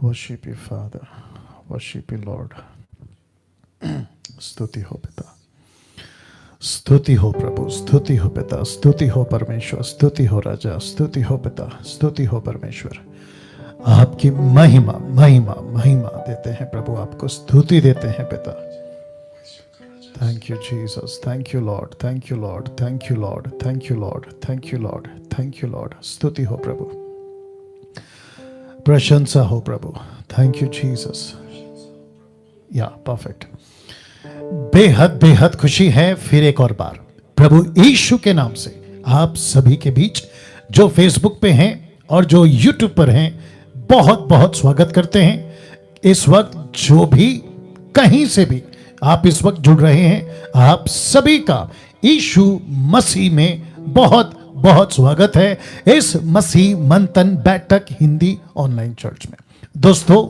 Worship you, Father. Worship you, Lord. स्तुति हो पिता, स्तुति हो प्रभु, स्तुति हो पिता, स्तुति हो परमेश्वर, स्तुति हो राजा, स्तुति हो पिता, स्तुति हो परमेश्वर। आपकी महिमा महिमा महिमा देते हैं प्रभु, आपको स्तुति देते हैं पिता। Thank you Jesus, thank you Lord, thank you Lord, thank you Lord, thank you Lord, thank you Lord, thank you Lord. स्तुति हो प्रभु, प्रशंसा हो प्रभु। Thank you Jesus. या परफेक्ट। बेहद बेहद खुशी है फिर एक और बार प्रभु यीशु के नाम से आप सभी के बीच, जो फेसबुक पे हैं और जो यूट्यूब पर हैं, बहुत बहुत स्वागत करते हैं। इस वक्त जो भी कहीं से भी आप इस वक्त जुड़ रहे हैं, आप सभी का यीशु मसीह में बहुत बहुत स्वागत है इस मसीह मंथन बैठक हिंदी ऑनलाइन चर्च में। दोस्तों,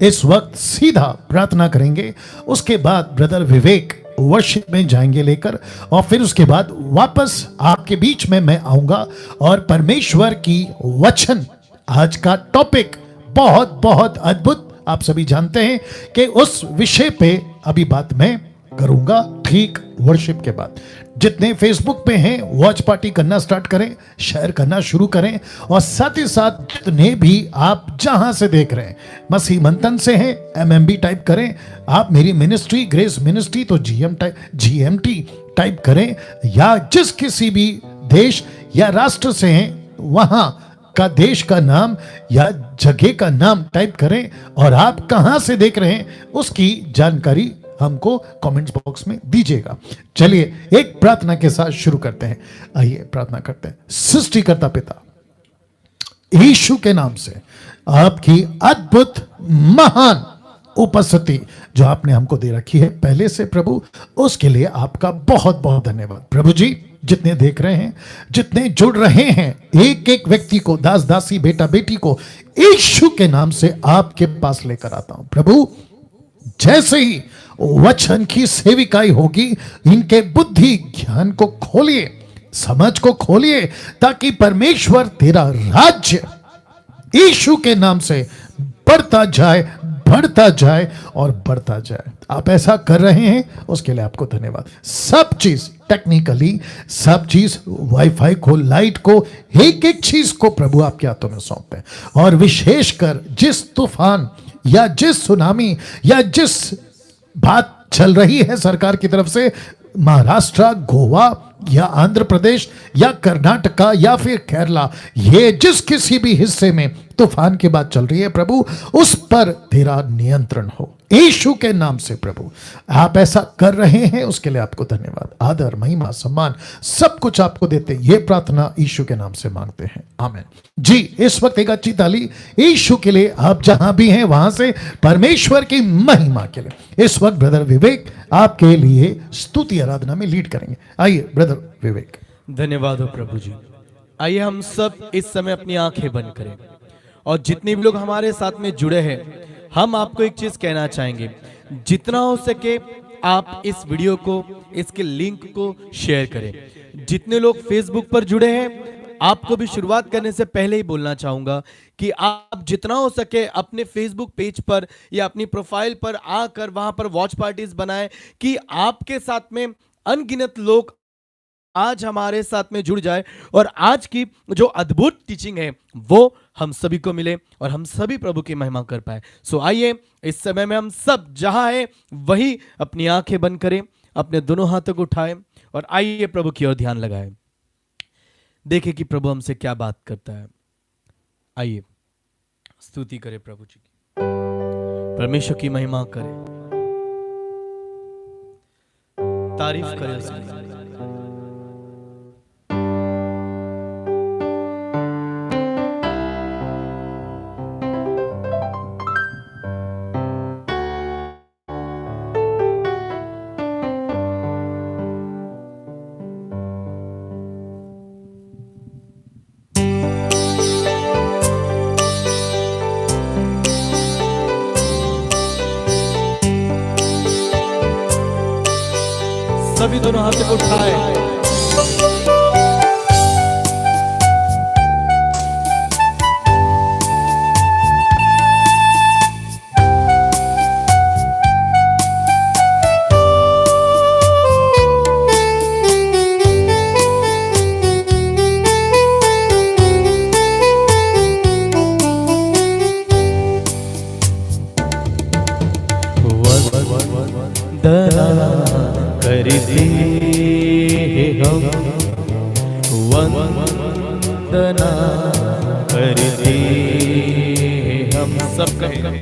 इस वक्त सीधा प्रार्थना करेंगे, उसके बाद ब्रदर विवेक वर्शिप में जाएंगे लेकर, और फिर उसके बाद वापस आपके बीच में मैं आऊंगा और परमेश्वर की वचन, आज का टॉपिक बहुत बहुत अद्भुत, आप सभी जानते हैं कि उस विषय पे अभी बात मैं करूंगा ठीक वर्शिप के बाद। जितने फेसबुक पे हैं वॉच पार्टी करना स्टार्ट करें, शेयर करना शुरू करें, और साथ ही साथ जितने भी आप जहां से देख रहे हैं, मसीह मंथन से हैं MMB टाइप करें, आप मेरी मिनिस्ट्री ग्रेस मिनिस्ट्री तो GMT टाइप करें, या जिस किसी भी देश या राष्ट्र से हैं वहां का देश का नाम या जगह का नाम टाइप करें, और आप कहां से देख रहे हैं उसकी जानकारी हमको कमेंट्स बॉक्स में दीजिएगा। चलिए एक प्रार्थना के साथ शुरू करते हैं। आइए प्रार्थना करते हैं। सृष्टिकर्ता पिता, यीशु के नाम से आपकी अद्भुत महान उपस्थिति जो आपने हमको दे रखी है पहले से प्रभु, उसके लिए आपका बहुत बहुत धन्यवाद प्रभु जी। जितने देख रहे हैं, जितने जुड़ रहे हैं, एक एक व्यक्ति को, दास दासी, बेटा बेटी को यीशु के नाम से आपके पास लेकर आता हूं प्रभु। जैसे ही वचन की सेविकाई होगी, इनके बुद्धि ज्ञान को खोलिए, समझ को खोलिए, ताकि परमेश्वर तेरा राज्य यीशु के नाम से बढ़ता जाए, बढ़ता जाए और बढ़ता जाए। आप ऐसा कर रहे हैं, उसके लिए आपको धन्यवाद। सब चीज टेक्निकली, सब चीज वाईफाई को, लाइट को, एक एक चीज को प्रभु आपके हाथों में सौंपते हैं, और विशेषकर जिस तूफान या जिस सुनामी या जिस बात चल रही है सरकार की तरफ से, महाराष्ट्र, गोवा या आंध्र प्रदेश या कर्नाटका या फिर केरला, ये जिस किसी भी हिस्से में तूफान की बात चल रही है प्रभु, उस पर तेरा नियंत्रण हो यीशु के नाम से प्रभु। आप ऐसा कर रहे हैं, उसके लिए आपको धन्यवाद। आदर, महिमा, सम्मान सब कुछ आपको देते, ये प्रार्थना यीशु के नाम से मांगते हैं, आमीन जी। इस वक्त एक अच्छी ताली यीशु के लिए, आप जहां भी हैं वहां से, परमेश्वर की महिमा के लिए। इस वक्त ब्रदर विवेक आपके लिए स्तुति आराधना में लीड करेंगे। आइए ब्रदर विवेक। धन्यवाद हो प्रभु जी। आइए हम सब इस समय अपनी आंखें बंद करें, और जितने भी लोग हमारे साथ में जुड़े हैं, हम आपको एक चीज कहना चाहेंगे, जितना हो सके आप इस वीडियो को, इसके लिंक को शेयर करें। जितने लोग फेसबुक पर जुड़े हैं, आपको भी शुरुआत करने से पहले ही बोलना चाहूंगा कि आप जितना हो सके अपने फेसबुक पेज पर या अपनी प्रोफाइल पर आकर वहां पर वॉच पार्टीज बनाएं, कि आपके साथ में अनगिनत लोग आज हमारे साथ में जुड़ जाए, और आज की जो अद्भुत टीचिंग है वो हम सभी को मिले और हम सभी प्रभु की महिमा कर पाए। सो आइए इस समय में हम सब जहां हैं वही अपनी आंखें बंद करें, अपने दोनों हाथों को उठाएं, और आइए प्रभु की ओर ध्यान लगाएं। देखें कि प्रभु हमसे क्या बात करता है। आइए स्तुति करें प्रभु जी की, परमेश्वर की महिमा करें, तारीफ करें उसकी। सभी दोनों हाथों को उठाए। करते हम वंदना करते हम सब कहें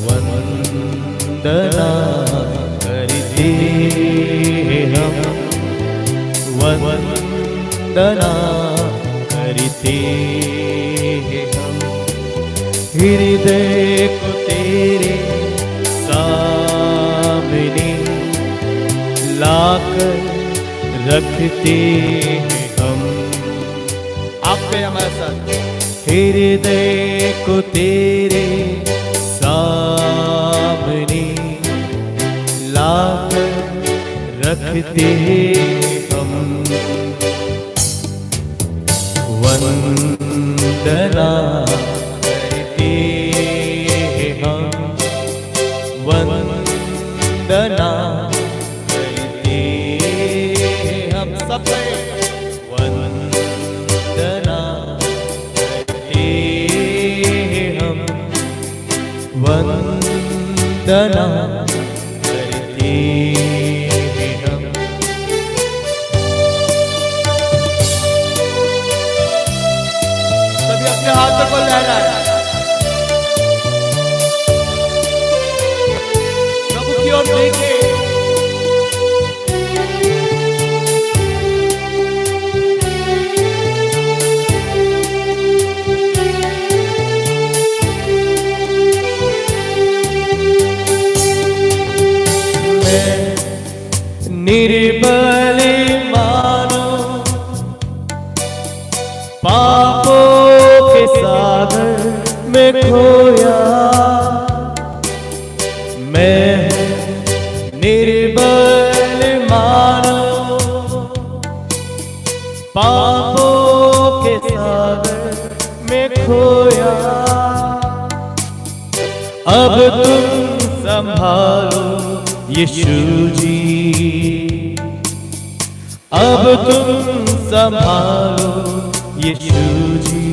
वंदना करते हम वंदना करते हम हृदय को तेरे सामने लाकर रखते हैं हम। आपके हमारे साथ हृदय को तेरे सामने लाकर रखते हम वंदना करते हम वंदना करते हम सब वंदना करते हम वंदना करते हम। सभी अपने हाथों को लहराएं, प्रभु की ओर देखें। निर्बल मानो पापों के सागर में खोया, मैं निर्बल मानो पापों के सागर में खोया। अब तुम संभालो यीशु जी, अब तुम संभालो यीशु जी।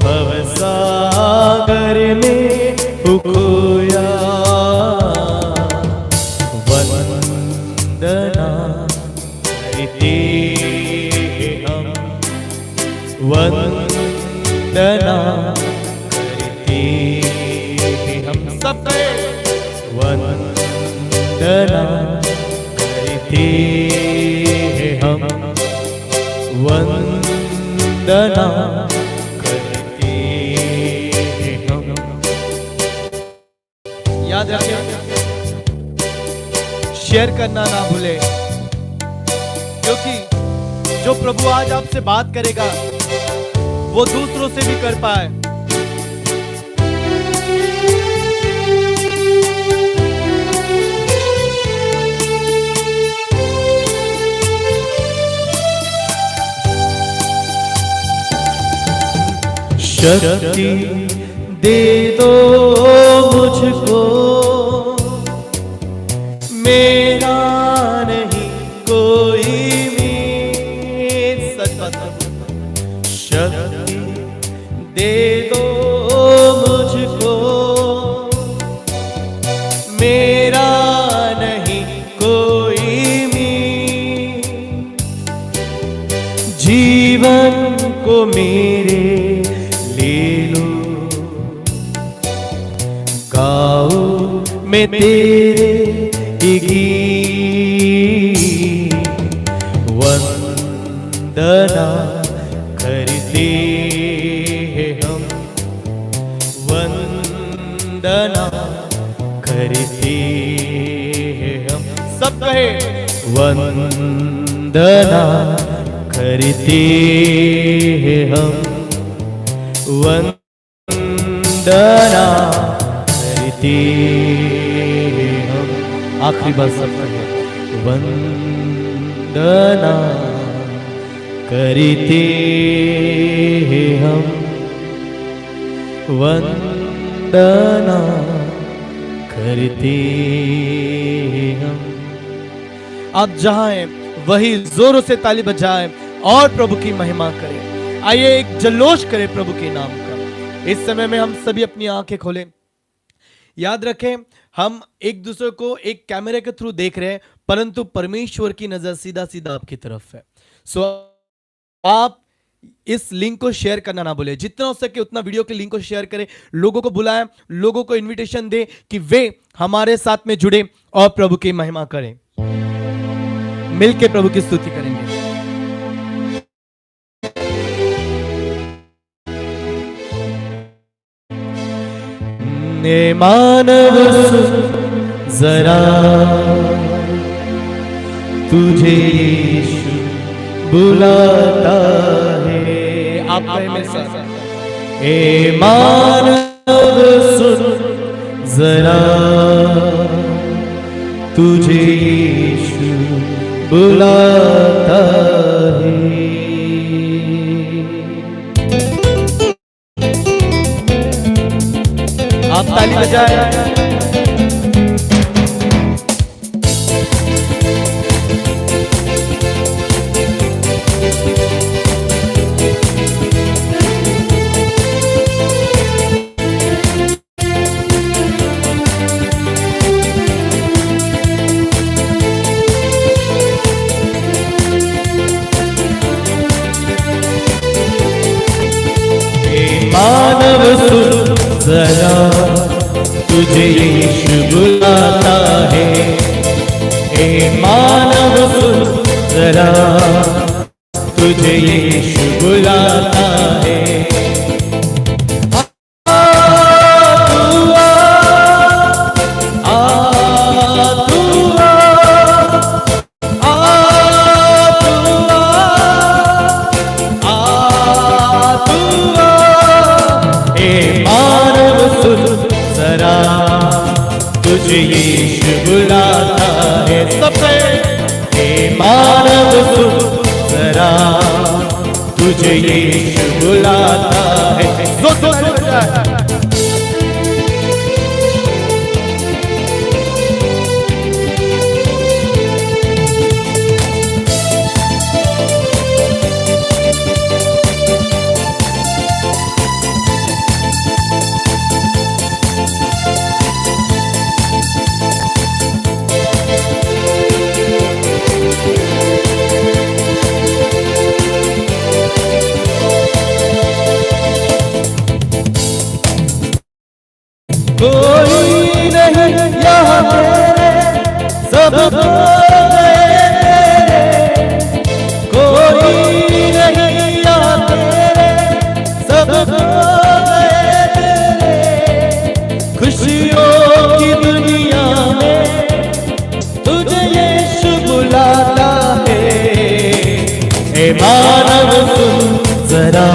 भवसागर में खोया, वंदना करते हम वंदना करते हम सब वंदना करते हम वंदना करते हम। याद रखिए, शेयर करना ना भूले, क्योंकि जो प्रभु आज आपसे बात करेगा वो दूसरों से भी कर पाए। शक्ति दे दो मुझको, मेरा नहीं कोई मीत। शक्ति दे दो मुझको, मेरा नहीं कोई मीत। जीवन को मेरे गाओ मैं तेरे गीत, वंदना करते हम वंदना करते हम सब कहे वंदना करते हम वंदना हम। आखिरी बार सब कहें वंदना करते हम वंदना करते हम। आप जहां हैं वही जोरों से ताली बजाएं और प्रभु की महिमा करें। आइए एक जल्लोश करें प्रभु के नाम का। इस समय में हम सभी अपनी आंखें खोलें। याद रखें, हम एक दूसरे को एक कैमरे के थ्रू देख रहे हैं, परंतु परमेश्वर की नजर सीधा सीधा आपकी तरफ है। सो आप इस लिंक को शेयर करना ना भूलें, जितना हो सके उतना वीडियो के लिंक को शेयर करें, लोगों को बुलाएं, लोगों को इनविटेशन दें कि वे हमारे साथ में जुड़े और प्रभु की महिमा करें, मिलकर प्रभु की स्तुति करेंगे। मानव जरा तुझे यीशु बुलाता है। आप में साथ ए मानव सुन जरा तुझे यीशु बुलाता है। आप ताली बजाएं। मानव सुन जरा तुझे यीशु बुलाता है। ए मानव सुन जरा तुझे यीशु बुलाता है। तुझे यीशु बुलाता है। सबसे हे मानव सुन जरा तुझे यीशु बुलाता है। कोई नहीं यहाँ तेरे, सब खो गए तेरे। कोई नहीं यहाँ तेरे, सब खो गए तेरे। खुशियों की दुनिया में तुझे यीशु बुलाता है। ए मानव सुन जरा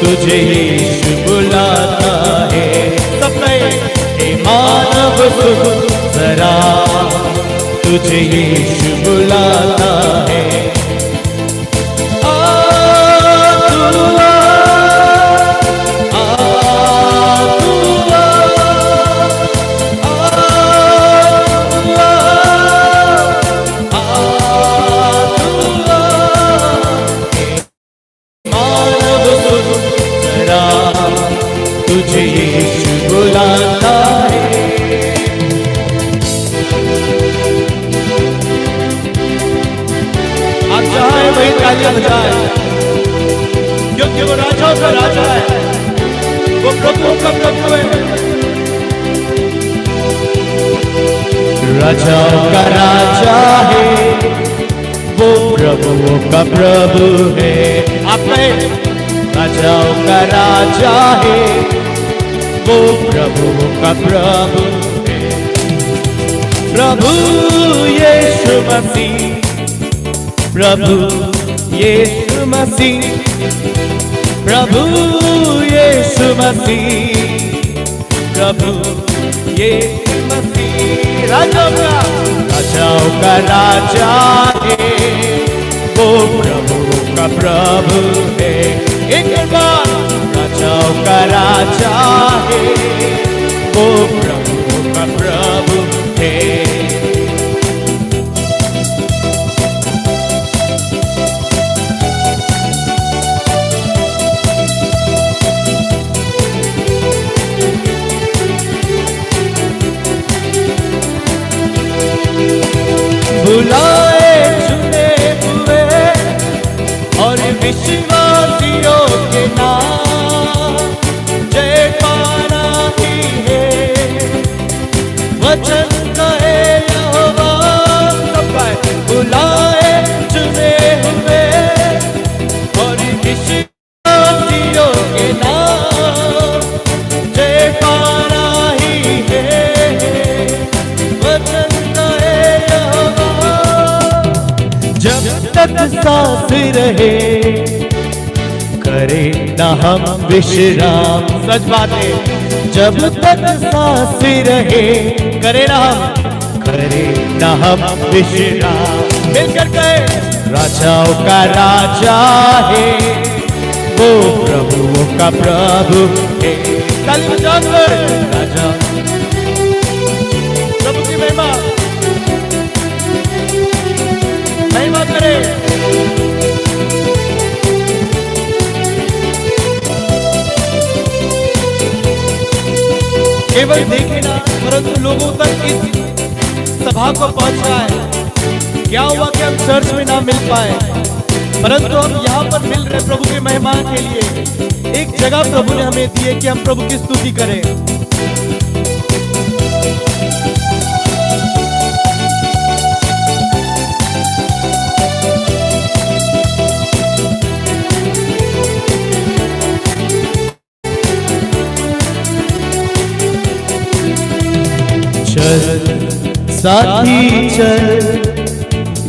तुझे यीशु बुलाता है। मानव सुन जरा तुझे यीशु बुलाता है। मानव सुन जरा तुझे यीशु बुलाता है। आप चाहे वही तालियां बजाए, क्योंकि वो राजाओं का राजा है, वो प्रभुओं का प्रभु है। राजाओं का राजा है, वो प्रभुओं का प्रभु है। आप राजाओं का राजा है, वो प्रभुओं का प्रभु है। प्रभु यीशु मसीह, प्रभु यीशु मसीह, प्रभु यीशु मसीह, प्रभु यीशु मसीह। राजाओं का राजा है, वो प्रभु का प्रभु है। एक बार राजाओं का राजा है, वो प्रभु का प्रभु है। विश्वासियों के नाम जय पाना ही है। वचन कहे यहोवा सब गाए, बुलाए चुने हुए और विश्वासियों के नाम जय पाना ही है। वचन कहे यहोवा जब तक सांस रहे करे ना हम विश्राम। सच बात है, जब तक सांस रहे करे ना हम विश्राम। मिलकर कहे राजाओं का राजा है वो, प्रभुओं का प्रभु है। ताली बजाकर राजा प्रभु की महिमा करे। केवल देखे ना परंतु लोगों तक इस सभा को पहुंचा है। क्या हुआ कि हम चर्च में ना मिल पाए, परंतु हम यहाँ पर मिल रहे प्रभु के मेहमान के लिए। एक जगह प्रभु ने हमें दी है कि हम प्रभु की स्तुति करें। चल साथी चल,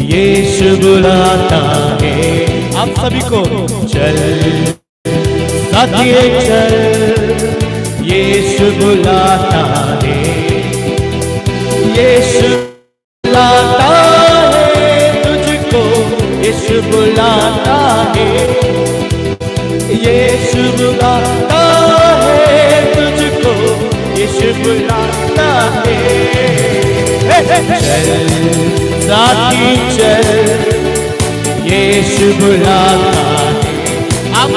यीशु बुलाता है आप सभी को। चल साथी चल, यीशु बुलाता है। यीशु बुलाता है तुझको, यीशु बुलाता है। यीशु बुलाता है तुझको, यीशु बुलाता है। चल साथी चल, यीशु बुलाता है। आप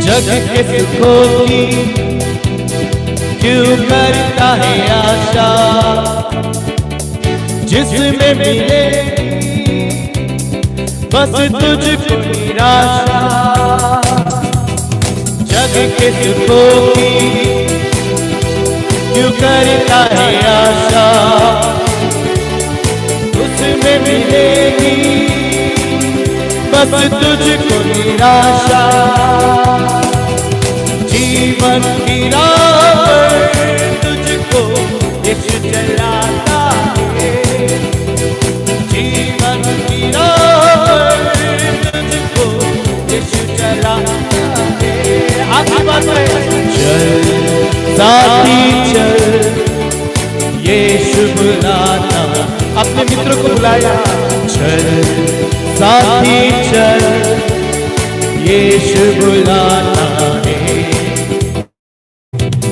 जग के सुखों की क्यों करता है आशा, जिसमें मिले बस तुझको निराशा। जग के सुखों की क्यों करता है आशा, उसमें मिलेगी बस तुझको निराशा। जीवन की राह पर तुझको यीशु चलाता है। जीवन की राह तुझको यीशु चलाता है। आखिरी बात है, चल साथी चल, यीशु बुलाता। अपने मित्र को बुलाया, चल साथी चल, यीशु बुलाता है।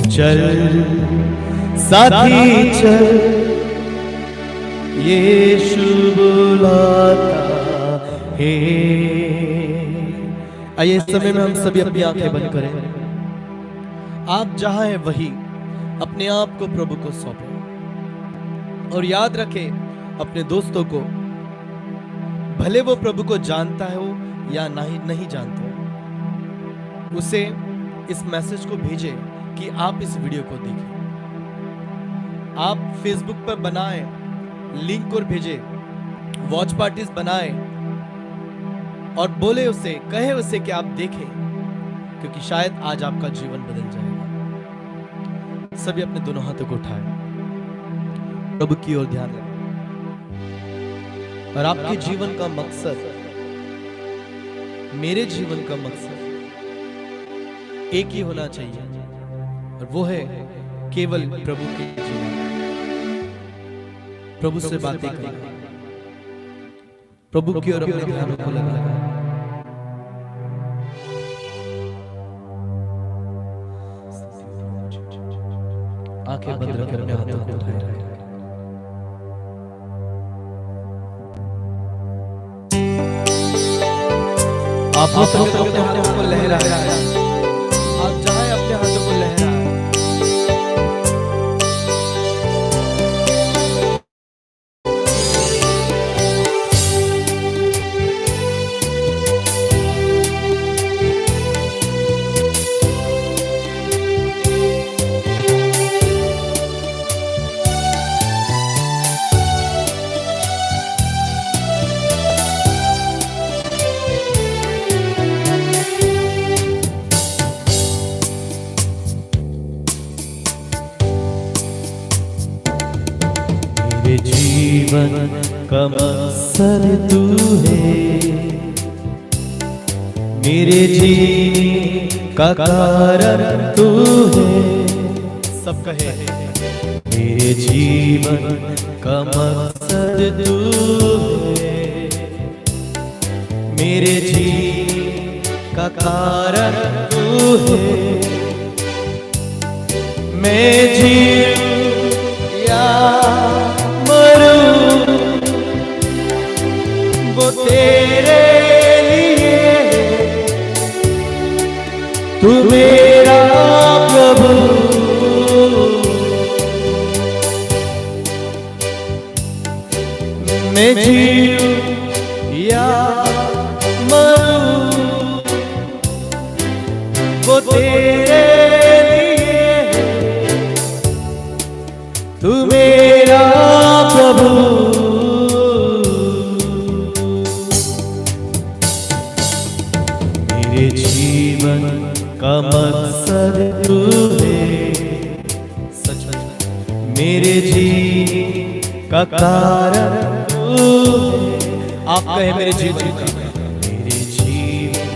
चल साथी चल, यीशु बुलाता है। आइए इस समय में हम सभी अपनी आंखें बंद करें। आप जहां हैं वहीं अपने आप को प्रभु को सौंपें और याद रखें अपने दोस्तों को, भले वो प्रभु को जानता हो या नहीं जानता हो, उसे इस मैसेज को भेजें कि आप इस वीडियो को देखें। आप फेसबुक पर बनाएं, लिंक और भेजें, वॉच पार्टीज बनाएं और बोले उसे, कहे उसे कि आप देखें, क्योंकि शायद आज आपका जीवन बदल जाएगा। सभी अपने दोनों हाथों को उठाएं, प्रभु की ओर ध्यान रखें और आपके जीवन का मकसद, मेरे जीवन का मकसद एक ही होना चाहिए और वो है केवल प्रभु के जीवन, प्रभु से बातें करना, प्रभु की ओर अपने ध्यान को लगाना। आंखें बंद रखें, अपने हाथों को उठाएं। आप अपने हाथों को लहराएं, आप जहां अपने हाथों को लहराएं। का मकसद तू है, मेरे जीने का कारण तू है। सब कहे मेरे जीवन का मकसद तू है, मेरे जीने का कारण तू है। मैं जीऊं या मरूं वो तेरे लिए, तू मेरा प्रभु। मैं जीऊं या मरूं वो तेरे लिए, तू मेरा प्रभु। मेरे जीवन का मकसद तू है, सच में मेरे जीने का कारण तू है। आप कहे मेरे जीवन का, मेरे जीवन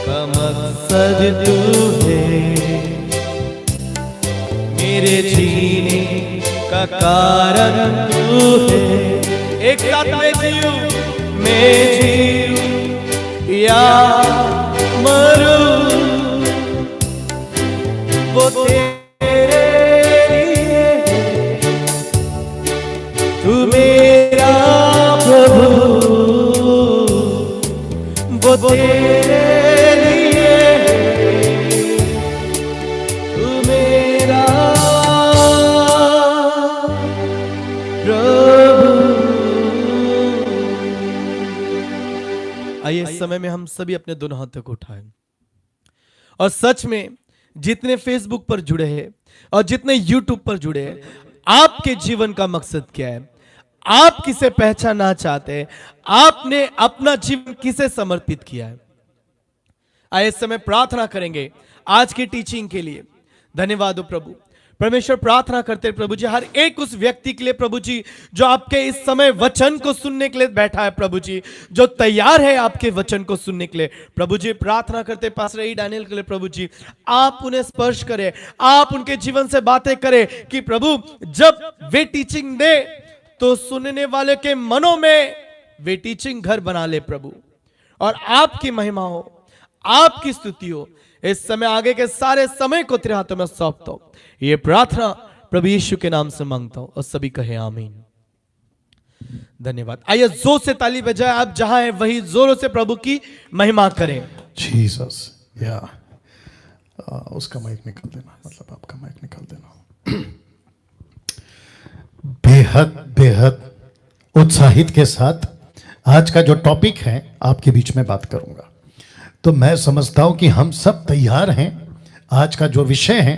का मकसद तू है, मेरे जीने का कारण तू है। एक साथ मैं जीऊं, मैं जीऊं या मरूं वो तेरे लिए, तू मेरा प्रभु वो तेरे लिए, तू मेरा आइए इस समय में हम सभी अपने दोनों हाथों को उठाएं और सच में जितने फेसबुक पर जुड़े हैं और जितने यूट्यूब पर जुड़े हैं, आपके जीवन का मकसद क्या है? आप किसे पहचानना चाहते हैं? आपने अपना जीवन किसे समर्पित किया है? आइए इस समय प्रार्थना करेंगे आज की टीचिंग के लिए। धन्यवाद हो प्रभु। परमेश्वर प्रार्थना करते हैं प्रभु जी हर एक उस व्यक्ति के लिए प्रभु जी जो आपके इस समय वचन को सुनने के लिए बैठा है प्रभु जी, जो तैयार है आपके वचन को सुनने के लिए प्रभु जी। प्रार्थना करते पास रही डैनियल के लिए प्रभु जी, आप उन्हें स्पर्श करें, आप उनके जीवन से बातें करें कि प्रभु जब वे टीचिंग दे तो सुनने वाले के मनों में वे टीचिंग घर बना ले प्रभु, और आपकी महिमा हो, आपकी स्तुति हो। इस समय आगे के सारे समय को तेरे हाथों में सौंपता हूं। ये प्रार्थना प्रभु यीशु के नाम से मांगता हूं और सभी कहे आमीन। धन्यवाद। आइए जोर से ताली बजाएं। आप जहां हैं वही जोरों से प्रभु की महिमा करें। जीसस। या उसका माइक निकाल देना, मतलब आपका माइक निकाल देना। बेहद बेहद उत्साहित के साथ आज का जो टॉपिक है आपके बीच में बात करूंगा। तो मैं समझता हूं कि हम सब तैयार हैं आज का जो विषय है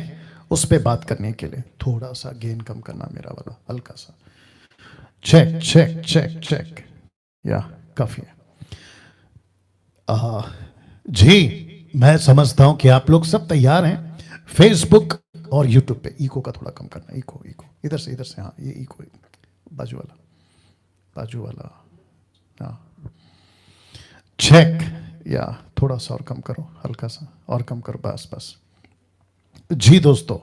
उस पे बात करने के लिए। थोड़ा सा गेन कम करना मेरा वाला, हल्का सा। चेक चेक चेक चेक, या काफी है। जी मैं समझता हूं कि आप लोग सब तैयार हैं। फेसबुक और यूट्यूब पे इको का थोड़ा कम करना, इको इको इधर से, हाँ ये इको बाजू वाला हाँ चेक, या थोड़ा सा और कम करो, हल्का सा और कम करो, बस। जी दोस्तों,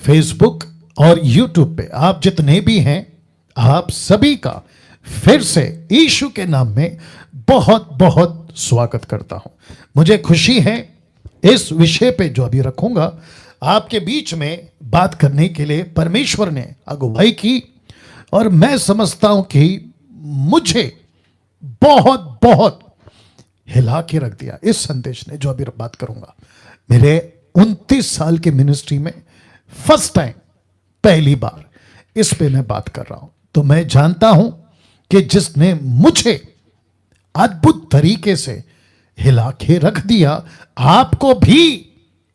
फेसबुक और यूट्यूब पे आप जितने भी हैं, आप सभी का फिर से यीशु के नाम में बहुत बहुत स्वागत करता हूं। मुझे खुशी है इस विषय पे जो अभी रखूंगा आपके बीच में बात करने के लिए परमेश्वर ने अगुवाई की, और मैं समझता हूं कि मुझे बहुत बहुत हिला के रख दिया इस संदेश ने जो अभी बात करूंगा। मेरे 29 साल के मिनिस्ट्री में फर्स्ट टाइम, पहली बार इस पे मैं बात कर रहा हूं। तो मैं जानता हूं कि जिसने मुझे अद्भुत तरीके से हिला के रख दिया, आपको भी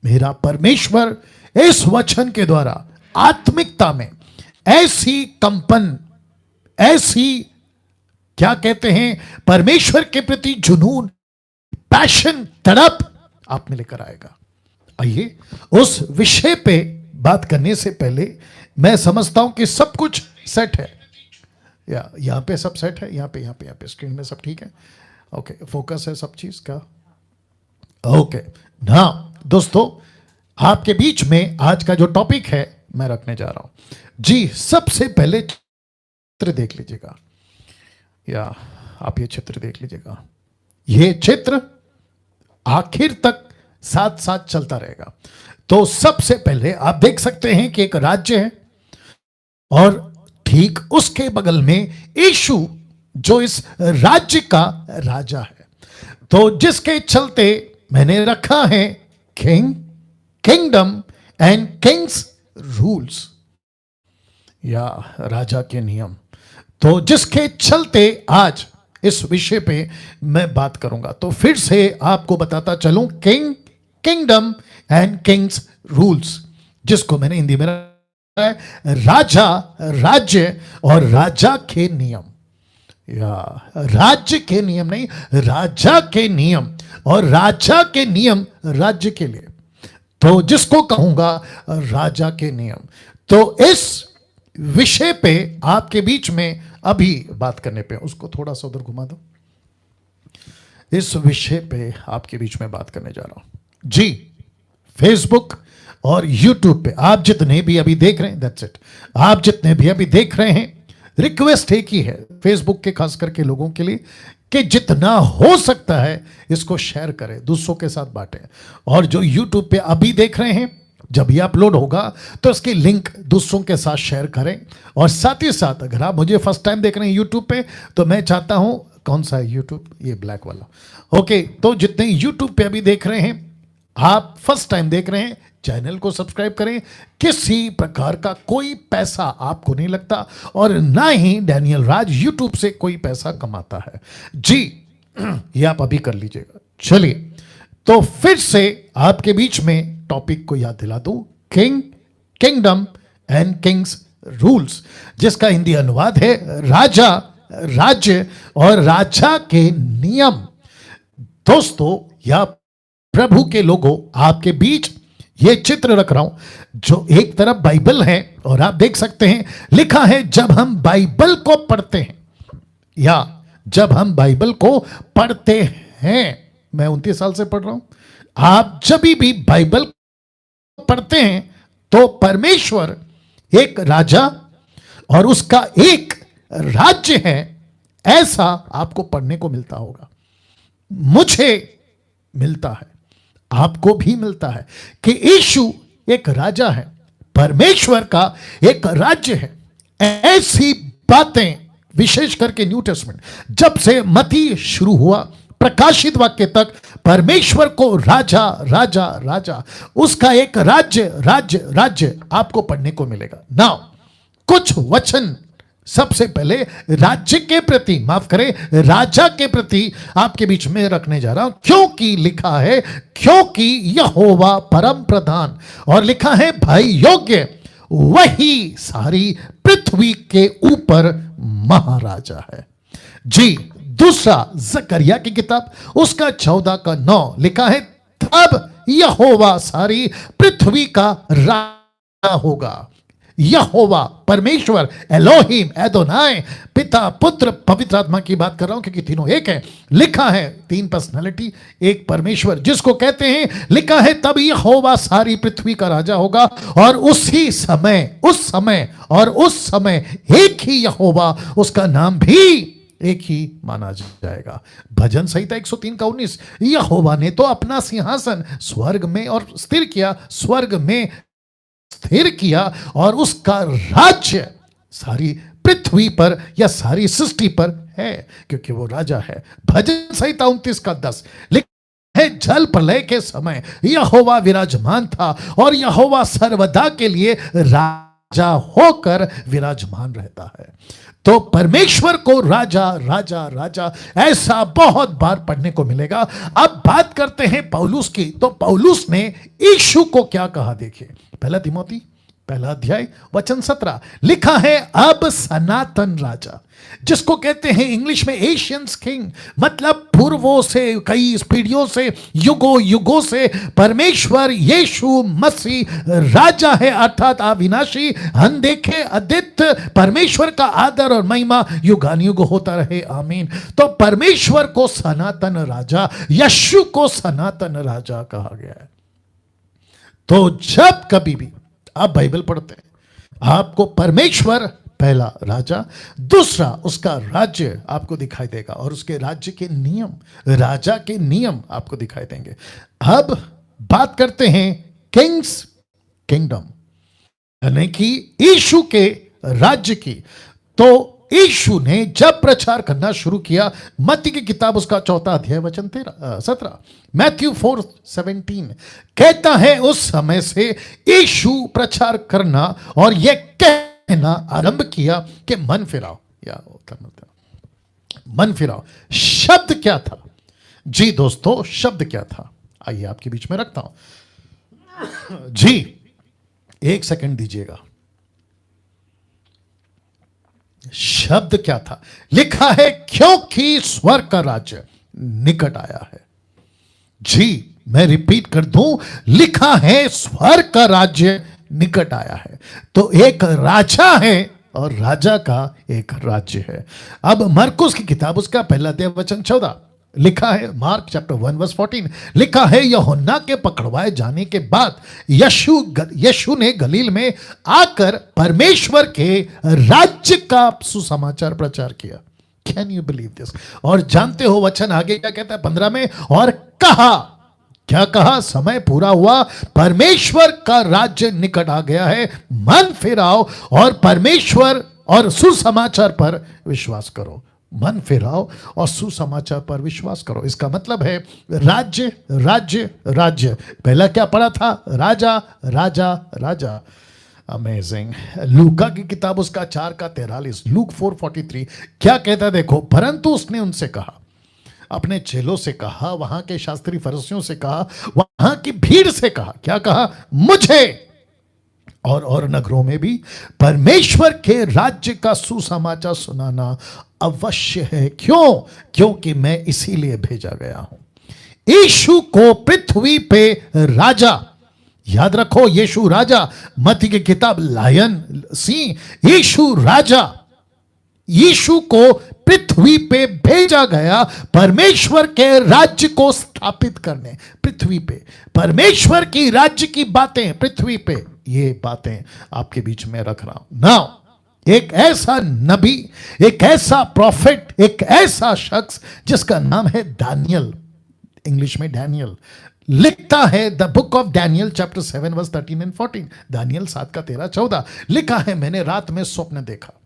मेरा परमेश्वर इस वचन के द्वारा आत्मिकता में ऐसी कंपन, ऐसी क्या कहते हैं, परमेश्वर के प्रति जुनून, पैशन, तड़प आप में लेकर आएगा। आइए उस विषय पे बात करने से पहले मैं समझता हूं कि सब कुछ सेट है। या यहाँ पे सब सेट है, यहाँ पे स्क्रीन में सब ठीक है। ओके, फोकस है सब चीज का। ओके ना दोस्तों, आपके बीच में आज का जो टॉपिक है मैं रखने जा रहा हूं जी। सबसे पहले चित्र देख लीजिएगा, या आप ये चित्र देख लीजिएगा। ये चित्र आखिर तक साथ साथ चलता रहेगा। तो सबसे पहले आप देख सकते हैं कि एक राज्य है और ठीक उसके बगल में यीशु जो इस राज्य का राजा है। तो जिसके चलते मैंने रखा है king, kingdom and Kings rules, या राजा के नियम। तो जिसके चलते आज इस विषय पे मैं बात करूंगा। तो फिर से आपको बताता चलूं, king, kingdom and Kings rules, जिसको मैंने हिंदी में रखा है राजा, राज्य और राजा के नियम, या राज्य के नियम नहीं, राजा के नियम, और राजा के नियम राज्य के लिए, तो जिसको कहूंगा राजा के नियम। तो इस विषय पे आपके बीच में अभी बात करने पे, उसको थोड़ा सा उधर घुमा दो, इस विषय पे आपके बीच में बात करने जा रहा हूं जी। फेसबुक और यूट्यूब पे आप जितने भी अभी देख रहे हैं, दैट्स इट, आप जितने भी अभी देख रहे हैं, रिक्वेस्ट एक ही है फेसबुक के खास करके लोगों के लिए कि जितना हो सकता है इसको शेयर करें, दूसरों के साथ बांटें। और जो यूट्यूब पे अभी देख रहे हैं, जब ये अपलोड होगा तो इसकी लिंक दूसरों के साथ शेयर करें। और साथ ही साथ अगर आप मुझे फर्स्ट टाइम देख रहे हैं यूट्यूब पे, तो मैं चाहता हूं, कौन सा है यूट्यूब, ये ब्लैक वाला, ओके। तो जितने यूट्यूब पे अभी देख रहे हैं, आप फर्स्ट टाइम देख रहे हैं, चैनल को सब्सक्राइब करें। किसी प्रकार का कोई पैसा आपको नहीं लगता, और ना ही डैनियल राज यूट्यूब से कोई पैसा कमाता है जी। ये आप अभी कर लीजिएगा। चलिए, तो फिर से आपके बीच में टॉपिक को याद दिला दूं, king, kingdom and Kings rules, जिसका हिंदी अनुवाद है राजा, राज्य और राजा के नियम। दोस्तों या प्रभु के लोगों, आपके बीच ये चित्र रख रहा हूं जो एक तरफ बाइबल है, और आप देख सकते हैं लिखा है जब हम बाइबल को पढ़ते हैं, या जब हम बाइबल को पढ़ते हैं, मैं 29 साल से पढ़ रहा हूं, आप जब भी बाइबल पढ़ते हैं तो परमेश्वर एक राजा और उसका एक राज्य है, ऐसा आपको पढ़ने को मिलता होगा। मुझे मिलता है, आपको भी मिलता है कि यीशु एक राजा है, परमेश्वर का एक राज्य है। ऐसी बातें विशेष करके न्यू टेस्टमेंट, जब से मत्ती शुरू हुआ प्रकाशित वाक्य तक, परमेश्वर को राजा, राजा, राजा, उसका एक राज्य, राज्य, राज्य आपको पढ़ने को मिलेगा। नाउ कुछ वचन सबसे पहले राज्य के प्रति, माफ करें, राजा के प्रति आपके बीच में रखने जा रहा हूं, क्योंकि लिखा है, क्योंकि यहोवा परम प्रधान, और लिखा है भाई योग्य, वही सारी पृथ्वी के ऊपर महाराजा है जी। दूसरा जकरिया की किताब, उसका 14:9 लिखा है, तब यहोवा सारी पृथ्वी का राजा होगा। यहोवा परमेश्वर, एलोहिम, एदोनाय, पिता, पुत्र, पवित्र आत्मा की बात कर रहा हूं क्योंकि तीनों एक है। लिखा है तीन पर्सनालिटी, एक परमेश्वर जिसको कहते हैं, लिखा है तब यहोवा सारी पृथ्वी का राजा होगा, और उसी समय, उस समय और उस समय एक ही यहोवा, उसका नाम भी एक ही माना जाएगा। भजन संहिता 103:19, यहोवा ने तो अपना सिंहासन स्वर्ग में और स्थिर किया, स्वर्ग में स्थिर किया, और उसका राज्य सारी पृथ्वी पर या सारी सृष्टि पर है, क्योंकि वो राजा है। भजन संहिता 29:10 लिखा है, जल प्रलय के समय यहोवा विराजमान था, और यहोवा सर्वदा के लिए राजा होकर विराजमान रहता है। तो परमेश्वर को राजा, राजा, राजा, ऐसा बहुत बार पढ़ने को मिलेगा। अब बात करते हैं पौलुस की। तो पौलुस ने यीशु को क्या कहा, देखिए 1 तिमोथी पहला अध्याय वचन 17 लिखा है, अब सनातन राजा, जिसको कहते हैं इंग्लिश में एशियंस किंग, मतलब पूर्वों से, कई पीढ़ियों से, युगों युगों से परमेश्वर यीशु मसीह राजा है, अर्थात अविनाशी, अनदेखे, अद्वितीय। परमेश्वर का आदर और महिमा युगानुयुग होता रहे, आमीन। तो परमेश्वर को सनातन राजा, यीशु को सनातन राजा कहा गया है। तो जब कभी भी आप बाइबल पढ़ते हैं, आपको परमेश्वर पहला राजा, दूसरा उसका राज्य आपको दिखाई देगा और उसके राज्य के नियम, राजा के नियम आपको दिखाई देंगे। अब बात करते हैं किंग्स किंगडम, यानी कि यीशु के राज्य की। तो यीशु ने जब प्रचार करना शुरू किया, मत्ती की किताब उसका 4 अध्याय वचन 17, मैथ्यू 4:17 कहता है, उस समय से यीशु प्रचार करना और यह कहना आरंभ किया कि मन फिराओ, या मन फिराओ। शब्द क्या था? जी दोस्तों, शब्द क्या था? आइए आपके बीच में रखता हूं। जी, 1 सेकंड दीजिएगा। शब्द क्या था? लिखा है, क्योंकि स्वर्ग का राज्य निकट आया है। जी, मैं रिपीट कर दूं, लिखा है स्वर्ग का राज्य निकट आया है। तो एक राजा है और राजा का एक राज्य है। अब मरकुस की किताब उसका पहला अध्याय वचन 14 लिखा है, मार्क चैप्टर 1 वर्स 14 लिखा है, यूहन्ना के पकड़वाए जाने के बाद यीशु ने गलील में आकर परमेश्वर के राज्य का सुसमाचार प्रचार किया। Can you believe this? और जानते हो वचन आगे क्या कहता है 15 में, और कहा, क्या कहा? समय पूरा हुआ, परमेश्वर का राज्य निकट आ गया है, मन फिराओ और परमेश्वर और सुसमाचार पर विश्वास करो। मन फिराओ और सुसमाचार पर विश्वास करो। इसका मतलब है राज्य राज्य राज्य। पहला क्या पढ़ा था? राजा राजा राजा। अमेजिंग। लूका की किताब उसका 4:43, लूक 4:43 क्या कहता है देखो, परंतु उसने उनसे कहा, अपने चेलों से कहा, वहां के शास्त्री फरीसियों से कहा, वहां की भीड़ से कहा, क्या कहा? मुझे और नगरों में भी परमेश्वर के राज्य का सुसमाचार सुनाना अवश्य है। क्यों? क्योंकि मैं इसीलिए भेजा गया हूं। यीशु को पृथ्वी पे राजा, याद रखो, यीशु राजा। मत्ती की किताब लायन सिंह, यीशु राजा। यीशु को पृथ्वी पे भेजा गया परमेश्वर के राज्य को स्थापित करने। पृथ्वी पे परमेश्वर की राज्य की बातें पृथ्वी पे, ये बातें आपके बीच में रख रहा हूं। नाउ एक ऐसा नबी, एक ऐसा प्रॉफिट, एक ऐसा शख्स जिसका नाम है दानियल, इंग्लिश में डैनियल, लिखता है the book of Daniel chapter 7 verse 13 and 14, दानियल 7:13-14 लिखा है, मैंने रात में स्वप्न देखा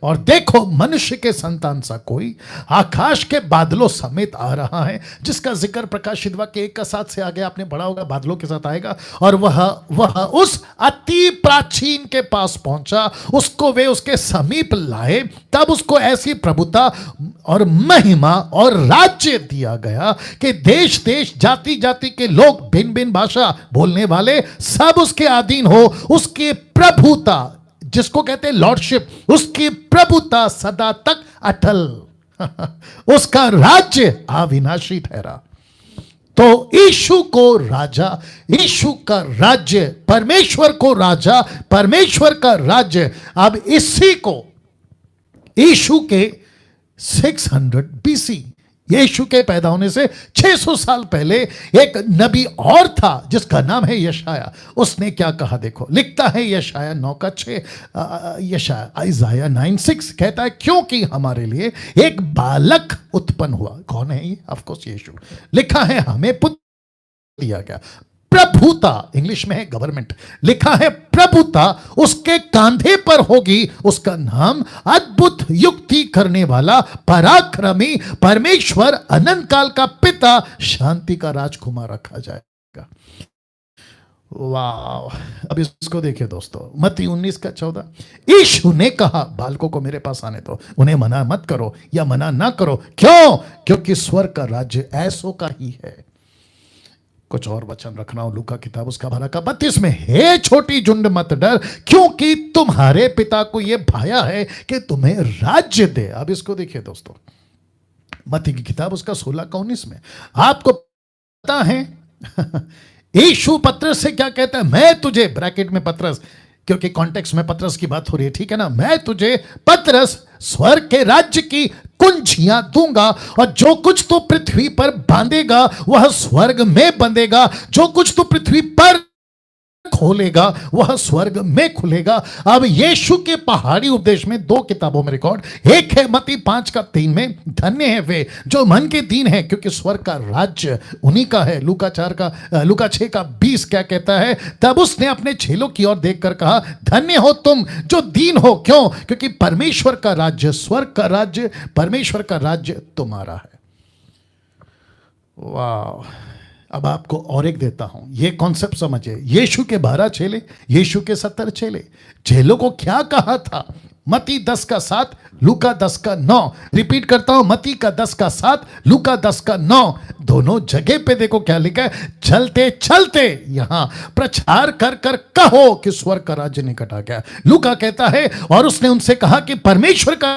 और देखो, मनुष्य के संतान सा कोई आकाश के बादलों समेत आ रहा है, जिसका जिक्र प्रकाशित वाक्य 1:7 से आगे आपने पढ़ा होगा, बादलों के साथ आएगा। और वह उस अति प्राचीन के पास पहुंचा, उसको वे उसके समीप लाए, तब उसको ऐसी प्रभुता और महिमा और राज्य दिया गया कि देश देश, जाति जाति के लोग, भिन्न भिन्न भाषा बोलने वाले सब उसके अधीन हो। उसकी प्रभुता, जिसको कहते हैं लॉर्डशिप, उसकी प्रभुता सदा तक अटल, उसका राज्य अविनाशी ठहरा। तो यीशु को राजा, यीशु का राज्य, परमेश्वर को राजा, परमेश्वर का राज्य। अब इसी को यीशु के 600 BC, यीशु के पैदा होने से 600 साल पहले एक नबी और था जिसका नाम है यशाया। उसने क्या कहा देखो, लिखता है यशाया 9:6, यशाया आइजाया 9:6 कहता है, क्योंकि हमारे लिए एक बालक उत्पन्न हुआ। कौन है ये? ऑफ कोर्स यीशु। लिखा है, हमें पुत्र दिया गया, प्रभुता, इंग्लिश में है गवर्नमेंट, लिखा है प्रभुता उसके कांधे पर होगी, उसका नाम अद्भुत युक्ति करने वाला, पराक्रमी, परमेश्वर, अनंत काल का पिता, शांति का राजकुमार रखा जाएगा। वाह। अब इसको देखिए दोस्तों, मत्ती 19:14 यीशु ने कहा, बालकों को मेरे पास आने दो, उन्हें मना मत करो या मना ना करो। क्यों? क्योंकि स्वर्ग का राज्य ऐसों का ही है। कुछ और वचन रखना हो, लूका किताब उसका 12 का 32 में, हे छोटी झुंड मत डर, क्योंकि तुम्हारे पिता को यह भाया है कि तुम्हें राज्य दे। अब इसको देखिए दोस्तों, मत्ती की किताब उसका 16 का 19 में आपको पता है यीशु पतरस से क्या कहता है, मैं तुझे, ब्रैकेट में पतरस, क्योंकि कॉन्टेक्स्ट में पतरस की बात हो रही है, ठीक है ना, मैं तुझे पतरस स्वर्ग के राज्य की कुंजियां दूंगा, और जो कुछ तू पृथ्वी पर बांधेगा वह स्वर्ग में बंधेगा, जो कुछ तू पृथ्वी पर खोलेगा वह स्वर्ग में खुलेगा। अब यीशु के पहाड़ी उपदेश में 2 किताबों में रिकॉर्ड, एक है मत्ती 5 का 3 में, धन्य है वे जो मन के दीन है क्योंकि स्वर्ग का राज्य उन्हीं का है। लूका 6 का 20 क्या कहता है, तब उसने अपने चेलों की ओर देखकर कहा, धन्य हो तुम जो दीन हो, क्यों, क्योंकि परमेश्वर का राज्य, स्वर्ग का राज्य, परमेश्वर का राज्य तुम्हारा है। वाह। अब आपको और एक देता हूं, ये कॉन्सेप्ट समझिए। यीशु के 12 चेले, यीशु के 70 चेले, चेलों को क्या कहा था? मत्ती 10 का 7, लूका 10 का 9। रिपीट करता हूं, मत्ती का 10 का 7, लूका 10 का 9। दोनों जगह पे देखो क्या लिखा है, चलते चलते यहां प्रचार कर कर कहो कि स्वर्ग का राज्य निकट आ गया। लूका कहता है, और उसने उनसे कहा कि परमेश्वर का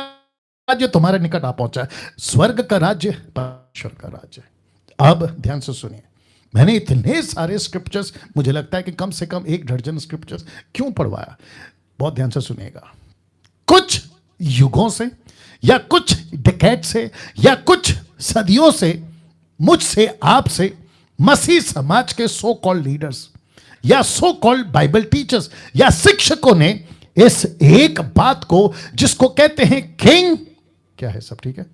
राज्य तुम्हारे निकट आ पहुंचा है। स्वर्ग का राज्य परमेश्वर का राज्य। अब ध्यान से सुनिए, मैंने इतने सारे स्क्रिप्चर्स, मुझे लगता है कि कम से कम 1 दर्जन स्क्रिप्चर्स क्यों पढ़वाया, बहुत ध्यान से सुनिएगा। कुछ युगों से या कुछ डिकेड से या कुछ सदियों से मुझसे, आपसे, मसीह समाज के सो कॉल्ड लीडर्स या सो कॉल्ड बाइबल टीचर्स या शिक्षकों ने इस एक बात को, जिसको कहते हैं किंग, क्या है सब ठीक है,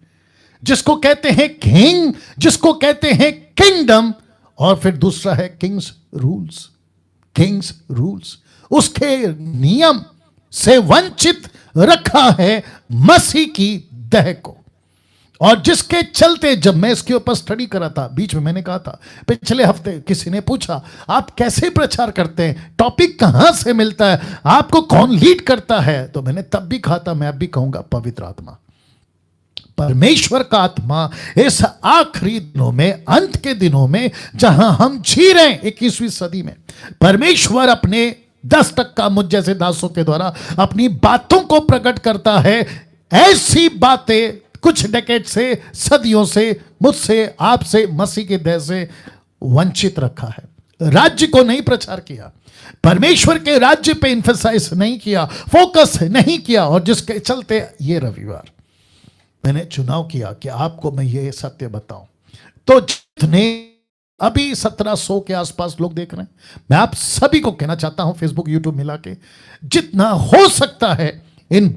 जिसको कहते हैं किंग, जिसको कहते हैं किंगडम, और फिर दूसरा है किंग्स रूल्स, किंग्स रूल्स, उसके नियम से वंचित रखा है मसीह की देह को। और जिसके चलते, जब मैं इसके ऊपर स्टडी करा था, बीच में मैंने कहा था, पिछले हफ्ते किसी ने पूछा आप कैसे प्रचार करते हैं, टॉपिक कहां से मिलता है, आपको कौन लीड करता है, तो मैंने तब भी कहा था, मैं अब भी कहूंगा, पवित्र आत्मा, परमेश्वर का आत्मा। इस आखिरी दिनों में, अंत के दिनों में जहां हम जी रहे हैं 21वीं सदी में, परमेश्वर अपने 10% मुझ जैसे दासों के द्वारा अपनी बातों को प्रकट करता है। ऐसी बातें कुछ डेकेड से, सदियों से मुझसे, आपसे, मसीह के देह से वंचित रखा है। राज्य को नहीं प्रचार किया, परमेश्वर के राज्य पे इंफेसाइज नहीं किया, फोकस नहीं किया, और जिसके चलते ये रविवार मैंने चुनाव किया कि आपको मैं ये सत्य बताऊं। तो जितने अभी 1700 के आसपास लोग देख रहे हैं, मैं आप सभी को कहना चाहता हूं, फेसबुक यूट्यूब मिला के, जितना हो सकता है इन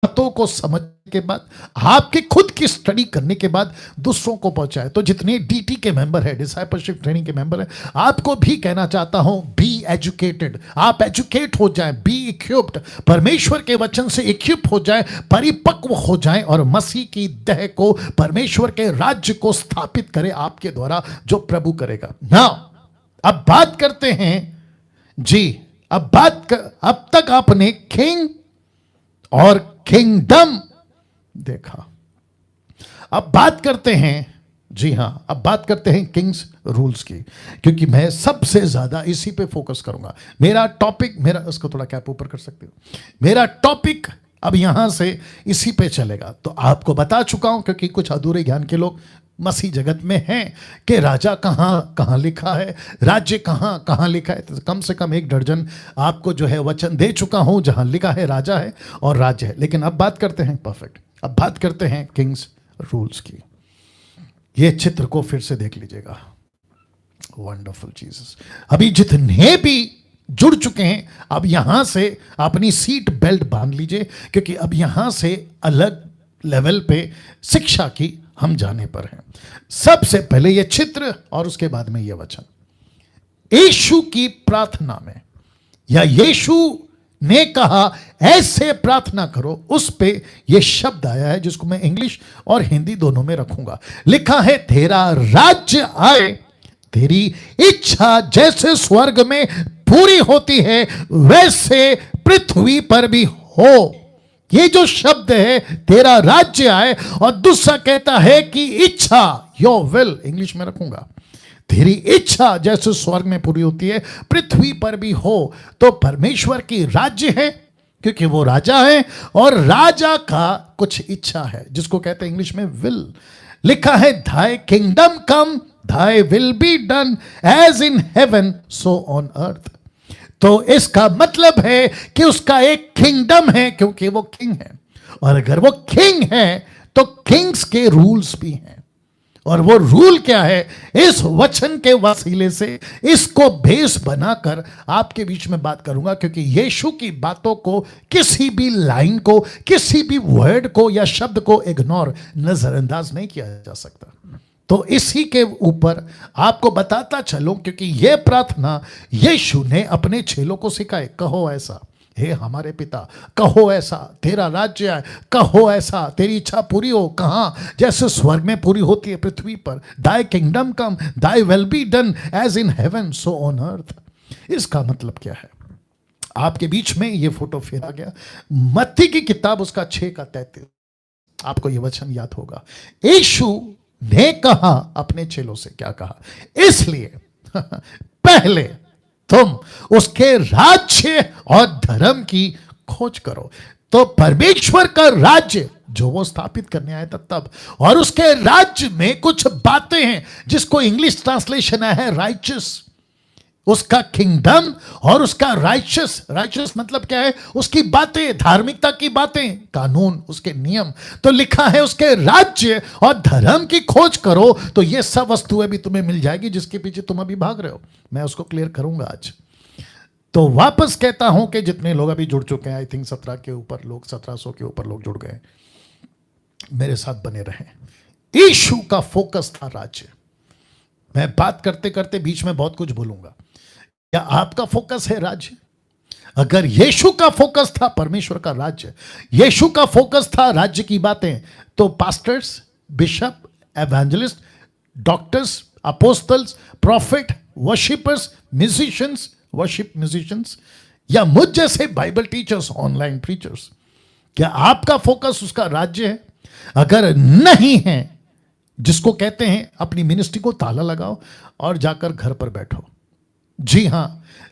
बातों को समझने के बाद, आपके खुद की स्टडी करने के बाद दूसरों को पहुंचाए। तो जितने डीटी के मेंबर है, डिसाइपलशिप ट्रेनिंग के मेंबर है, आपको भी कहना चाहता हूं, बी एजुकेटेड, आप एजुकेट हो जाएं, बी इक्विप्ड, परमेश्वर के वचन से इक्विप हो जाएं, परिपक्व हो जाएं, और मसीह की देह को, परमेश्वर के राज्य को स्थापित करें आपके द्वारा, जो प्रभु करेगा। नाउ अब बात करते हैं जी, अब तक आपने किंग और किंगडम देखा। अब बात करते हैं, जी हां, अब बात करते हैं किंग्स रूल्स की, क्योंकि मैं सबसे ज्यादा इसी पे फोकस करूंगा। मेरा टॉपिक, मेरा, उसको थोड़ा कैप ऊपर कर सकते हो, मेरा टॉपिक अब यहां से इसी पे चलेगा। तो आपको बता चुका हूं, क्योंकि कुछ अधूरे ज्ञान के लोग मसीह जगत में हैं, कि राजा कहां कहां लिखा है, राज्य कहां कहां लिखा है। तो कम से कम 1 दर्जन आपको जो है वचन दे चुका हूं जहां लिखा है राजा है और राज्य है। लेकिन अब बात करते हैं, परफेक्ट, अब बात करते हैं किंग्स रूल्स की। ये चित्र को फिर से देख लीजिएगा, वंडरफुल जीसस। अभी जितने भी जुड़ चुके हैं, अब यहां से अपनी सीट बेल्ट बांध लीजिए, क्योंकि अब यहां से अलग लेवल पे शिक्षा की हम जाने पर हैं। सबसे पहले यह चित्र और उसके बाद में यह वचन। यीशु की प्रार्थना में, या यीशु ने कहा ऐसे प्रार्थना करो, उस पे यह शब्द आया है, जिसको मैं इंग्लिश और हिंदी दोनों में रखूंगा। लिखा है, तेरा राज्य आए, तेरी इच्छा जैसे स्वर्ग में पूरी होती है वैसे पृथ्वी पर भी हो। ये जो शब्द है, तेरा राज्य आए, और दूसरा कहता है कि इच्छा, योर विल, इंग्लिश में रखूंगा, तेरी इच्छा जैसे स्वर्ग में पूरी होती है पृथ्वी पर भी हो। तो परमेश्वर की राज्य है क्योंकि वो राजा है, और राजा का कुछ इच्छा है जिसको कहते हैं इंग्लिश में विल। लिखा है thy kingdom come thy will be done as in heaven so on earth. तो इसका मतलब है कि उसका एक किंगडम है क्योंकि वो किंग है, और अगर वो किंग है तो किंग्स के रूल्स भी हैं। और वो रूल क्या है, इस वचन के वसीले से इसको बेस बनाकर आपके बीच में बात करूंगा, क्योंकि यीशु की बातों को, किसी भी लाइन को, किसी भी वर्ड को या शब्द को इग्नोर, नजरअंदाज नहीं किया जा सकता। तो इसी के ऊपर आपको बताता चलूं, क्योंकि यह प्रार्थना यीशु ने अपने चेलों को सिखाए। कहो ऐसा, हे हमारे पिता, कहो ऐसा, तेरा राज्य आए, कहो ऐसा, तेरी इच्छा पूरी हो। कहां? जैसे स्वर्ग में पूरी होती है पृथ्वी पर। Thy kingdom come thy will be done as in heaven so on earth. इसका मतलब क्या है? आपके बीच में ये फोटो फेरा गया, मत्ती की किताब उसका 6:33। आपको ये वचन याद होगा। यीशु ने कहा अपने चेलों से, क्या कहा? इसलिए पहले तुम उसके राज्य और धर्म की खोज करो। तो परमेश्वर का राज्य जो वो स्थापित करने आया था तब, और उसके राज्य में कुछ बातें हैं जिसको इंग्लिश ट्रांसलेशन है राइचस। उसका किंगडम और उसका राइचस। राइचस मतलब क्या है? उसकी बातें, धार्मिकता की बातें, कानून, उसके नियम। तो लिखा है उसके राज्य और धर्म की खोज करो तो ये सब वस्तुएं भी तुम्हें मिल जाएगी जिसके पीछे तुम अभी भाग रहे हो। मैं उसको क्लियर करूंगा आज। तो वापस कहता हूं कि जितने लोग अभी जुड़ चुके हैं, आई थिंक 17 के ऊपर लोग, 1700 के ऊपर लोग जुड़ गए, मेरे साथ बने रहें। यीशु का फोकस था राज्य। मैं बात करते करते बीच में बहुत कुछ बोलूंगा। क्या आपका फोकस है राज्य? अगर यीशु का फोकस था परमेश्वर का राज्य, यीशु का फोकस था राज्य की बातें, तो pastors, bishop, evangelist, doctors, apostles, profit, worshippers, musicians, worship musicians, या मुझ जैसे बाइबल टीचर्स, ऑनलाइन प्रीचर्स, क्या आपका फोकस उसका राज्य है? अगर नहीं है, जिसको कहते हैं अपनी मिनिस्ट्री को ताला लगाओ और जाकर घर पर बैठो। जी हां,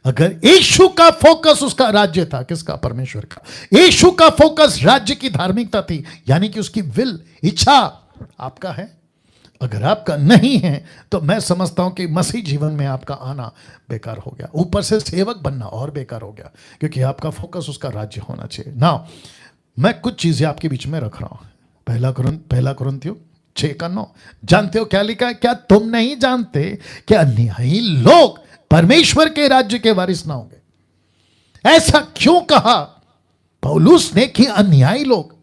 अगर यीशु का फोकस उसका राज्य था, किसका? परमेश्वर का। यीशु का फोकस राज्य की धार्मिकता थी, यानी कि उसकी विल, इच्छा आपका है। अगर आपका नहीं है तो मैं समझता हूं कि मसीह जीवन में आपका आना बेकार हो गया। ऊपर से सेवक बनना और बेकार हो गया, क्योंकि आपका फोकस उसका राज्य होना चाहिए ना। मैं कुछ चीजें आपके बीच में रख रहा हूं। पहला कुरिन्थियों 6:9 जानते हो क्या लिखा है? क्या तुम नहीं जानते कि अन्यायी लोग परमेश्वर के राज्य के वारिस ना होंगे? ऐसा क्यों कहा पौलुस ने कि अन्यायी लोग?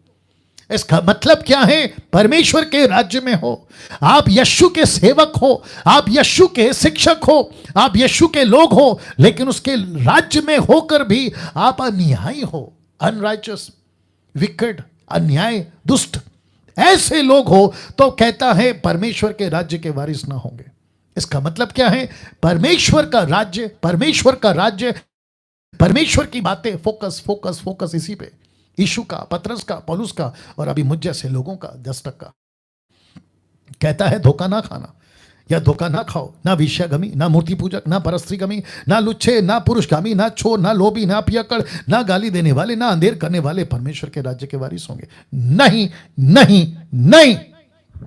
इसका मतलब क्या है? परमेश्वर के राज्य में हो, आप यीशु के सेवक हो, आप यीशु के शिक्षक हो, आप यीशु के लोग हो, लेकिन उसके राज्य में होकर भी आप अन्यायी हो, अनराइचस, विकेड, अन्याय, दुष्ट, ऐसे लोग हो, तो कहता है परमेश्वर के राज्य के वारिस ना होंगे। इसका मतलब क्या है? परमेश्वर का राज्य, परमेश्वर का राज्य, परमेश्वर की बातें, फोकस फोकस फोकस इसी पे। यीशु का, पतरस का, पौलुस का, और अभी मुझ जैसे लोगों का 10% का। कहता है धोखा ना खाना या धोखा ना खाओ, ना विषयगमी, ना मूर्ति पूजक, ना परस्त्रीगमी, ना लुच्छे, ना पुरुषगामी, ना चोर, ना लोभी, ना पियक्कड़, ना गाली देने वाले, ना अंधेर करने वाले परमेश्वर के राज्य के वारिस होंगे। नहीं नहीं नहीं,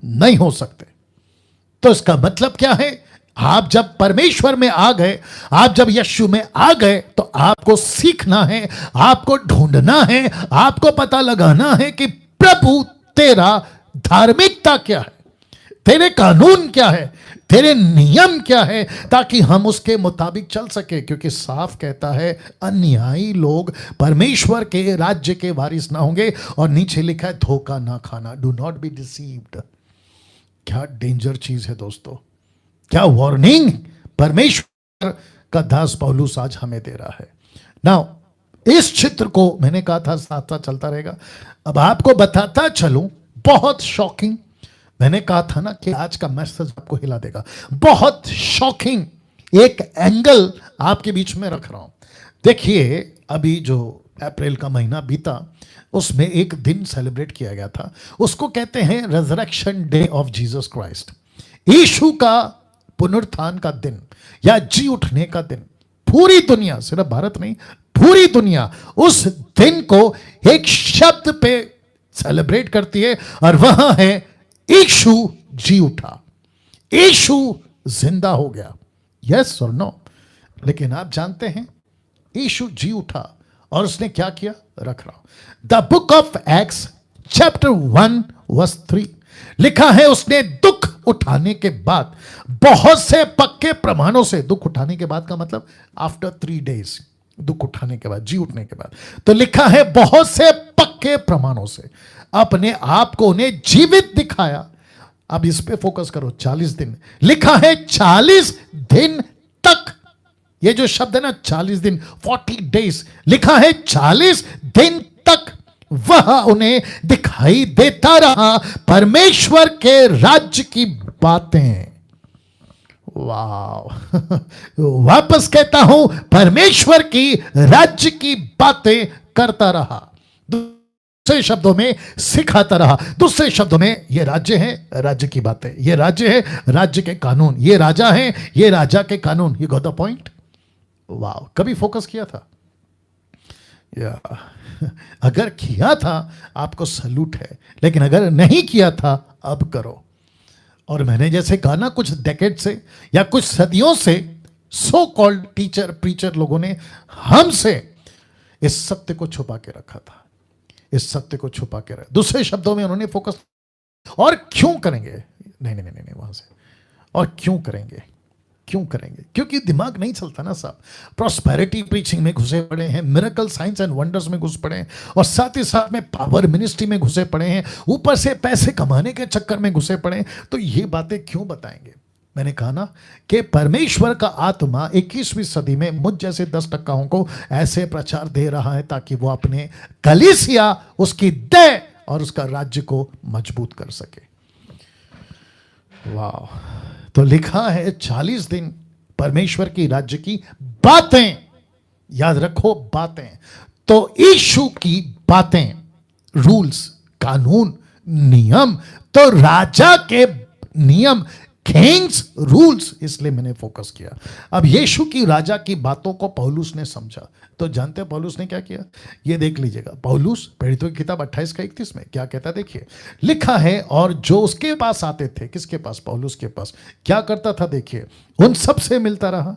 नहीं हो सकते। तो इसका मतलब क्या है? आप जब परमेश्वर में आ गए, आप जब यीशु में आ गए, तो आपको सीखना है, आपको ढूंढना है, आपको पता लगाना है कि प्रभु तेरा धार्मिकता क्या है, तेरे कानून क्या है, तेरे नियम क्या है, ताकि हम उसके मुताबिक चल सके। क्योंकि साफ कहता है अन्यायी लोग परमेश्वर के राज्य के वारिस ना होंगे, और नीचे लिखा है धोखा ना खाना, डू नॉट बी डिसीव्ड। क्या डेंजर चीज है दोस्तों, क्या वार्निंग परमेश्वर का दास पौलुस आज हमें दे रहा है। नाउ इस चित्र को मैंने कहा था साथ साथ चलता रहेगा, अब आपको बताता चलूं, बहुत शॉकिंग। मैंने कहा था ना कि आज का मैसेज आपको हिला देगा। बहुत शॉकिंग एक एंगल आपके बीच में रख रहा हूं। देखिए, अभी जो अप्रैल का महीना बीता, उसमें एक दिन सेलिब्रेट किया गया था, उसको कहते हैं resurrection day of Jesus Christ. यीशु का पुनरुत्थान का दिन या जी उठने का दिन, पूरी दुनिया, सिर्फ भारत नहीं, पूरी दुनिया उस दिन को एक शब्द पे सेलिब्रेट करती है और वह है यीशु जी उठा, यीशु जिंदा हो गया। यस और नो? लेकिन आप जानते हैं यीशु जी उठा और उसने क्या किया? रख रहा हूं the book of Acts chapter 1 verse 3 लिखा है, उसने दुख उठाने के बाद बहुत से पक्के प्रमाणों से, दुख उठाने के बाद का मतलब आफ्टर 3 days, दुख उठाने के बाद, जी उठने के बाद, तो लिखा है बहुत से पक्के प्रमाणों से अपने आप को उन्हें जीवित दिखाया। अब इस पे फोकस करो, 40 दिन लिखा है, 40 दिन तक, ये जो शब्द है ना 40 दिन, 40 days, लिखा है 40 दिन तक वह उन्हें दिखाई देता रहा परमेश्वर के राज्य की बातें। वाह वापस कहता हूं, परमेश्वर की राज्य की बातें करता रहा, दूसरे शब्दों में सिखाता रहा। दूसरे शब्दों में ये राज्य है, राज्य की बातें, ये राज्य है, राज्य के कानून, ये राजा है, ये राजा के कानून। You got the point? वाह, कभी फोकस किया था? या अगर किया था आपको सैल्यूट है, लेकिन अगर नहीं किया था अब करो। और मैंने जैसे कहा ना, कुछ डेकेड से या कुछ सदियों से सो कॉल्ड टीचर प्रीचर लोगों ने हमसे इस सत्य को छुपा के रखा था, इस सत्य को छुपा के रखा। दूसरे शब्दों में उन्होंने फोकस, और क्यों करेंगे? नहीं वहां से, और क्यों करेंगे? क्यों करेंगे? क्योंकि दिमाग नहीं चलता ना साहब। प्रॉस्पेरिटी प्रीचिंग में घुसे पड़े हैं, मिरेकल साइंस एंड वंडर्स में घुस पड़े हैं, और साथ ही साथ में पावर मिनिस्ट्री में घुसे पड़े हैं, ऊपर से पैसे कमाने के चक्कर में घुसे पड़े हैं। तो ये बातें क्यों बताएंगे? मैंने कहा ना कि परमेश्वर का आत्मा 21वीं सदी में मुझ जैसे 10% को ऐसे प्रचार दे रहा है ताकि वो अपने कलीसिया, उसकी देह और उसका राज्य को मजबूत कर सके। वाह! तो लिखा है 40 दिन परमेश्वर की राज्य की बातें, याद रखो बातें। तो यीशु की बातें, रूल्स, कानून, नियम, तो राजा के नियम, किंग्स रूल्स, इसलिए मैंने फोकस किया। अब यीशु की राजा की बातों को पौलुस ने समझा, तो जानते हैं पौलुस ने क्या किया? ये देख लीजिएगा, पौलुस प्रेरितों की किताब 28-31 में क्या कहता है, देखिए। लिखा है, और जो उसके पास आते थे, किसके पास? पौलुस के पास, क्या करता था? देखिए, उन सब से मिलता रहा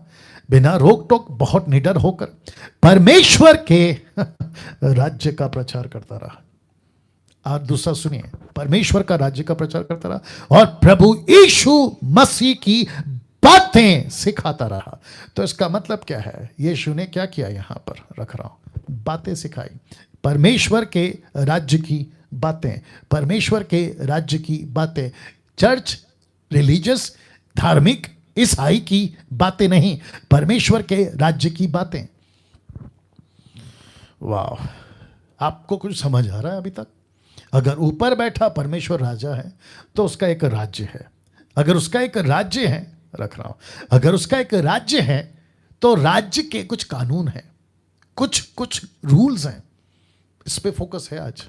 बिना रोक टोक, बहुत निडर होकर परमेश्वर के राज्य का प्रचार करता रहा। और दूसरा सुनिए, परमेश्वर का राज्य का प्रचार करता रहा और प्रभु यीशु मसीह की बातें सिखाता रहा। तो इसका मतलब क्या है? यीशु ने क्या किया? यहां पर रख रहा हूं, बातें सिखाई, परमेश्वर के राज्य की बातें, परमेश्वर के राज्य की बातें। चर्च, रिलीजियस, धार्मिक, ईसाई की बातें नहीं, परमेश्वर के राज्य की बातें। वाह! आपको कुछ समझ आ रहा है अभी तक? अगर ऊपर बैठा परमेश्वर राजा है तो उसका एक राज्य है। अगर उसका एक राज्य है, रख रहा हूं, अगर उसका एक राज्य है तो राज्य के कुछ कानून हैं, कुछ रूल्स हैं। इस पे फोकस है आज।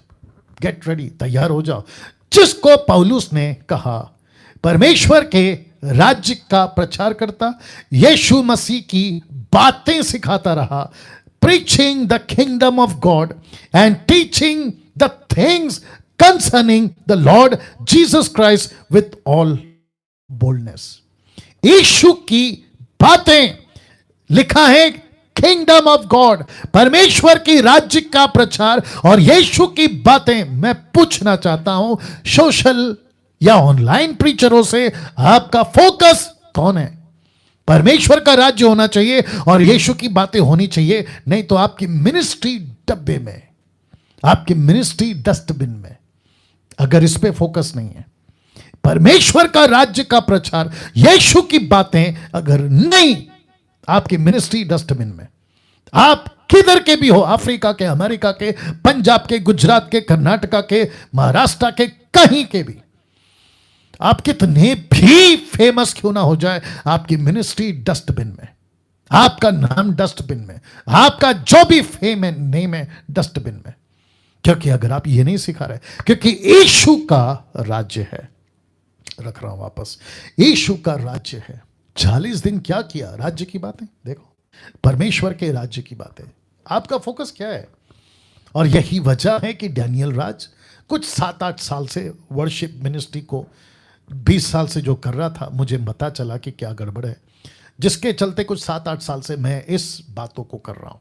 गेट रेडी, तैयार हो जाओ। जिसको पौलुस ने कहा परमेश्वर के राज्य का प्रचार करता, यीशु मसीह की बातें सिखाता रहा, preaching the kingdom of God and teaching the things concerning the Lord Jesus Christ with all boldness. यीशु की बातें, लिखा है किंगडम ऑफ गॉड, परमेश्वर की राज्य का प्रचार और यीशु की बातें। मैं पूछना चाहता हूं सोशल या ऑनलाइन प्रीचरों से, आपका फोकस कौन है? परमेश्वर का राज्य होना चाहिए और यीशु की बातें होनी चाहिए, नहीं तो आपकी मिनिस्ट्री डब्बे में, आपकी मिनिस्ट्री डस्टबिन में, अगर इस पे फोकस नहीं है। परमेश्वर का राज्य का प्रचार, यीशु की बातें अगर नहीं, आपकी मिनिस्ट्री डस्टबिन में। आप किधर के भी हो, अफ्रीका के, अमेरिका के, पंजाब के, गुजरात के, कर्नाटका के, महाराष्ट्र के, कहीं के भी, आप कितने भी फेमस क्यों ना हो जाए, आपकी मिनिस्ट्री डस्टबिन में, आपका नाम डस्टबिन में, आपका जो भी फेम है, नेम है, डस्टबिन में। क्योंकि अगर आप ये नहीं सिखा रहे, क्योंकि यीशु का राज्य है, रख रहा हूं वापस, यीशु का राज्य है, 40 दिन क्या किया? राज्य की बातें देखो, परमेश्वर के राज्य की बातें। आपका फोकस क्या है? और यही वजह है कि डैनियल राज कुछ 7-8 साल से वर्शिप मिनिस्ट्री को 20 साल से जो कर रहा था, मुझे पता चला कि क्या गड़बड़ है, जिसके चलते कुछ 7-8 साल से मैं इस बातों को कर रहा हूं।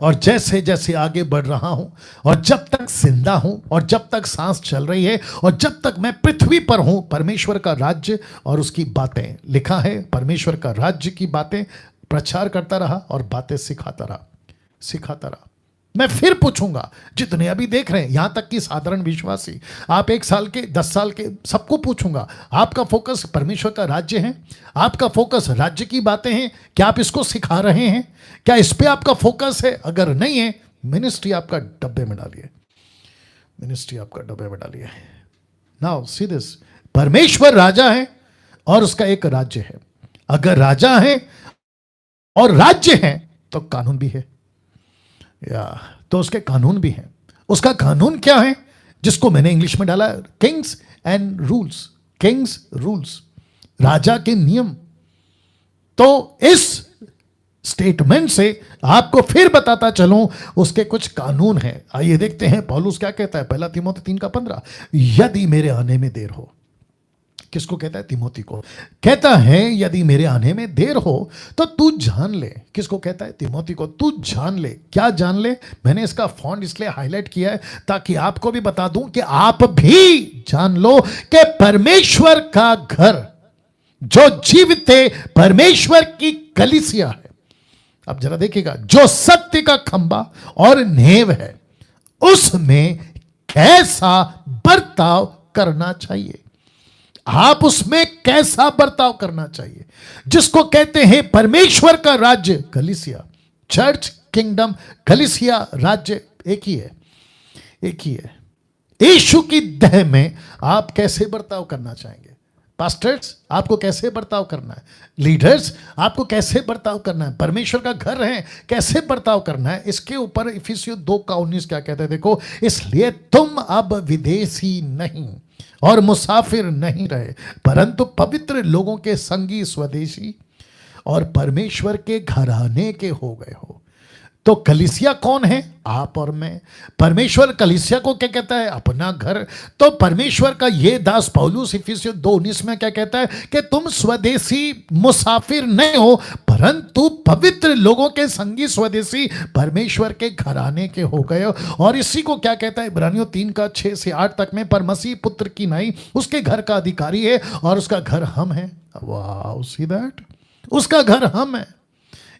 और जैसे जैसे आगे बढ़ रहा हूं, और जब तक जिंदा हूं, और जब तक सांस चल रही है, और जब तक मैं पृथ्वी पर हूं, परमेश्वर का राज्य और उसकी बातें, लिखा है परमेश्वर का राज्य की बातें प्रचार करता रहा और बातें सिखाता रहा। मैं फिर पूछूंगा, जितने अभी देख रहे हैं, यहां तक कि साधारण विश्वासी, आप 1 साल के, 10 साल के, सबको पूछूंगा, आपका फोकस परमेश्वर का राज्य है? आपका फोकस राज्य की बातें हैं? क्या आप इसको सिखा रहे हैं? क्या इस पे आपका फोकस है? अगर नहीं है, मिनिस्ट्री आपका डब्बे में डालिए। नाउ सी दिस, परमेश्वर राजा है और उसका एक राज्य है। अगर राजा है और राज्य है तो कानून भी है, या तो उसके कानून भी हैं। उसका कानून क्या है, जिसको मैंने इंग्लिश में डाला, किंग्स एंड रूल्स, राजा के नियम। तो इस स्टेटमेंट से आपको फिर बताता चलूं, उसके कुछ कानून हैं। आइए देखते हैं पौलुस क्या कहता है। 1 तीमुथी 3:15, यदि मेरे आने में देर हो, किसको कहता है? तिमोती को कहता है, यदि मेरे आने में देर हो तो तू जान ले। किसको कहता है? तिमोती को। तू जान ले। क्या जान ले? मैंने इसका फॉन्ट इसलिए हाईलाइट किया है ताकि आपको भी बता दूं कि आप भी जान लो कि परमेश्वर का घर, जो जीवित परमेश्वर की कलीसिया है, अब जरा देखिएगा, जो सत्य का खंबा और नेव है, उसमें कैसा बर्ताव करना चाहिए। आप उसमें कैसा बर्ताव करना चाहिए, जिसको कहते हैं परमेश्वर का राज्य, कलीसिया, चर्च, किंगडम, कलीसिया, राज्य एक ही है। यीशु की देह में आप कैसे बर्ताव करना चाहेंगे? पास्टर्स, आपको कैसे बर्ताव करना है? लीडर्स, आपको कैसे बर्ताव करना है? परमेश्वर का घर है, कैसे बर्ताव करना है? इसके ऊपर इफिसियों 2:19 क्या कहता है? देखो, इसलिए तुम अब विदेशी नहीं और मुसाफिर नहीं रहे, परंतु पवित्र लोगों के संगी, स्वदेशी और परमेश्वर के घराने के हो गए हो। तो कलीसिया कौन है? आप और मैं। परमेश्वर कलीसिया को क्या कहता है? अपना घर। तो परमेश्वर का ये दास पौलुस इफिसियों 2:19 में क्या कहता है? कि तुम स्वदेशी, मुसाफिर नहीं हो, परंतु पवित्र लोगों के संगी, स्वदेशी, परमेश्वर के घराने के हो गए हो। और इसी को क्या कहता है? इब्रानियों 3:6 से 8 तक में, पर मसीह पुत्र की नहीं, उसके घर का अधिकारी है और उसका घर हम है। वाह, सी दैट, उसका घर हम है।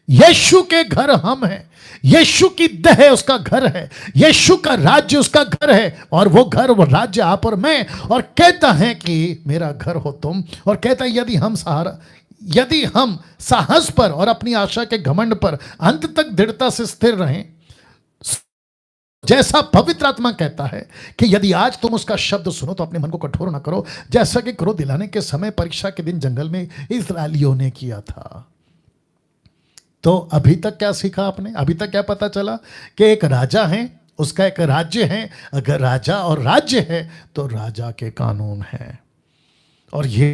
यीशु के घर हम हैं। यीशु की देह उसका घर है। यीशु का राज्य उसका घर है, और वो घर, वो राज्य आप और मैं। और कहता है कि मेरा घर हो तुम। और कहता है यदि हम साहस पर और अपनी आशा के घमंड पर अंत तक दृढ़ता से स्थिर रहें, जैसा पवित्र आत्मा कहता है कि यदि आज तुम उसका शब्द सुनो तो अपने मन को कठोर ना करो, जैसा कि क्रोध दिलाने के समय परीक्षा के दिन जंगल में इस्राएलियों ने किया था। तो अभी तक क्या सीखा आपने? अभी तक क्या पता चला? कि एक राजा है, उसका एक राज्य है। अगर राजा और राज्य है तो राजा के कानून हैं। और ये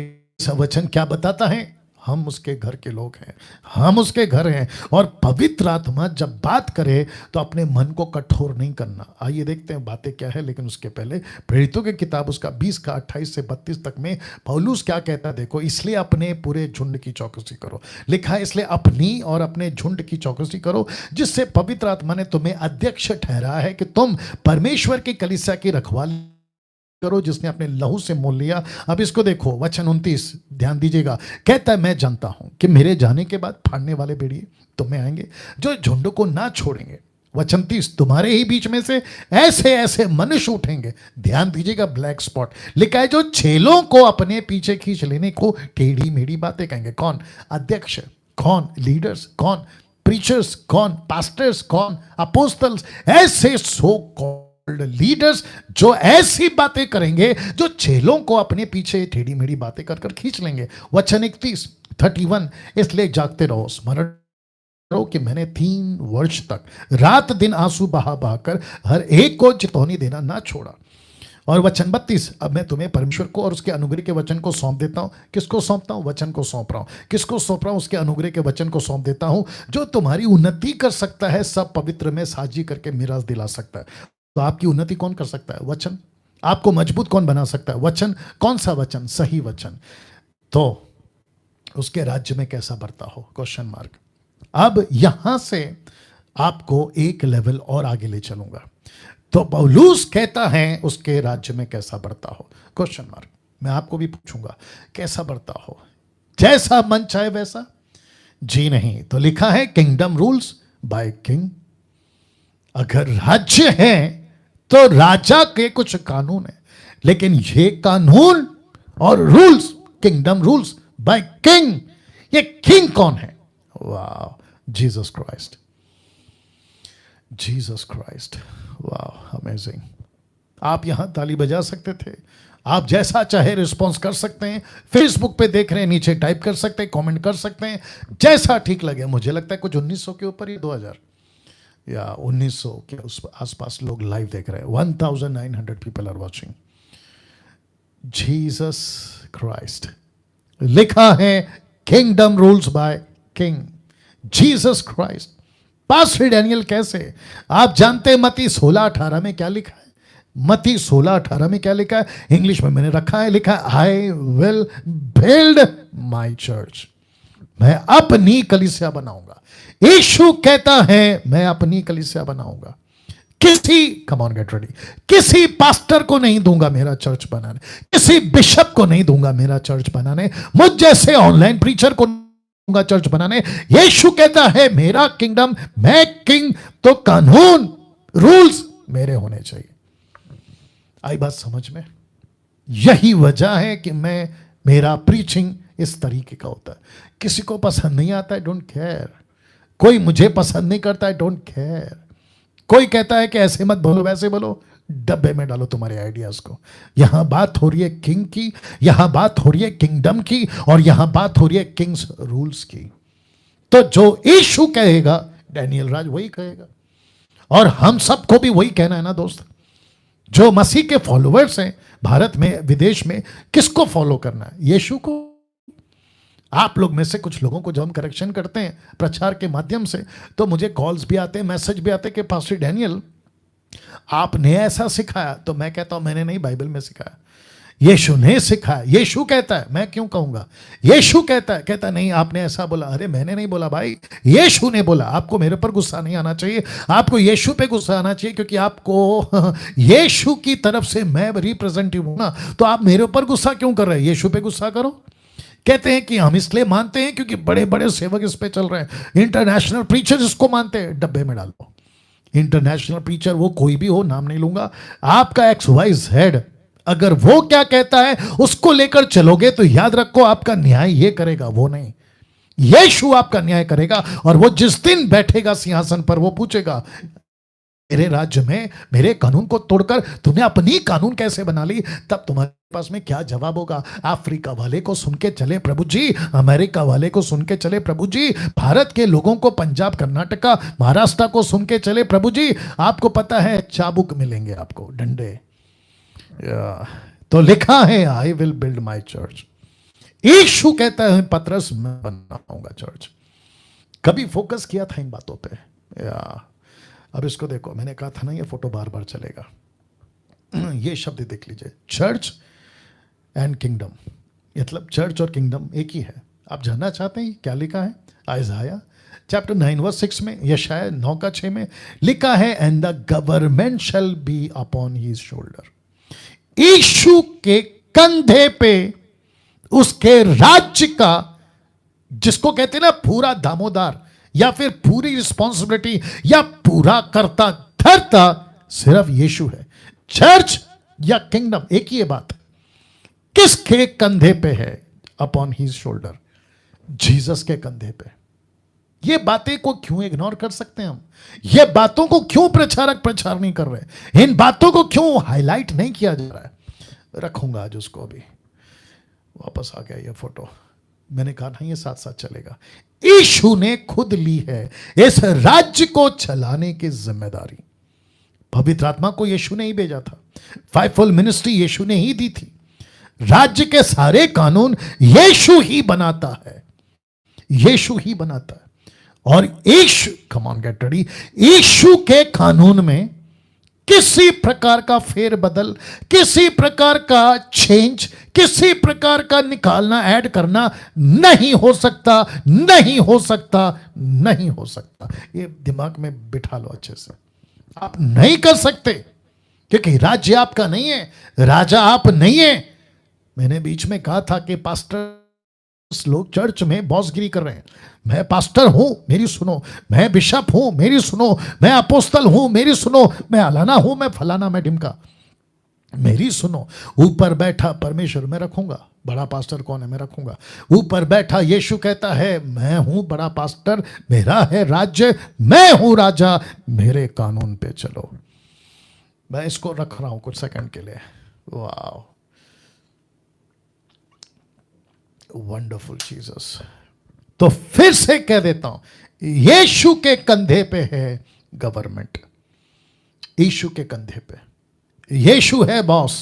वचन क्या बताता है? हम उसके घर के लोग हैं, हम उसके घर हैं। और पवित्र आत्मा जब बात करे तो अपने मन को कठोर नहीं करना। आइए देखते हैं बातें क्या है, लेकिन उसके पहले प्रेरितों की किताब उसका 20:28 से 32 तक में पौलुस क्या कहता है देखो। इसलिए अपने पूरे झुंड की चौकसी करो, लिखा है, इसलिए अपनी और अपने झुंड की चौकसी करो, जिससे पवित्र आत्मा ने तुम्हें अध्यक्ष ठहराया है कि तुम परमेश्वर की कलीसिया की रखवाली करो, जिसने अपने लहू से मोल लिया। अब इसको देखो, वचन 29, ध्यान दीजिएगा। कहता है, मैं जानता हूं कि मेरे जाने के बाद फाड़ने वाले भेड़िए तुम्हें आएंगे, जो झुंड को ना छोड़ेंगे। वचन 30, तुम्हारे ही बीच में से ऐसे ऐसे मनुष्य उठेंगे, ध्यान दीजिएगा, ब्लैक स्पॉट लिखा है, जो चेलों को अपने पीछे खींच लेने को टेढ़ी मेढ़ी बातें कहेंगे। कौन? अध्यक्ष। कौन? लीडर्स। कौन? प्रीचर्स। कौन? पास्टर्स। कौन? अपोस्टल्स। ऐसे सो कॉल्ड लीडर्स जो ऐसी बातें करेंगे जो चेलों को अपने पीछे टेढ़ी मेढ़ी बातें कर कर खींच लेंगे। वचन 31, इसलिए जागते रहो, स्मरण करो कि मैंने 3 वर्ष तक रात दिन आंसू बहा बहा कर हर एक को चेतावनी देना ना छोड़ा। और वचन 32, अब मैं तुम्हें परमेश्वर को और उसके अनुग्रह के वचन को सौंप देता हूं। किसको सौंपता हूं? वचन को सौंप रहा हूं। किसको सौंप रहा हूं? उसके अनुग्रह के वचन को सौंप देता हूं, जो तुम्हारी उन्नति कर सकता है, सब पवित्र में साझी करके मिरास दिला सकता है। तो आपकी उन्नति कौन कर सकता है? वचन। आपको मजबूत कौन बना सकता है? वचन। कौन सा वचन? सही वचन। तो उसके राज्य में कैसा बढ़ता हो? Question mark. अब यहां से आपको एक लेवल और आगे ले चलूंगा। तो पौलुस कहता है उसके राज्य में कैसा बढ़ता हो? Question mark. मैं आपको भी पूछूंगा कैसा बढ़ता हो? जैसा मन चाहे वैसा? जी नहीं। तो लिखा है किंगडम रूल्स बाय किंग। अगर राज्य है तो राजा के कुछ कानून है, लेकिन ये कानून और rules, kingdom rules by king. ये किंग कौन है? वाह, जीसस क्राइस्ट। Jesus Christ. वाह, अमेजिंग। आप यहां ताली बजा सकते थे, आप जैसा चाहे रिस्पॉन्स कर सकते हैं। फेसबुक पे देख रहे हैं, नीचे टाइप कर सकते हैं, कमेंट कर सकते हैं, जैसा ठीक लगे। मुझे लगता है कुछ 1900 के ऊपर ही 2000 या 1900 के उस आसपास लोग लाइव देख रहे हैं। 1900 people are watching. Jesus Christ. लिखा है kingdom rules by king, Jesus Christ. Pastor Daniel कैसे? आप जानते हैं मत्ती 16:18 में क्या लिखा है? मत्ती 16:18 में क्या लिखा है? इंग्लिश में मैंने रखा है, लिखा है I will build my church. मैं अपनी कलीसिया बनाऊंगा। यीशु कहता है मैं अपनी कलीसिया बनाऊंगा। किसी, कम ऑन गेट रेडी, किसी पास्टर को नहीं दूंगा मेरा चर्च बनाने, किसी बिशप को नहीं दूंगा मेरा चर्च बनाने, मुझ जैसे ऑनलाइन प्रीचर को दूंगा चर्च बनाने। यीशु कहता है मेरा किंगडम, मैं किंग, तो कानून रूल्स मेरे होने चाहिए। आई बात समझ में? यही वजह है कि मेरा प्रीचिंग इस तरीके का होता है। किसी को पसंद नहीं आता है, डोंट केयर। कोई मुझे पसंद नहीं करता है, डोंट केयर। कोई कहता है कि ऐसे मत बोलो, वैसे बोलो, डब्बे में डालो तुम्हारे आइडियाज को। यहां बात हो रही है किंग की, यहां बात हो रही है किंगडम की, और यहां बात हो रही है किंग्स रूल्स की। तो जो यीशु कहेगा डैनियल राज वही कहेगा, और हम सबको भी वही कहना है ना दोस्त। जो मसीह के फॉलोअर्स हैं भारत में, विदेश में, किसको फॉलो करना है? यीशु को। आप लोग में से कुछ लोगों को जब हम करेक्शन करते हैं प्रचार के माध्यम से, तो मुझे कॉल्स भी आते हैं, मैसेज भी आते हैं कि पास्टर डैनियल आपने ऐसा सिखाया। तो मैं कहता हूं मैंने नहीं, बाइबल में सिखाया, यीशु ने सिखाया। यीशु कहता है, मैं क्यों कहूंगा? यीशु कहता है, कहता नहीं आपने ऐसा बोला। अरे मैंने नहीं बोला भाई, यीशु ने बोला। आपको मेरे पर गुस्सा नहीं आना चाहिए, आपको यीशु पे गुस्सा आना चाहिए, क्योंकि आपको यीशु की तरफ से मैं रिप्रेजेंटेटिव हूं ना। तो आप मेरे ऊपर गुस्सा क्यों कर रहे हैं? यीशु पे गुस्सा करो। कहते हैं कि हम इसलिए मानते हैं क्योंकि बड़े बड़े सेवक इस पे चल रहे हैं, इंटरनेशनल प्रीचर इसको मानते हैं। डब्बे में डालो। इंटरनेशनल प्रीचर वो कोई भी हो, नाम नहीं लूंगा, आपका XYZ, अगर वो क्या कहता है उसको लेकर चलोगे तो याद रखो आपका न्याय ये करेगा, वो नहीं। यीशु आपका न्याय करेगा, और वो जिस दिन बैठेगा सिंहासन पर वो पूछेगा मेरे राज्य में मेरे कानून को तोड़कर तुमने अपनी कानून कैसे बना ली? तब तुम्हारे पास में क्या जवाब होगा? अफ्रीका वाले को सुन के चले प्रभु जी, अमेरिका वाले को सुन के चले प्रभु जी, भारत के लोगों को, पंजाब, कर्नाटका, महाराष्ट्र को सुन के चले प्रभु जी। आपको पता है चाबुक मिलेंगे आपको, डंडे। तो लिखा है I will build my church. यीशु कहता है पतरस मैं बनाऊंगा चर्च। कभी फोकस किया था इन बातों पे? अब इसको देखो, मैंने कहा था ना ये फोटो बार बार चलेगा। ये शब्द देख लीजिए, चर्च एंड किंगडम। मतलब चर्च और किंगडम एक ही है। आप जानना चाहते हैं क्या लिखा है? आइज़ाया चैप्टर 9:6 में, यशाया 9:6 में लिखा है and the government shall be upon his shoulder. यीशु के कंधे पे उसके राज्य का, जिसको कहते हैं ना पूरा दामोदार, या फिर पूरी रिस्पॉन्सिबिलिटी, या पूरा करता धरता सिर्फ यीशु है। चर्च या किंगडम एक ही है बात। किसके कंधे पे है? अपॉन हिज शोल्डर, जीसस के कंधे पे। ये बातें को क्यों इग्नोर कर सकते हैं हम? ये बातों को क्यों प्रचारक प्रचार नहीं कर रहे? इन बातों को क्यों हाईलाइट नहीं किया जा रहा है? रखूंगा आज उसको। अभी वापस आ गया ये फोटो। मैंने कहा ना ये साथ साथ चलेगा। यीशु ने खुद ली है इस राज्य को चलाने की जिम्मेदारी। पवित्र आत्मा को यीशु ने ही भेजा था, फाइवफोल्ड मिनिस्ट्री यीशु ने ही दी थी। राज्य के सारे कानून यीशु ही बनाता है, यीशु ही बनाता है। और यीशु, कम ऑन गेट रेडी, यीशु के कानून में किसी प्रकार का फेरबदल, किसी प्रकार का चेंज, किसी प्रकार का निकालना, ऐड करना नहीं हो सकता, नहीं हो सकता, नहीं हो सकता। ये दिमाग में बिठा लो अच्छे से। आप नहीं कर सकते, क्योंकि राज्य आपका नहीं है, राजा आप नहीं है। मैंने बीच में कहा था कि पास्टर लोग चर्च में बॉसगिरी कर रहे हैं। मैं पास्टर हूं, मेरी सुनो। मैं बिशप हूं, मेरी सुनो। मैं अपोस्तल हूं, मेरी सुनो। मैं अलाना हूं, मैं फलाना, मैं ढिमका, मेरी सुनो। ऊपर बैठा परमेश्वर मैं रखूंगा। बड़ा पास्टर कौन है? मैं रखूंगा। ऊपर बैठा यीशु कहता है मैं हूं बड़ा पास्टर, मेरा है राज्य, मैं हूं राजा, मेरे कानून पे चलो। मैं इसको रख रहा हूं कुछ सेकंड के लिए। वाह, वंडरफुल जीसस। तो फिर से कह देता हूं, यीशु के कंधे पे है गवर्नमेंट, यीशु के कंधे पे। यीशु है बॉस,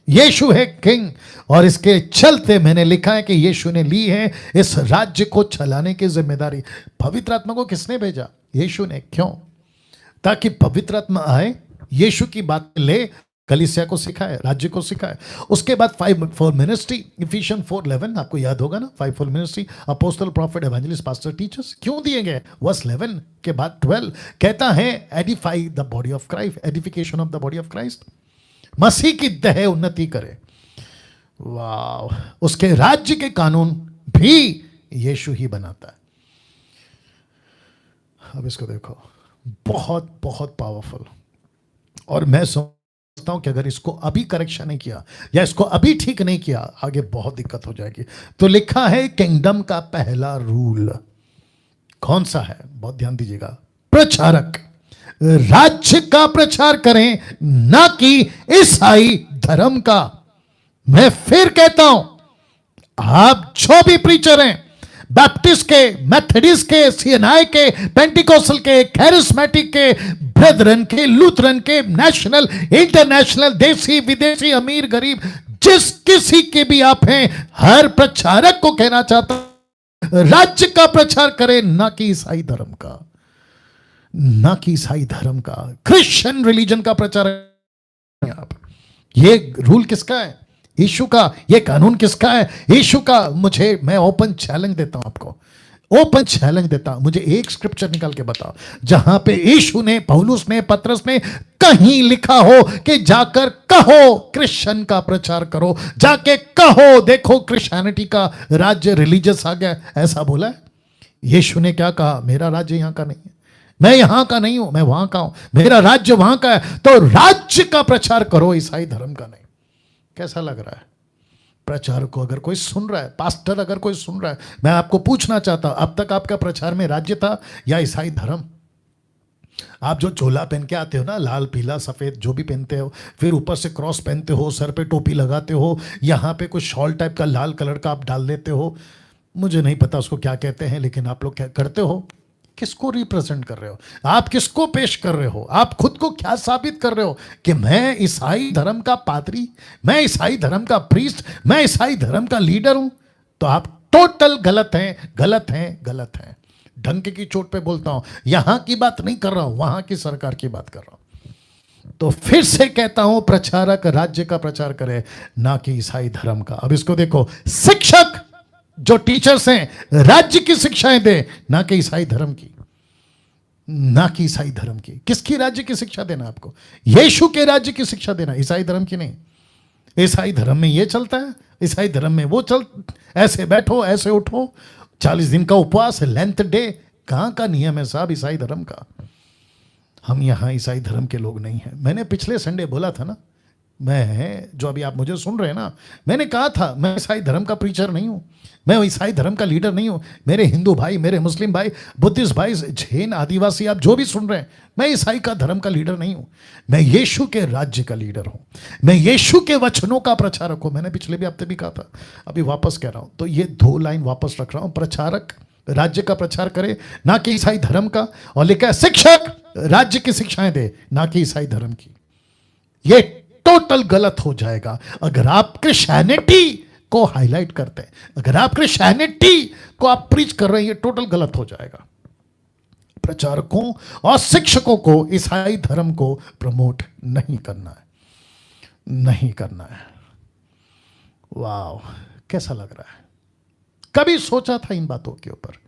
यीशु है किंग। और इसके चलते मैंने लिखा है कि यीशु ने ली है इस राज्य को चलाने की जिम्मेदारी। पवित्र आत्मा को किसने भेजा? यीशु ने। क्यों? ताकि पवित्र आत्मा आए, यीशु की बात ले, कलीसिया को सिखाए, राज्य को सिखाए। उसके बाद 5-4 मिनिस्ट्री, इफिशियन 4:11 आपको याद होगा ना। 5-4 ministry, apostle, profit, evangelist, pastor, teachers क्यों दिए गए? वर्स 11 के बाद 12 कहता है edify the body of Christ, edification of the body of Christ, मसीह की देह उन्नति करे। वाह, उसके राज्य के कानून भी यीशु ही बनाता है। अब इसको देखो, बहुत बहुत पावरफुल। और मैं समझता हूं कि अगर इसको अभी करेक्शन नहीं किया या इसको अभी ठीक नहीं किया, आगे बहुत दिक्कत हो जाएगी। तो लिखा है किंगडम का पहला रूल कौन सा है? बहुत ध्यान दीजिएगा। प्रचारक राज्य का प्रचार करें, ना कि ईसाई धर्म का। मैं फिर कहता हूं, आप जो भी प्रीचर हैं, बैप्टिस्ट के, मेथडिस्ट के, सीएनआई के, पेंटिकोस्टल के, कैरिस्मेटिक के, ब्रेदरन के, लूथरन के, नेशनल, इंटरनेशनल, देसी विदेशी, अमीर गरीब, जिस किसी के भी आप हैं, हर प्रचारक को कहना चाहता हूं, राज्य का प्रचार करें, ना कि ईसाई धर्म का, ना कि ईसाई धर्म का, क्रिश्चियन रिलीजन का प्रचार करें आप। ये रूल किसका है? यीशु का। ये कानून किसका है? यीशु का। मैं ओपन चैलेंज देता हूं आपको, ओपन चैलेंज देता हूं। मुझे एक स्क्रिप्चर निकाल के बताओ जहां पे यीशु ने, पौलुस ने, पतरस ने कहीं लिखा हो कि जाकर कहो क्रिश्चियन का प्रचार करो, जाके कहो देखो क्रिश्चियनिटी का राज्य, रिलीजियस आ गया। ऐसा बोला है? यीशु ने क्या कहा? मेरा राज्य यहां का नहीं है, मैं यहां का नहीं हूं, मैं वहां का हूं, मेरा राज्य वहां का है। तो राज्य का प्रचार करो, ईसाई धर्म का नहीं। कैसा लग रहा है? प्रचार को अगर कोई सुन रहा है, पास्टर अगर कोई सुन रहा है, मैं आपको पूछना चाहता हूं, अब तक आपका प्रचार में राज्य था या ईसाई धर्म? आप जो चोला पहन के आते हो ना, लाल पीला सफेद जो भी पहनते हो, फिर ऊपर से क्रॉस पहनते हो, सर पे टोपी लगाते हो, यहां पे कुछ शॉल टाइप का लाल कलर का आप डाल देते हो, मुझे नहीं पता उसको क्या कहते हैं, लेकिन आप लोग क्या करते हो? किसको रिप्रेजेंट कर रहे हो? आप किसको पेश कर रहे हो? आप खुद को क्या साबित कर रहे हो कि मैं ईसाई धर्म का पादरी, मैं ईसाई धर्म का प्रीस्ट, मैं ईसाई धर्म का लीडर हूं? तो आप टोटल गलत हैं, गलत हैं, गलत हैं। ढंग की चोट पे बोलता हूं, यहां की बात नहीं कर रहा हूं, वहां की सरकार की बात कर रहा हूं। तो फिर से कहता हूं, प्रचारक राज्य का प्रचार करे, ना कि ईसाई धर्म का। अब इसको देखो, शिक्षक जो टीचर्स हैं, राज्य की शिक्षाएं दे, ना कि ईसाई धर्म की, ना कि ईसाई धर्म की। किसकी राज्य की शिक्षा देना आपको? यीशु के राज्य की शिक्षा देना, ईसाई धर्म की नहीं। ईसाई धर्म में ये चलता है, ईसाई धर्म में वो ऐसे बैठो, ऐसे उठो, 40 दिन का उपवास, लेंथ डे। कहां का नियम है साहब ईसाई धर्म का? हम यहां ईसाई धर्म के लोग नहीं हैं। मैंने पिछले संडे बोला था ना, मैं, जो अभी आप मुझे सुन रहे हैं ना, मैंने कहा था मैं ईसाई धर्म का प्रीचर नहीं हूं, मैं ईसाई धर्म का लीडर नहीं हूं। मेरे हिंदू भाई, मेरे मुस्लिम भाई, बुद्धिस्ट भाई, जैन, आदिवासी, आप जो भी सुन रहे हैं, मैं ईसाई का धर्म का लीडर नहीं हूं। मैं यीशु के राज्य का लीडर हूं, मैं यीशु के वचनों का प्रचारक हूं। मैंने पिछले भी हफ्ते भी कहा था, अभी वापस कह रहा हूं। तो ये 2 लाइन वापस रख रहा हूं। प्रचारक राज्य का प्रचार करे, ना कि ईसाई धर्म का। और लिखा है शिक्षक राज्य की शिक्षाएं दे, ना कि ईसाई धर्म की। ये टोटल गलत हो जाएगा अगर आप क्रिश्चियनिटी को हाईलाइट करते हैं, अगर आप क्रिश्चियनिटी को आप प्रीच कर रहे हैं, ये टोटल गलत हो जाएगा। प्रचारकों और शिक्षकों को ईसाई धर्म को प्रमोट नहीं करना है, नहीं करना है। वाह, कैसा लग रहा है? कभी सोचा था इन बातों के ऊपर?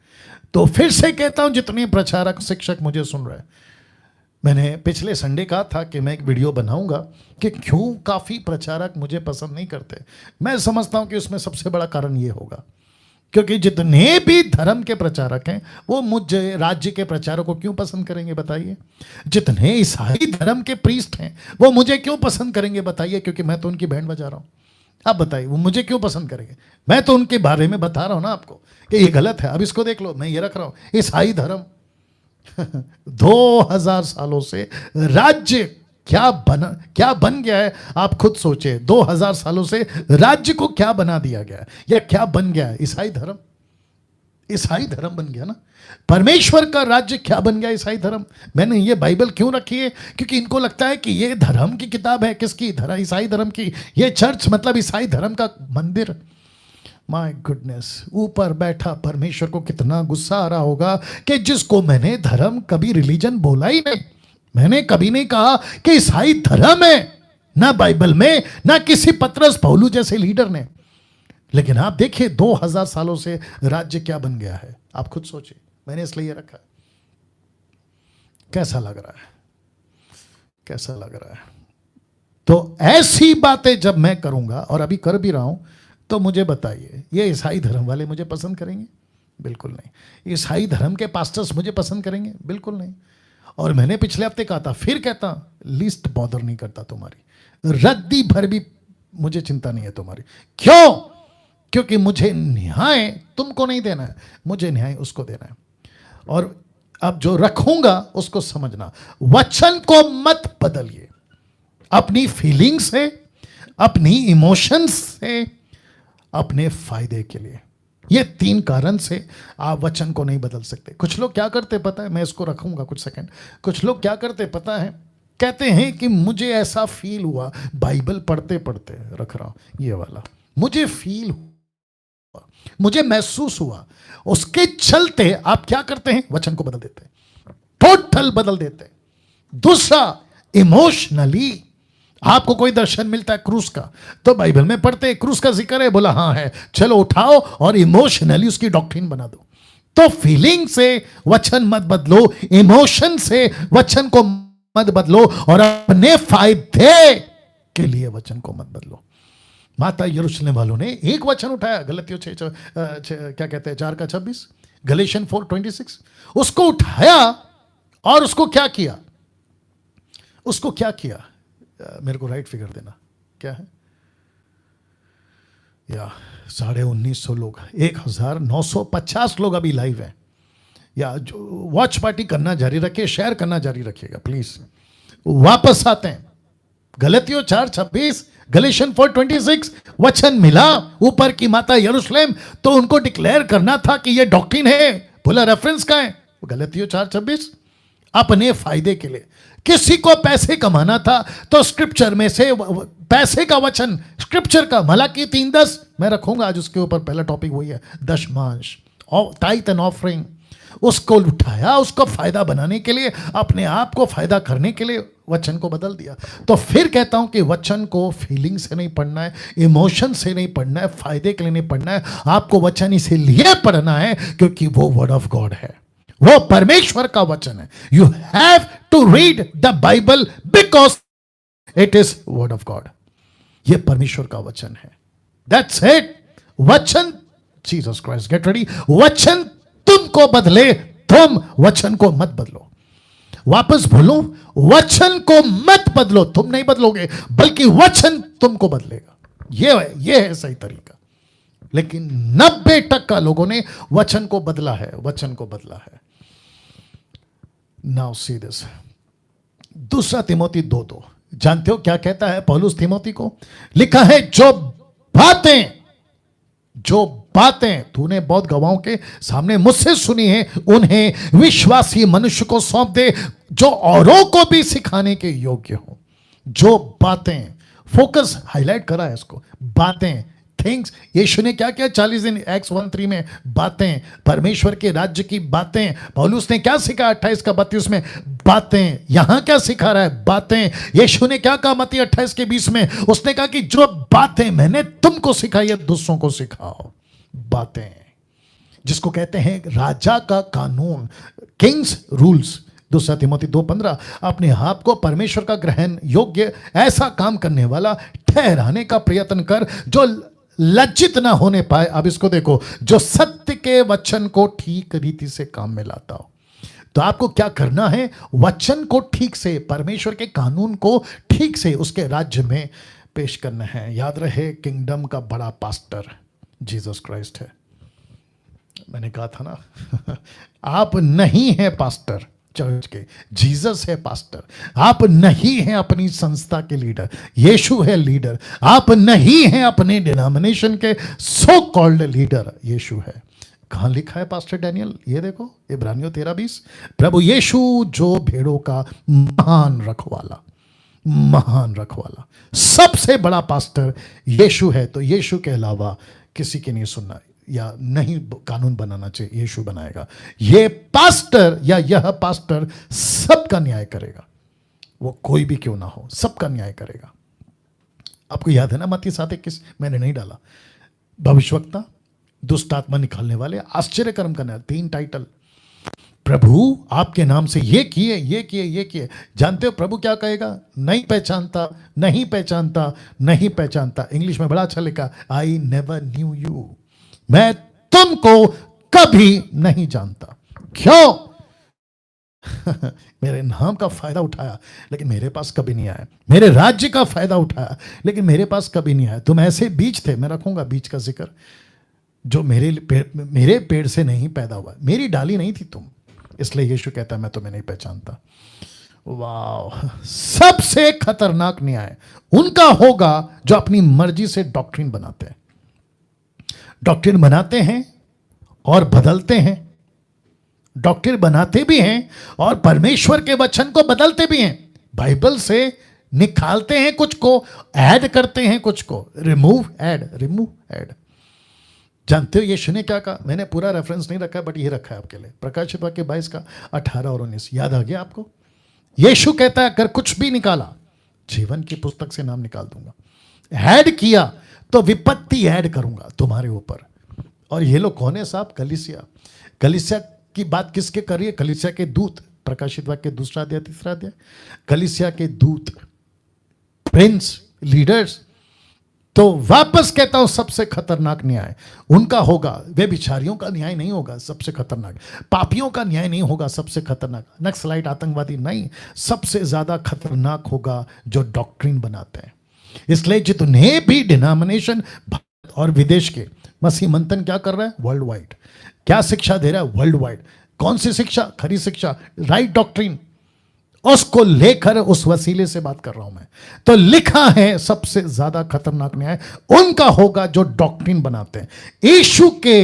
तो फिर से कहता हूं, जितने प्रचारक शिक्षक मुझे सुन रहे हैं, मैंने पिछले संडे कहा था कि मैं एक वीडियो बनाऊंगा कि क्यों काफी प्रचारक मुझे पसंद नहीं करते। मैं समझता हूं कि उसमें सबसे बड़ा कारण यह होगा क्योंकि जितने भी धर्म के प्रचारक हैं वो मुझे राज्य के प्रचारक को क्यों पसंद करेंगे बताइए? जितने ईसाई धर्म के प्रीस्ट हैं वो मुझे क्यों पसंद करेंगे बताइए? क्योंकि मैं तो उनकी बैंड बजा रहा हूं। आप बताइए वो मुझे क्यों पसंद करेंगे? मैं तो उनके बारे में बता रहा हूं ना आपको कि ये गलत है। अब इसको देख लो, मैं ये रख रहा हूं ईसाई धर्म 2000 सालों से राज्य क्या बन गया है, आप खुद सोचिए। 2000 सालों से राज्य को क्या बना दिया गया है, या क्या बन गया है? ईसाई धर्म। ईसाई धर्म बन गया ना। परमेश्वर का राज्य क्या बन गया? ईसाई धर्म। मैंने ये बाइबल क्यों रखी है? क्योंकि इनको लगता है कि ये धर्म की किताब है। किसकी? ईसाई धर्म की। ये चर्च मतलब ईसाई धर्म का मंदिर। माय गुडनेस, ऊपर बैठा परमेश्वर को कितना गुस्सा आ रहा होगा कि जिसको मैंने धर्म, कभी रिलीजन बोला ही नहीं। मैंने कभी नहीं कहा कि ईसाई धर्म है, ना बाइबल में, ना किसी पतरस पौलू जैसे लीडर ने। लेकिन आप देखिए 2000 सालों से राज्य क्या बन गया है, आप खुद सोचिए। मैंने इसलिए रखा। कैसा लग रहा है? कैसा लग रहा है? तो ऐसी बातें जब मैं करूंगा, और अभी कर भी रहा हूं, तो मुझे बताइए ये ईसाई धर्म वाले मुझे पसंद करेंगे? बिल्कुल नहीं। ईसाई धर्म के पास्टर्स मुझे पसंद करेंगे? बिल्कुल नहीं। और मैंने पिछले हफ्ते कहा था, फिर कहता, लीस्ट बॉदर नहीं करता तुम्हारी, रद्दी भर भी मुझे चिंता नहीं है तुम्हारी। क्यों? क्योंकि मुझे न्याय तुमको नहीं देना है, मुझे न्याय उसको देना है। और अब जो रखूंगा उसको समझना। वचन को मत बदलिए अपनी फीलिंग से, अपनी इमोशंस से, अपने फायदे के लिए। ये 3 कारण से आप वचन को नहीं बदल सकते। कुछ लोग क्या करते पता है? मैं इसको रखूंगा कुछ सेकंड। कुछ लोग क्या करते पता है? कहते हैं कि मुझे ऐसा फील हुआ बाइबल पढ़ते पढ़ते, रख रहा हूं ये वाला, मुझे फील हुआ, मुझे महसूस हुआ, उसके चलते आप क्या करते हैं? वचन को बदल देते, टोटल बदल देते। दूसरा, इमोशनली आपको कोई दर्शन मिलता है क्रूस का, तो बाइबल में पढ़ते क्रूस का जिक्र है, बोला हाँ है, चलो उठाओ और इमोशनली उसकी डॉक्ट्रिन बना दो। तो फीलिंग से वचन मत बदलो, इमोशन से वचन को मत बदलो, और अपने फायदे के लिए वचन को मत बदलो। माता यरूशलेम वालों ने एक वचन उठाया, गलतियों क्या कहते हैं 4:26, गलेशियन 4:26, उसको उठाया और उसको क्या किया? उसको क्या किया? मेरे को राइट फिगर देना, क्या है? या 1950 लोग, 1950 लोग अभी लाइव हैं। या जो वॉच पार्टी करना जारी रखिए, शेयर करना जारी रखिएगा प्लीज। वापस आते हैं गलतियों 4:26, गलेशियन 4:26, वचन मिला ऊपर की माता यरूशलेम, तो उनको डिक्लेयर करना था कि ये डॉक्ट्रिन है। बोला रेफरेंस का है गलतियों 4:26, अपने फायदे के लिए। किसी को पैसे कमाना था तो स्क्रिप्चर में से पैसे का वचन, स्क्रिप्चर का, मलाकी 3:10 मैं रखूंगा आज उसके ऊपर। पहला टॉपिक वही है, दशमांश, टाइथ एंड ऑफरिंग। उसको उठाया, उसको फायदा बनाने के लिए, अपने आप को फायदा करने के लिए वचन को बदल दिया। तो फिर कहता हूं कि वचन को फीलिंग से नहीं पढ़ना है, इमोशन से नहीं पढ़ना है, फायदे के लिए नहीं पढ़ना है। आपको वचन इसीलिए पढ़ना है क्योंकि वो वर्ड ऑफ गॉड है, वो परमेश्वर का वचन है। You have to read the Bible because it is word of God. ये परमेश्वर का वचन है। That's it. वचन, जीसस क्राइस्ट, गेट रेडी। वचन तुमको बदले, तुम वचन को मत बदलो। वापस बोलो, वचन को मत बदलो, तुम नहीं बदलोगे बल्कि वचन तुमको बदलेगा। ये है सही तरीका। लेकिन 90% लोगों ने वचन को बदला है, वचन को बदला है। नाउ सी दिस, 2 तिमोथी 2:2, जानते हो क्या कहता है पौलुस तिमोथी को? लिखा है जो बातें तूने बहुत गवाहों के सामने मुझसे सुनी है, उन्हें विश्वासी मनुष्य को सौंप दे जो औरों को भी सिखाने के योग्य हो। जो बातें, फोकस हाईलाइट करा है इसको, बातें, थिंग्स। यीशु ने क्या किया 40 दिन एक्स 1:3 में? बातें, परमेश्वर के राज्य की बातें। पौलुस ने क्या सिखाया 28:32 में? बातें। यहां क्या सिखा रहा है? बातें। यीशु ने क्या कहा मत्ती 28:20 में? उसने कहा कि जो बातें मैंने तुमको सिखाई है दूसरों को सिखाओ। बातें, जिसको कहते हैं राजा का कानून, किंग्स रूल्स। 2 तिमोथी 2:15, अपने आप को परमेश्वर का ग्रहण योग्य ऐसा काम करने वाला ठहराने का प्रयत्न कर जो लज्जित ना होने पाए। अब इसको देखो, जो सत्य के वचन को ठीक रीति से काम में लाता हो। तो आपको क्या करना है? वचन को ठीक से, परमेश्वर के कानून को ठीक से उसके राज्य में पेश करना है। याद रहे, किंगडम का बड़ा पास्टर जीसस क्राइस्ट है। मैंने कहा था ना आप नहीं हैं पास्टर चर्च के, जीसस है पास्टर। आप नहीं हैं अपनी संस्था के लीडर, यीशु है लीडर। आप नहीं हैं अपने डिनोमिनेशन के सो कॉल्ड लीडर, यीशु है। कहां लिखा है पास्टर डैनियल? ये देखो, इब्रानियों 13:20, प्रभु यीशु जो भेड़ों का महान रखवाला, महान रखवाला, सबसे बड़ा पास्टर यीशु है। तो यीशु के अलावा किसी की नहीं सुनना या नहीं कानून बनाना चाहिए, यीशु बनाएगा। ये पास्टर या यह पास्टर सबका न्याय करेगा, वो कोई भी क्यों ना हो, सबका न्याय करेगा। आपको याद है ना मत्ती 7:21? मैंने नहीं डाला। भविष्यवक्ता, दुष्ट आत्मा निकालने वाले, आश्चर्य कर्म करने, 3 टाइटल। प्रभु आपके नाम से ये किए, ये किए, ये किए। जानते हो प्रभु क्या कहेगा? नहीं पहचानता, नहीं पहचानता, नहीं पहचानता। इंग्लिश में बड़ा अच्छा लिखा, आई नेवर न्यू यू, मैं तुमको कभी नहीं जानता। क्यों? मेरे नाम का फायदा उठाया लेकिन मेरे पास कभी नहीं आया, मेरे राज्य का फायदा उठाया लेकिन मेरे पास कभी नहीं आया। तुम ऐसे बीज थे, मैं रखूंगा बीज का जिक्र, जो मेरे पेड़ से नहीं पैदा हुआ, मेरी डाली नहीं थी तुम। इसलिए यीशु कहता है मैं तुम्हें नहीं पहचानता। वाह, सबसे खतरनाक न्याय उनका होगा जो अपनी मर्जी से डॉक्ट्रिन बनाते हैं। डॉक्ट्रिन बनाते हैं और बदलते हैं, डॉक्ट्रिन बनाते भी हैं और परमेश्वर के वचन को बदलते भी हैं। बाइबल से निकालते हैं कुछ को, ऐड करते हैं कुछ को, रिमूव ऐड, रिमूव ऐड। जानते हो यीशु ने क्या कहा? मैंने पूरा रेफरेंस नहीं रखा बट ये रखा है आपके लिए, प्रकाशित वाक्य 22:18 और 19। याद आ गया आपको? यीशु कहता है अगर कुछ भी निकाला, जीवन की पुस्तक से नाम निकाल दूंगा। ऐड किया तो विपत्ति ऐड करूंगा तुम्हारे ऊपर। और ये लोग कौन है साहब? कलीसिया। कलीसिया की बात किसके कर रही है? कलीसिया के दूत। प्रकाशित वाक्य 2 अध्याय 3 अध्याय। कलीसिया के दूत, प्रिंस, लीडर्स। तो वापस कहता हूं सबसे खतरनाक न्याय उनका होगा। वे बिचारियों का न्याय नहीं होगा, सबसे खतरनाक। पापियों का न्याय नहीं होगा, सबसे खतरनाक। नक्सलाइट, आतंकवादी नहीं, सबसे ज्यादा खतरनाक होगा जो डॉक्ट्रिन बनाते हैं। इसलिए जितने भी डिनोमिनेशन भारत और विदेश के, मसीह मंथन क्या कर रहा है? World wide. क्या शिक्षा दे रहा है? World wide. कौन सी शिक्षा? खरी शिक्षा, राइट डॉक्ट्रिन, उसको लेकर उस वसीले से बात कर रहा हूं मैं। तो लिखा है सबसे ज्यादा खतरनाक न्याय उनका होगा जो डॉक्ट्रिन बनाते हैं। यीशु के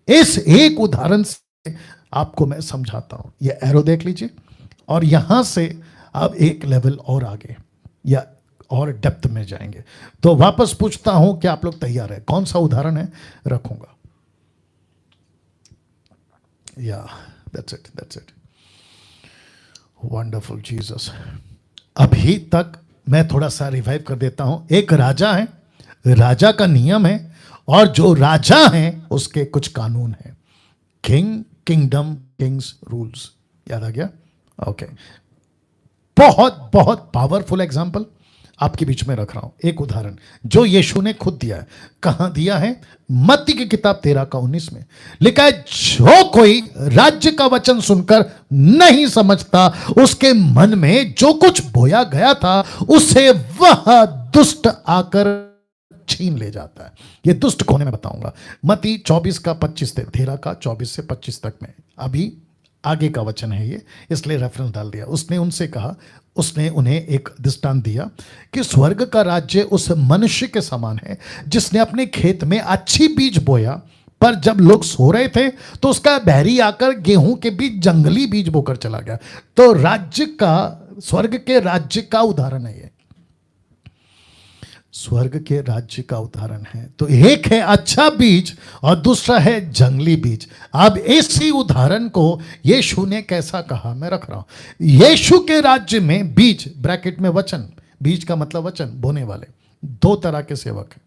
इस एक उदाहरण से आपको मैं समझाता हूं। ये एरो देख लीजिए और यहां से आप एक लेवल और आगे या और डेप्थ में जाएंगे। तो वापस पूछता हूं कि आप लोग तैयार हैं? कौन सा उदाहरण है? रखूंगा। या that's it, that's it. Wonderful Jesus. अभी तक मैं थोड़ा सा रिवाइव कर देता हूं। एक राजा है, राजा का नियम है और जो राजा है उसके कुछ कानून हैं। King, kingdom, Kings rules. याद आ गया? ओके। बहुत बहुत पावरफुल एग्जांपल आपके बीच में रख रहा हूं। एक उदाहरण जो यीशु ने खुद दिया है। कहां दिया है? मत्ती की किताब 13:19 में लिखा है, जो कोई राज्य का वचन सुनकर नहीं समझता, उसके मन में जो कुछ बोया गया था उसे वह दुष्ट आकर छीन ले जाता है। ये दुष्ट कौन है मैं बताऊंगा। मत्ती 24:25 से 13:24 से 25 तक में, अभी आगे का वचन है ये, इसलिए रेफरेंस डाल दिया। उसने उनसे कहा, उसने उन्हें एक दृष्टांत दिया कि स्वर्ग का राज्य उस मनुष्य के समान है जिसने अपने खेत में अच्छी बीज बोया, पर जब लोग सो रहे थे तो उसका बैरी आकर गेहूं के बीच जंगली बीज बोकर चला गया। तो राज्य का, स्वर्ग के राज्य का उदाहरण है ये, स्वर्ग के राज्य का उदाहरण है। तो एक है अच्छा बीज और दूसरा है जंगली बीज। अब इसी उदाहरण को यीशु ने कैसा कहा, मैं रख रहा हूं। यीशु के राज्य में बीज, ब्रैकेट में वचन, बीज का मतलब वचन, बोने वाले, दो तरह के सेवक हैं।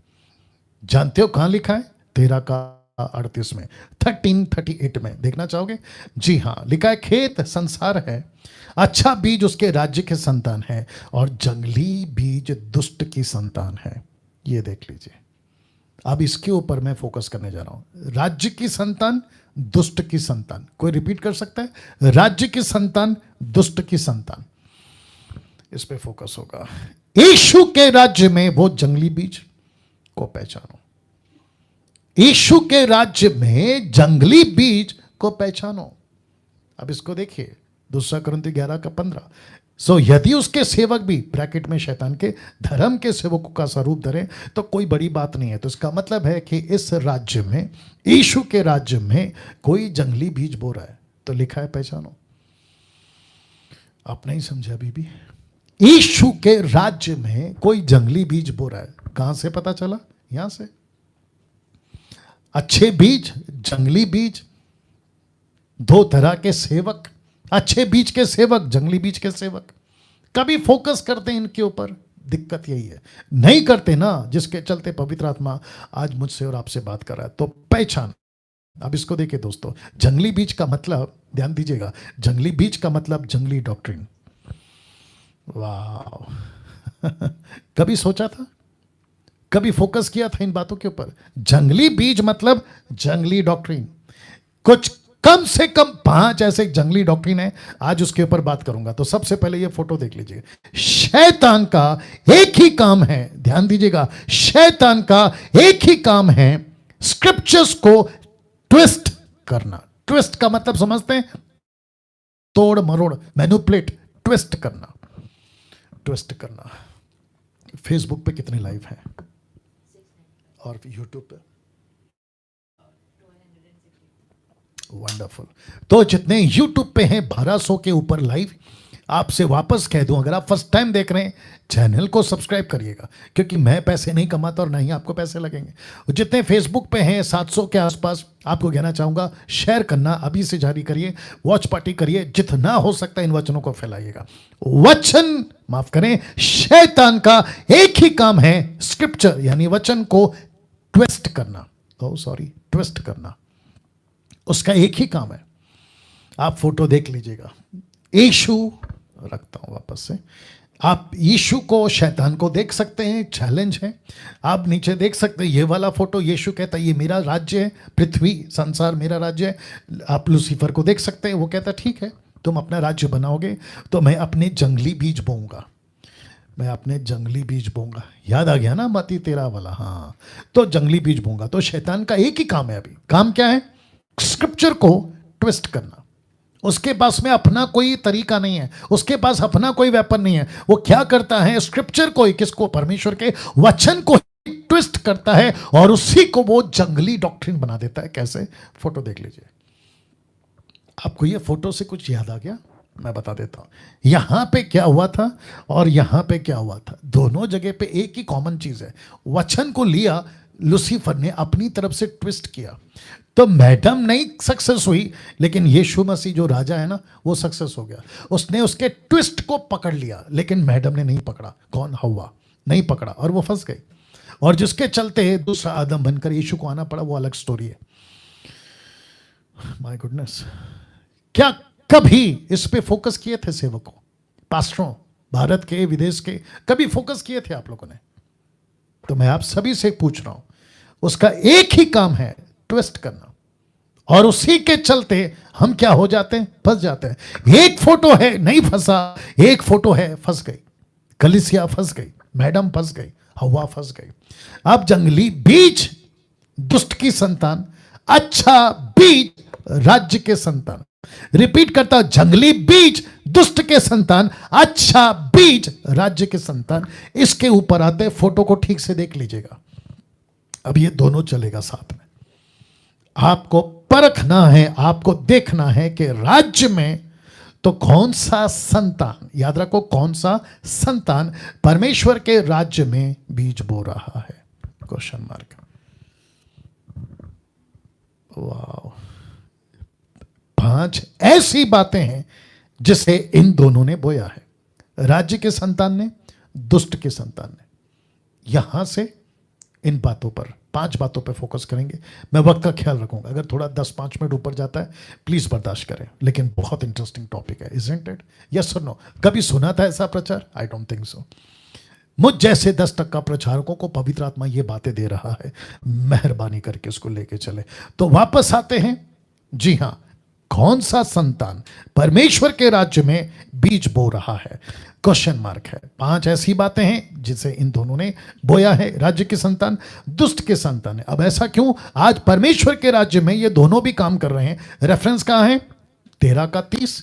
जानते हो कहां लिखा है? 13 का 38 में, 13:38 में देखना चाहोगे? जी हां, लिखा है खेत संसार है, अच्छा बीज उसके राज्य के संतान है और जंगली बीज दुष्ट की संतान है। ये देख लीजिए। अब इसके ऊपर मैं फोकस करने जा रहा हूं। राज्य की संतान, दुष्ट की संतान। कोई रिपीट कर सकता है? राज्य की संतान, दुष्ट की संतान। इस पे फोकस होगा। यीशु के राज्य में वो जंगली बीज को पहचानो। यीशु के राज्य में जंगली बीज को पहचानो। अब इसको देखिए, 2 कुरिन्थी 11:15। सो यदि उसके सेवक भी, ब्रैकेट में शैतान के, धर्म के सेवकों का स्वरूप धरे तो कोई बड़ी बात नहीं है। तो इसका मतलब है कि इस राज्य में, यीशु के राज्य में कोई जंगली बीज बो रहा है। तो लिखा है पहचानो। आप नहीं समझे अभी भी? यीशु के राज्य में कोई जंगली बीज बो रहा है। कहां से पता चला? यहां से। अच्छे बीज, जंगली बीज, दो तरह के सेवक, अच्छे बीज के सेवक, जंगली बीज के सेवक। कभी फोकस करते हैं इनके ऊपर, दिक्कत यही है, नहीं करते ना, जिसके चलते पवित्र आत्मा आज मुझसे और आपसे बात कर रहा है। तो पहचान। अब इसको देखिए दोस्तों, जंगली बीज का मतलब, ध्यान दीजिएगा, जंगली बीज का मतलब जंगली डॉक्ट्रिन। वाह कभी सोचा था? कभी फोकस किया था इन बातों के ऊपर? जंगली बीज मतलब जंगली डॉक्ट्रिन। कुछ कम से कम 5 ऐसे जंगली डॉक्ट्रिन है, आज उसके ऊपर बात करूंगा। तो सबसे पहले ये फोटो देख लीजिए। शैतान का एक ही काम है, ध्यान दीजिएगा, शैतान का एक ही काम है स्क्रिप्चर्स को ट्विस्ट करना। ट्विस्ट का मतलब समझते हैं? तोड़ मरोड़, मैनिपुलेट, ट्विस्ट करना, ट्विस्ट करना। फेसबुक पे कितने लाइव हैं और यूट्यूब पे? वंडरफुल। तो जितने यूट्यूब पे हैं 1200 के ऊपर लाइव, आपसे वापस कह दूं, अगर आप फर्स्ट टाइम देख रहे हैं, चैनल को सब्सक्राइब करिएगा, क्योंकि मैं पैसे नहीं कमाता और ना ही आपको पैसे लगेंगे। जितने फेसबुक पे हैं 700 के आसपास, आपको कहना चाहूंगा शेयर करना अभी से जारी करिए, वॉच पार्टी करिए, जितना हो सकता है इन वचनों को फैलाइएगा। वचन, माफ करें, शैतान का एक ही काम है स्क्रिप्चर यानी वचन को ट्विस्ट करना। ट्विस्ट करना उसका एक ही काम है। आप फोटो देख लीजिएगा। यीशु, रखता हूं वापस से, आप यीशु को, शैतान को देख सकते हैं, चैलेंज है। आप नीचे देख सकते हैं ये वाला फोटो, यीशु कहता है ये मेरा राज्य है, पृथ्वी संसार मेरा राज्य है। आप लूसीफर को देख सकते हैं, वो कहता है ठीक है, तुम अपना राज्य बनाओगे तो मैं अपने जंगली बीज बोऊंगा, मैं अपने जंगली बीज बोऊंगा। याद आ गया ना मती 13 वाला? हाँ, तो जंगली बीज बोऊंगा। तो शैतान का एक ही काम है अभी। काम क्या है? स्क्रिप्चर को ट्विस्ट करना। उसके पास में अपना कोई तरीका नहीं है, उसके पास अपना कोई वेपन नहीं है। वो क्या करता है? स्क्रिप्चर को, किसको? परमेश्वर के वचन को ट्विस्ट करता है और उसी को वो जंगली डॉक्ट्रिन बना देता है। कैसे? फोटो देख लीजिए। आपको ये फोटो से कुछ याद आ गया? मैं बता देता हूं यहां पे क्या हुआ था और यहां पे क्या हुआ था। दोनों जगह पे एक ही कॉमन चीज है, वचन को लिया लूसीफर ने, अपनी तरफ से ट्विस्ट किया। तो मैडम नहीं सक्सेस हुई, लेकिन यीशु मसीह जो राजा है ना, वो सक्सेस हो गया। उसने उसके ट्विस्ट को पकड़ लिया, लेकिन मैडम ने नहीं पकड़ा। कौन? हव्वा नहीं पकड़ा और वो फंस गई। और जिसके चलते दूसरा आदम बनकर यीशु को आना पड़ा, वो अलग स्टोरी है। माय गुडनेस, क्या कभी इस पे फोकस किए थे सेवकों, पास्टरों, भारत के, विदेश के? कभी फोकस किए थे आप लोगों ने? तो मैं आप सभी से पूछ रहा हूं, उसका एक ही काम है ट्विस्ट करना, और उसी के चलते हम क्या हो जाते हैं? फंस जाते हैं। एक फोटो है नहीं फंसा, एक फोटो है फंस गई, कलीसिया फंस गई, मैडम फंस गई, हवा फंस गई। अब जंगली बीज दुष्ट की संतान, अच्छा बीज राज्य के संतान। रिपीट करता हूं, जंगली बीज दुष्ट के संतान, अच्छा बीज राज्य के संतान। इसके ऊपर आते, फोटो को ठीक से देख लीजिएगा। अब ये दोनों चलेगा साथ में। आपको परखना है, आपको देखना है कि राज्य में तो कौन सा संतान, याद रखो कौन सा संतान परमेश्वर के राज्य में बीज बो रहा है। Question mark. वाह, 5 ऐसी बातें हैं जिसे इन दोनों ने बोया है, राज्य के संतान ने, दुष्ट के संतान ने। यहां से इन बातों पर, 5 बातों पर फोकस करेंगे। मैं वक्त का ख्याल रखूंगा, अगर थोड़ा 10-5 मिनट ऊपर जाता है प्लीज बर्दाश्त करें, लेकिन बहुत इंटरेस्टिंग टॉपिक है, इजंट इट? यस और नो? कभी सुना था ऐसा प्रचार? I don't think so. मुझ जैसे 10% प्रचारकों को पवित्र आत्मा ये बातें दे रहा है, मेहरबानी करके उसको लेके चले। तो वापस आते हैं। जी हां, कौन सा संतान परमेश्वर के राज्य में बीज बो रहा है? क्वेश्चन मार्क है। 5 ऐसी बातें हैं जिसे इन दोनों ने बोया है, राज्य के संतान, दुष्ट के संतान है। अब ऐसा क्यों? आज परमेश्वर के राज्य में ये दोनों भी काम कर रहे हैं। रेफरेंस कहां है? 13 का 30,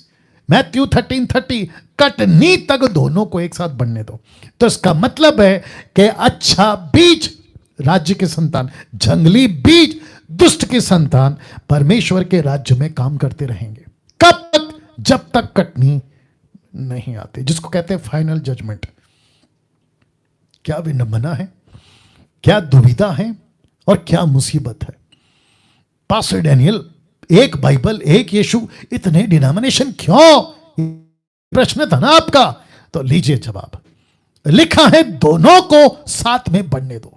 मैथ्यू 13:30, कटनी तक दोनों को एक साथ बढ़ने दो। तो इसका मतलब है कि अच्छा बीज राज्य के संतान, जंगली बीज दुष्ट के संतान परमेश्वर के राज्य में काम करते रहेंगे। कब तक? जब तक कटनी नहीं आती, जिसको कहते हैं फाइनल जजमेंट। क्या विडंबना है, क्या दुविधा है और क्या मुसीबत है। पास्टर डैनियल, एक बाइबल, एक यीशु, इतने डिनोमिनेशन क्यों? प्रश्न था ना आपका, तो लीजिए जवाब। लिखा है दोनों को साथ में बढ़ने दो।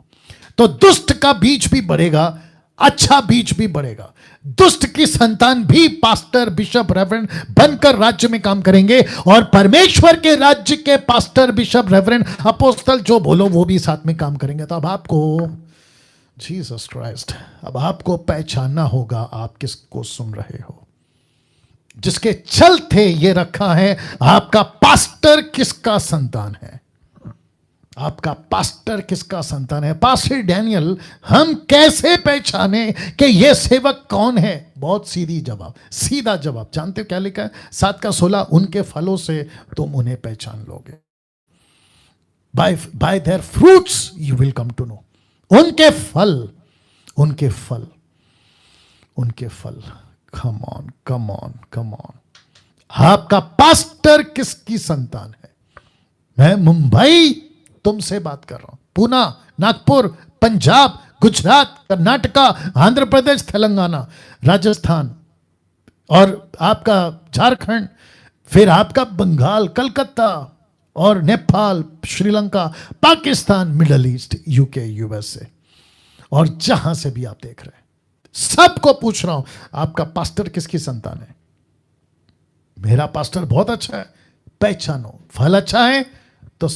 तो दुष्ट का बीज भी बढ़ेगा, अच्छा बीज भी बढ़ेगा। दुष्ट की संतान भी पास्टर, बिशप, रेवरेंड बनकर राज्य में काम करेंगे, और परमेश्वर के राज्य के पास्टर, बिशप, रेवरेंड, अपोस्तल, जो बोलो वो भी साथ में काम करेंगे। तो अब आपको, जीसस क्राइस्ट, अब आपको पहचानना होगा आप किसको सुन रहे हो। जिसके चलते ये रखा है, आपका पास्टर किसका संतान है, आपका पास्टर किसका संतान है। पास्टर डैनियल, हम कैसे पहचाने कि ये सेवक कौन है? बहुत सीधा जवाब। जानते हो क्या लिखा है? 7:16, उनके फलों से तुम उन्हें पहचान लोगे। By their fruits you will come to know. उनके फल, उनके फल, उनके फल। Come on, come on, come on. आपका पास्टर किसकी संतान है? मैं मुंबई तुमसे बात कर रहा हूं, पुणे, नागपुर, पंजाब, गुजरात, कर्नाटका, आंध्र प्रदेश, तेलंगाना, राजस्थान, और आपका झारखंड, फिर आपका बंगाल, कलकत्ता, और Nepal, Sri Lanka, Pakistan, middle east, UK, USA, और जहां से भी आप देख रहे हैं, सबको पूछ रहा हूं, आपका पास्टर किसकी संतान है? मेरा पास्टर बहुत अच्छा है, पहचानो। फल अच्छा है तो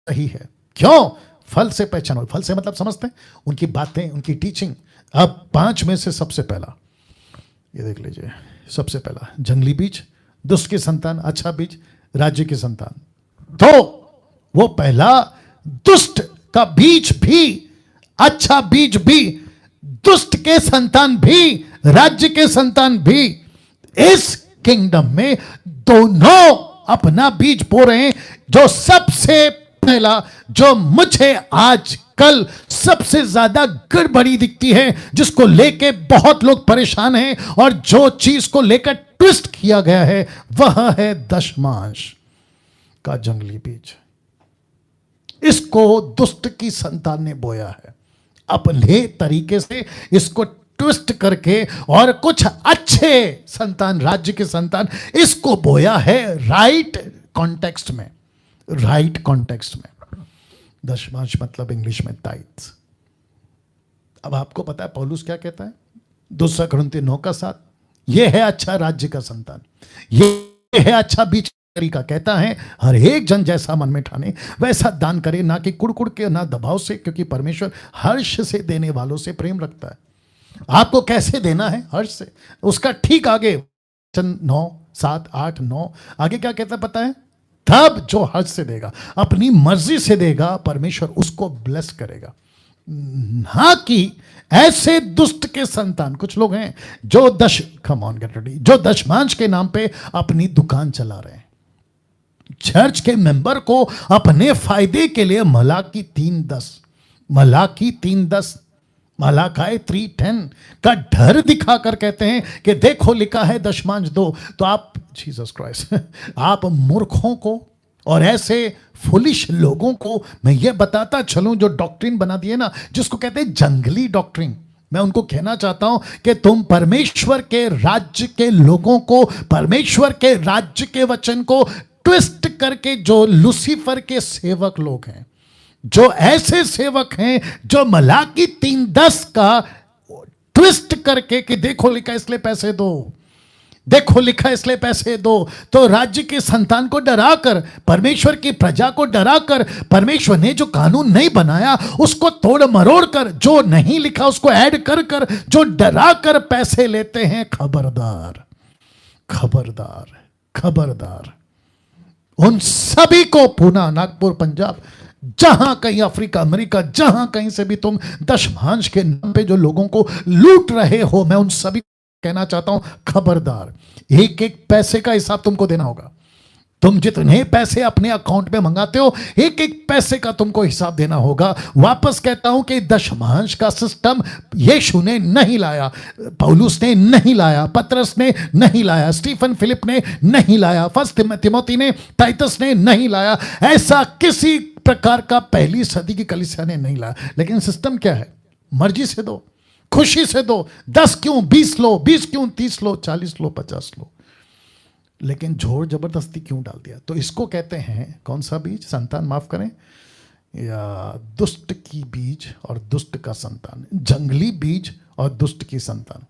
सही है। क्यों? फल से पहचानो। फल से मतलब समझते हैं, उनकी बातें, उनकी टीचिंग। अब 5 में से सबसे पहला ये देख लीजिए। सबसे पहला जंगली बीज, दुष्ट की संतान, अच्छा बीज राज्य की संतान। तो वो पहला, दुष्ट का बीज भी, अच्छा बीज भी, दुष्ट के संतान भी, राज्य के संतान भी, इस किंगडम में दोनों अपना बीज बो रहे हैं। जो सबसे पहला, जो मुझे आज कल सबसे ज्यादा गड़बड़ी दिखती है, जिसको लेके बहुत लोग परेशान हैं, और जो चीज को लेकर ट्विस्ट किया गया है, वह है दशमांश का जंगली बीज। इसको दुष्ट की संतान ने बोया है, अपने तरीके से इसको ट्विस्ट करके, और कुछ अच्छे संतान, राज्य के संतान, इसको बोया है राइट कॉन्टेक्स्ट में। राइट कॉन्टेक्स्ट में दशमांश मतलब इंग्लिश में टाइट्स। अब आपको पता है पौलुस क्या कहता है? 2 कुरिन्थियों 9:7, यह है अच्छा राज्य का संतान, यह है अच्छा बीज तरीका। कहता है हर एक जन जैसा मन में ठाने वैसा दान करे, ना कि कुड़कुड़ के, ना दबाव से, क्योंकि परमेश्वर हर्ष से देने वालों से प्रेम रखता है। आपको कैसे देना है? हर्ष से। उसका ठीक आगे 9, 7, 8, 9 आगे क्या कहता है पता है? तब जो हर्ष से देगा, अपनी मर्जी से देगा, परमेश्वर उसको ब्लेस करेगा। ना कि ऐसे दुष्ट के संतान कुछ लोग हैं जो जो दशमांश के नाम पे अपनी दुकान चला रहे हैं, चर्च के मेंबर को अपने फायदे के लिए। मलाकी 3:10, मलाकी 3:10 का डर दिखाकर कहते हैं कि देखो लिखा है दशमांश दो। तो आप जीसस क्राइस्ट आप मूर्खों को और ऐसे फुलिश लोगों को मैं ये बताता चलूं जो डॉक्ट्रिन बना दिए ना, जिसको कहते हैं जंगली डॉक्ट्रिन, मैं उनको कहना चाहता हूं कि तुम परमेश्वर के राज्य के लोगों को, परमेश्वर के राज्य के वचन को ट्विस्ट करके, जो लूसीफर के सेवक लोग हैं, जो ऐसे सेवक हैं जो मलाकी 3:10 का ट्विस्ट करके कि देखो लिखा इसलिए पैसे दो, देखो लिखा इसलिए पैसे दो, तो राज्य के संतान को डराकर, परमेश्वर की प्रजा को डराकर, परमेश्वर ने जो कानून नहीं बनाया उसको तोड़ मरोड़ कर, जो नहीं लिखा उसको ऐड कर कर, जो डरा कर पैसे लेते हैं, खबरदार खबरदार खबरदार। उन सभी को पूना, नागपुर, पंजाब, जहां कहीं अफ्रीका, अमेरिका, जहां कहीं से भी तुम दशमांश के नाम पे जो लोगों को लूट रहे हो, मैं उन सभी कहना चाहता हूं खबरदार। एक एक पैसे का हिसाब तुमको देना होगा। तुम जितने पैसे अपने अकाउंट में मंगाते हो, एक एक पैसे का तुमको हिसाब देना होगा। वापस कहता हूं कि दशमांश का सिस्टम यीशु ने नहीं लाया, पौलुस ने नहीं लाया, पतरस ने नहीं लाया, स्टीफन फिलिप ने नहीं लाया, फर्स्ट तिमोथी ने, टाइटस ने नहीं लाया। ऐसा किसी प्रकार का पहली सदी की कलीसिया ने नहीं लाया। लेकिन सिस्टम क्या है? मर्जी से दो, खुशी से दो। 10 क्यों 20 लो, 20 क्यों 30 लो, 40 लो, 50 लो, लेकिन जोर जबरदस्ती क्यों डाल दिया? तो इसको कहते हैं कौन सा बीज? संतान, माफ करें, या दुष्ट की बीज और दुष्ट का संतान, जंगली बीज और दुष्ट की संतान,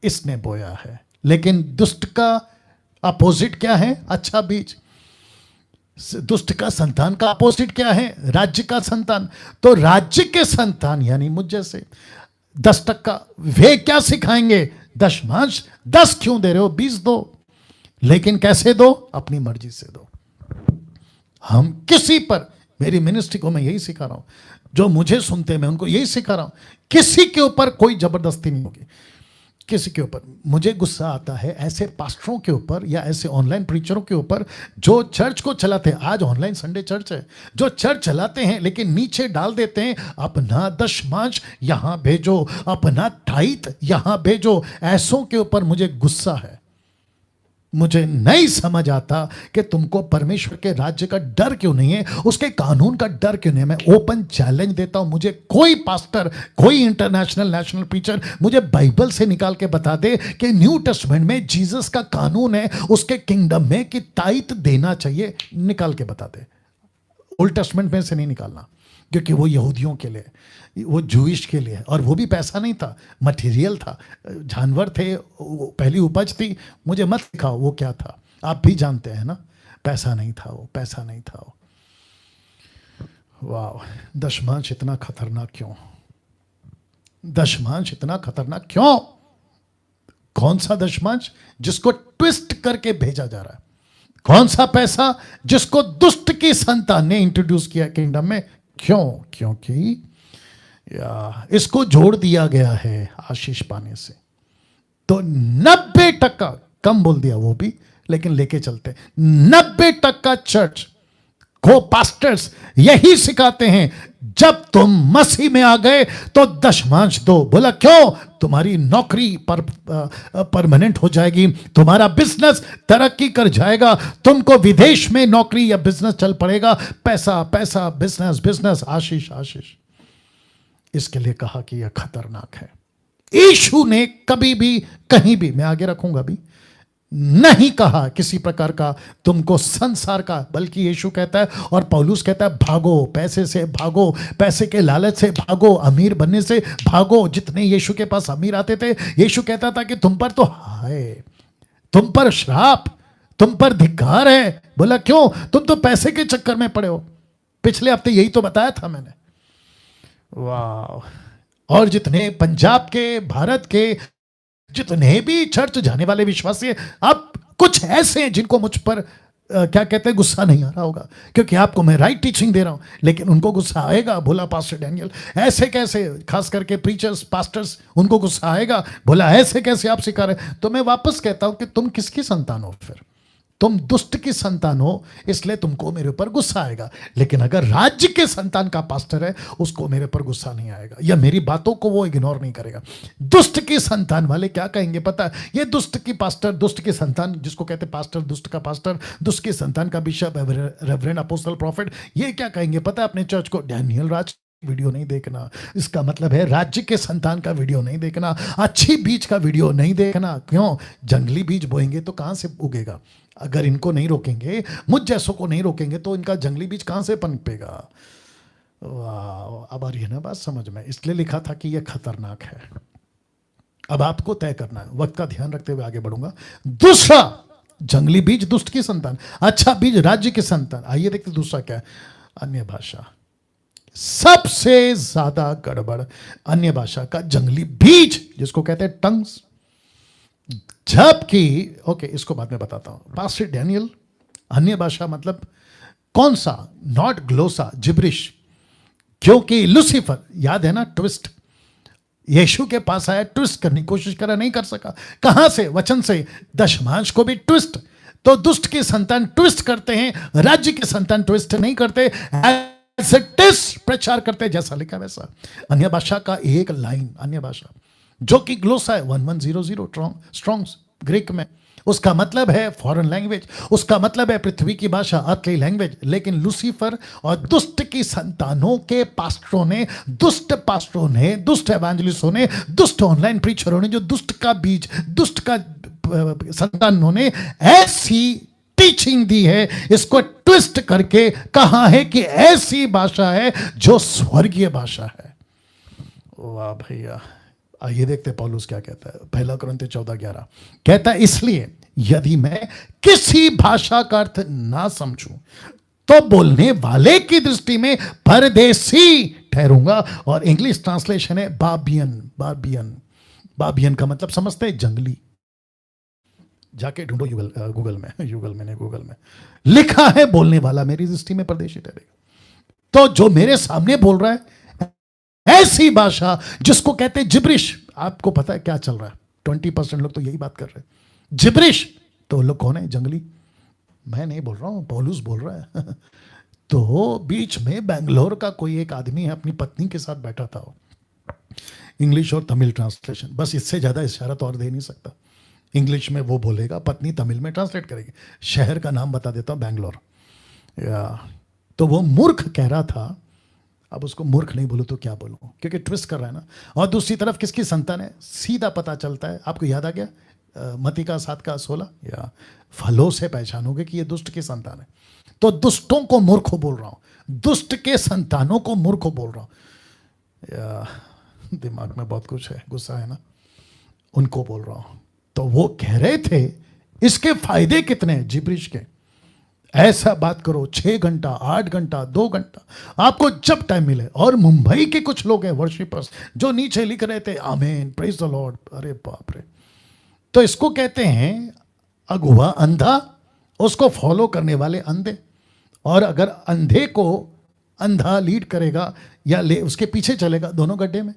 इसने बोया है। लेकिन दुष्ट का अपोजिट क्या है? अच्छा बीज। दुष्ट का संतान का अपोजिट क्या है? राज्य का संतान। तो राज्य के संतान यानी मुझ जैसे 10%, वे क्या सिखाएंगे? दशमांश 10 क्यों दे रहे हो? 20 दो, लेकिन कैसे दो? अपनी मर्जी से दो। हम किसी पर, मेरी मिनिस्ट्री को मैं यही सिखा रहा हूं, जो मुझे सुनते हैं मैं उनको यही सिखा रहा हूं, किसी के ऊपर कोई जबरदस्ती नहीं होगी, किसी के ऊपर। मुझे गुस्सा आता है ऐसे पास्टरों के ऊपर या ऐसे ऑनलाइन प्रीचरों के ऊपर जो चर्च को चलाते हैं। आज ऑनलाइन संडे चर्च है, जो चर्च चलाते हैं लेकिन नीचे डाल देते हैं अपना दशमांश यहां भेजो, अपना टाइट यहां भेजो। ऐसों के ऊपर मुझे गुस्सा है। मुझे नहीं समझ आता कि तुमको परमेश्वर के राज्य का डर क्यों नहीं है, उसके कानून का डर क्यों नहीं है। मैं ओपन चैलेंज देता हूं, मुझे कोई पास्टर, कोई इंटरनेशनल नेशनल प्रीचर मुझे बाइबल से निकाल के बता दे कि न्यू टेस्टमेंट में जीसस का कानून है उसके किंगडम में कि टाइट देना चाहिए, निकाल के बता दे। ओल्ड टेस्टमेंट में से नहीं निकालना, क्योंकि वो यहूदियों के लिए, वो जूइश के लिए, और वो भी पैसा नहीं था, मटेरियल था, जानवर थे, पहली उपज थी। मुझे मत सिखाओ वो क्या था, आप भी जानते हैं ना, पैसा नहीं था वो, पैसा नहीं था वो। वाह, दशमांश इतना खतरनाक क्यों? दशमांश इतना खतरनाक क्यों? कौन सा दशमांश? जिसको ट्विस्ट करके भेजा जा रहा है। कौन सा पैसा? जिसको दुष्ट की संतान ने इंट्रोड्यूस किया किंगडम में। क्यों? क्योंकि इसको जोड़ दिया गया है आशीष पाने से। तो 90%, कम बोल दिया वो भी, लेकिन लेके चलते, 90% चर्च को पास्टर्स यही सिखाते हैं, जब तुम मसीह में आ गए तो दशमांश दो। बोला क्यों? तुम्हारी नौकरी परमानेंट हो जाएगी, तुम्हारा बिजनेस तरक्की कर जाएगा, तुमको विदेश में नौकरी या बिजनेस चल पड़ेगा। पैसा पैसा, बिजनेस बिजनेस, आशीष आशीष। इसके लिए कहा कि यह खतरनाक है। यीशु ने कभी भी कहीं भी, मैं आगे रखूंगा भी, नहीं कहा किसी प्रकार का तुमको संसार का, बल्कि यीशु कहता है और पौलुस कहता है भागो, पैसे से भागो, पैसे के लालच से भागो, अमीर बनने से भागो। जितने यीशु के पास अमीर आते थे, यीशु कहता था कि तुम पर तो हाय, तुम पर श्राप, तुम पर धिक्कार है। बोला क्यों? तुम तो पैसे के चक्कर में पड़े हो। पिछले हफ्ते यही तो बताया था मैंने। वाह। और जितने पंजाब के, भारत के जितने भी चर्च जाने वाले विश्वासी हैं, अब कुछ ऐसे हैं जिनको मुझ पर क्या कहते हैं, गुस्सा नहीं आ रहा होगा, क्योंकि आपको मैं राइट टीचिंग दे रहा हूं, लेकिन उनको गुस्सा आएगा। बोला पास्टर डैनियल ऐसे कैसे, खास करके प्रीचर्स पास्टर्स, उनको गुस्सा आएगा। बोला ऐसे कैसे आप सिखा रहे। तो मैं वापस कहता हूं कि तुम किसकी संतान हो फिर? तुम दुष्ट की संतान हो, इसलिए तुमको मेरे ऊपर गुस्सा आएगा। लेकिन अगर राज्य के संतान का पास्टर है, उसको मेरे ऊपर गुस्सा नहीं आएगा, या मेरी बातों को वो इग्नोर नहीं करेगा। दुष्ट की संतान वाले क्या कहेंगे पता है? ये दुष्ट की पास्टर, दुष्ट की संतान, जिसको कहते हैं पास्टर, दुष्ट का पास्टर, दुष्ट की संतान का बिशप, रेवरेंड, अपोस्टल, प्रॉफिट, ये क्या कहेंगे पता है अपने चर्च को? डैनियल राज वीडियो नहीं देखना। इसका मतलब है राज्य के संतान का वीडियो नहीं देखना, अच्छी बीज का वीडियो नहीं देखना। क्यों? जंगली बीज बोएंगे तो कहां से उगेगा? अगर इनको नहीं रोकेंगे, मुझ जैसों को नहीं रोकेंगे, तो इनका जंगली बीज कहां से पनपेगा? वाह, अब आ रही है ना बात समझ में? इसलिए लिखा था कि यह खतरनाक है। अब आपको तय करना है, वक्त का ध्यान रखते हुए आगे बढ़ूंगा। दूसरा, जंगली बीज दुष्ट की संतान, अच्छा बीज राज्य की संतान। आइए देखते दूसरा क्या है? अन्य भाषा। सबसे ज्यादा गड़बड़ अन्य भाषा का जंगली बीज, जिसको कहते हैं टंग्स। जबकि ओके, इसको बाद में बताता हूं। पास्टर डैनियल, अन्य भाषा मतलब कौन सा? Not glossa, gibberish. क्योंकि लूसीफर, याद है ना, ट्विस्ट, यीशु के पास आया, ट्विस्ट करने की कोशिश करा, नहीं कर सका। कहां से? वचन से। दशमांश को भी ट्विस्ट। तो दुष्ट की संतान ट्विस्ट करते हैं, राज्य की संतान ट्विस्ट नहीं करते, प्रचार करते जैसा लिखा वैसा। अन्य भाषा का एक लाइन, अन्य भाषा जो कि ग्लोसा है 1100 स्ट्रॉन्ग्स ग्रीक में, उसका मतलब है फॉरेन लैंग्वेज, उसका मतलब है पृथ्वी की भाषा, अर्थली लैंग्वेज। लेकिन लूसीफर और दुष्ट की संतानों के पास्टरों ने, दुष्ट पास्टरों ने, दुष्ट एवेंजलिस्टों ने, दुष्ट ऑनलाइन प्रीचरों ने, जो दुष्ट का बीज, दुष्ट का संतानों ने ऐसी टीचिंग दी है, इसको ट्विस्ट करके कहा है कि ऐसी भाषा है जो स्वर्गीय भाषा है। वाह भैया, आइए देखते पौलुस क्या कहता है। पहला कुरिन्थियों 14:11 कहता है, इसलिए यदि मैं किसी भाषा का अर्थ ना समझूं तो बोलने वाले की दृष्टि में परदेसी ठहरूंगा। और इंग्लिश ट्रांसलेशन है बाबियन। बाबियन का मतलब समझते हैं? जंगली। जाके ढूंढो गूगल में लिखा है, बोलने वाला मेरी दृष्टि में परदेशी ठहरेगा। तो जो मेरे सामने बोल रहा है ऐसी भाषा, जिसको कहते हैं जिब्रिश, आपको पता है क्या चल रहा है? 20% लोग तो यही बात कर रहे हैं, जिब्रिश। तो लोग कौन है? जंगली। मैं नहीं बोल रहा हूं, पौलुस बोल रहा है। तो बीच में बेंगलोर का कोई एक आदमी है, अपनी पत्नी के साथ बैठा था, इंग्लिश और तमिल ट्रांसलेशन, बस इससे ज्यादा इशारा तो और दे नहीं सकता। इंग्लिश में वो बोलेगा, पत्नी तमिल में ट्रांसलेट करेगी। शहर का नाम बता देता हूं, बैंगलोर। तो वो मूर्ख कह रहा था, अब उसको मूर्ख नहीं बोलूं तो क्या बोलूं, क्योंकि ट्विस्ट कर रहा है ना। और दूसरी तरफ किसकी संतान है? सीधा पता चलता है। आपको याद आ गया मत्ती का 7:16, या फलों से पहचानोगे कि ये दुष्ट की संतान है। तो दुष्टों को मूर्ख बोल रहा हूं, दुष्ट के संतानों को मूर्ख बोल रहा हूं। दिमाग में बहुत कुछ है, गुस्सा है ना, उनको बोल रहा हूं। तो वो कह रहे थे इसके फायदे कितने हैं जिब्रिश के। ऐसा बात करो 6 घंटा, 8 घंटा, 2 घंटा, आपको जब टाइम मिले। और मुंबई के कुछ लोग हैं वर्शिपर्स, जो नीचे लिख रहे थे आमीन, प्रेज द लॉर्ड। अरे बाप रे। तो इसको कहते हैं अगुआ, अंधा, उसको फॉलो करने वाले अंधे। और अगर अंधे को अंधा लीड करेगा या ले उसके पीछे चलेगा, दोनों गड्ढे में,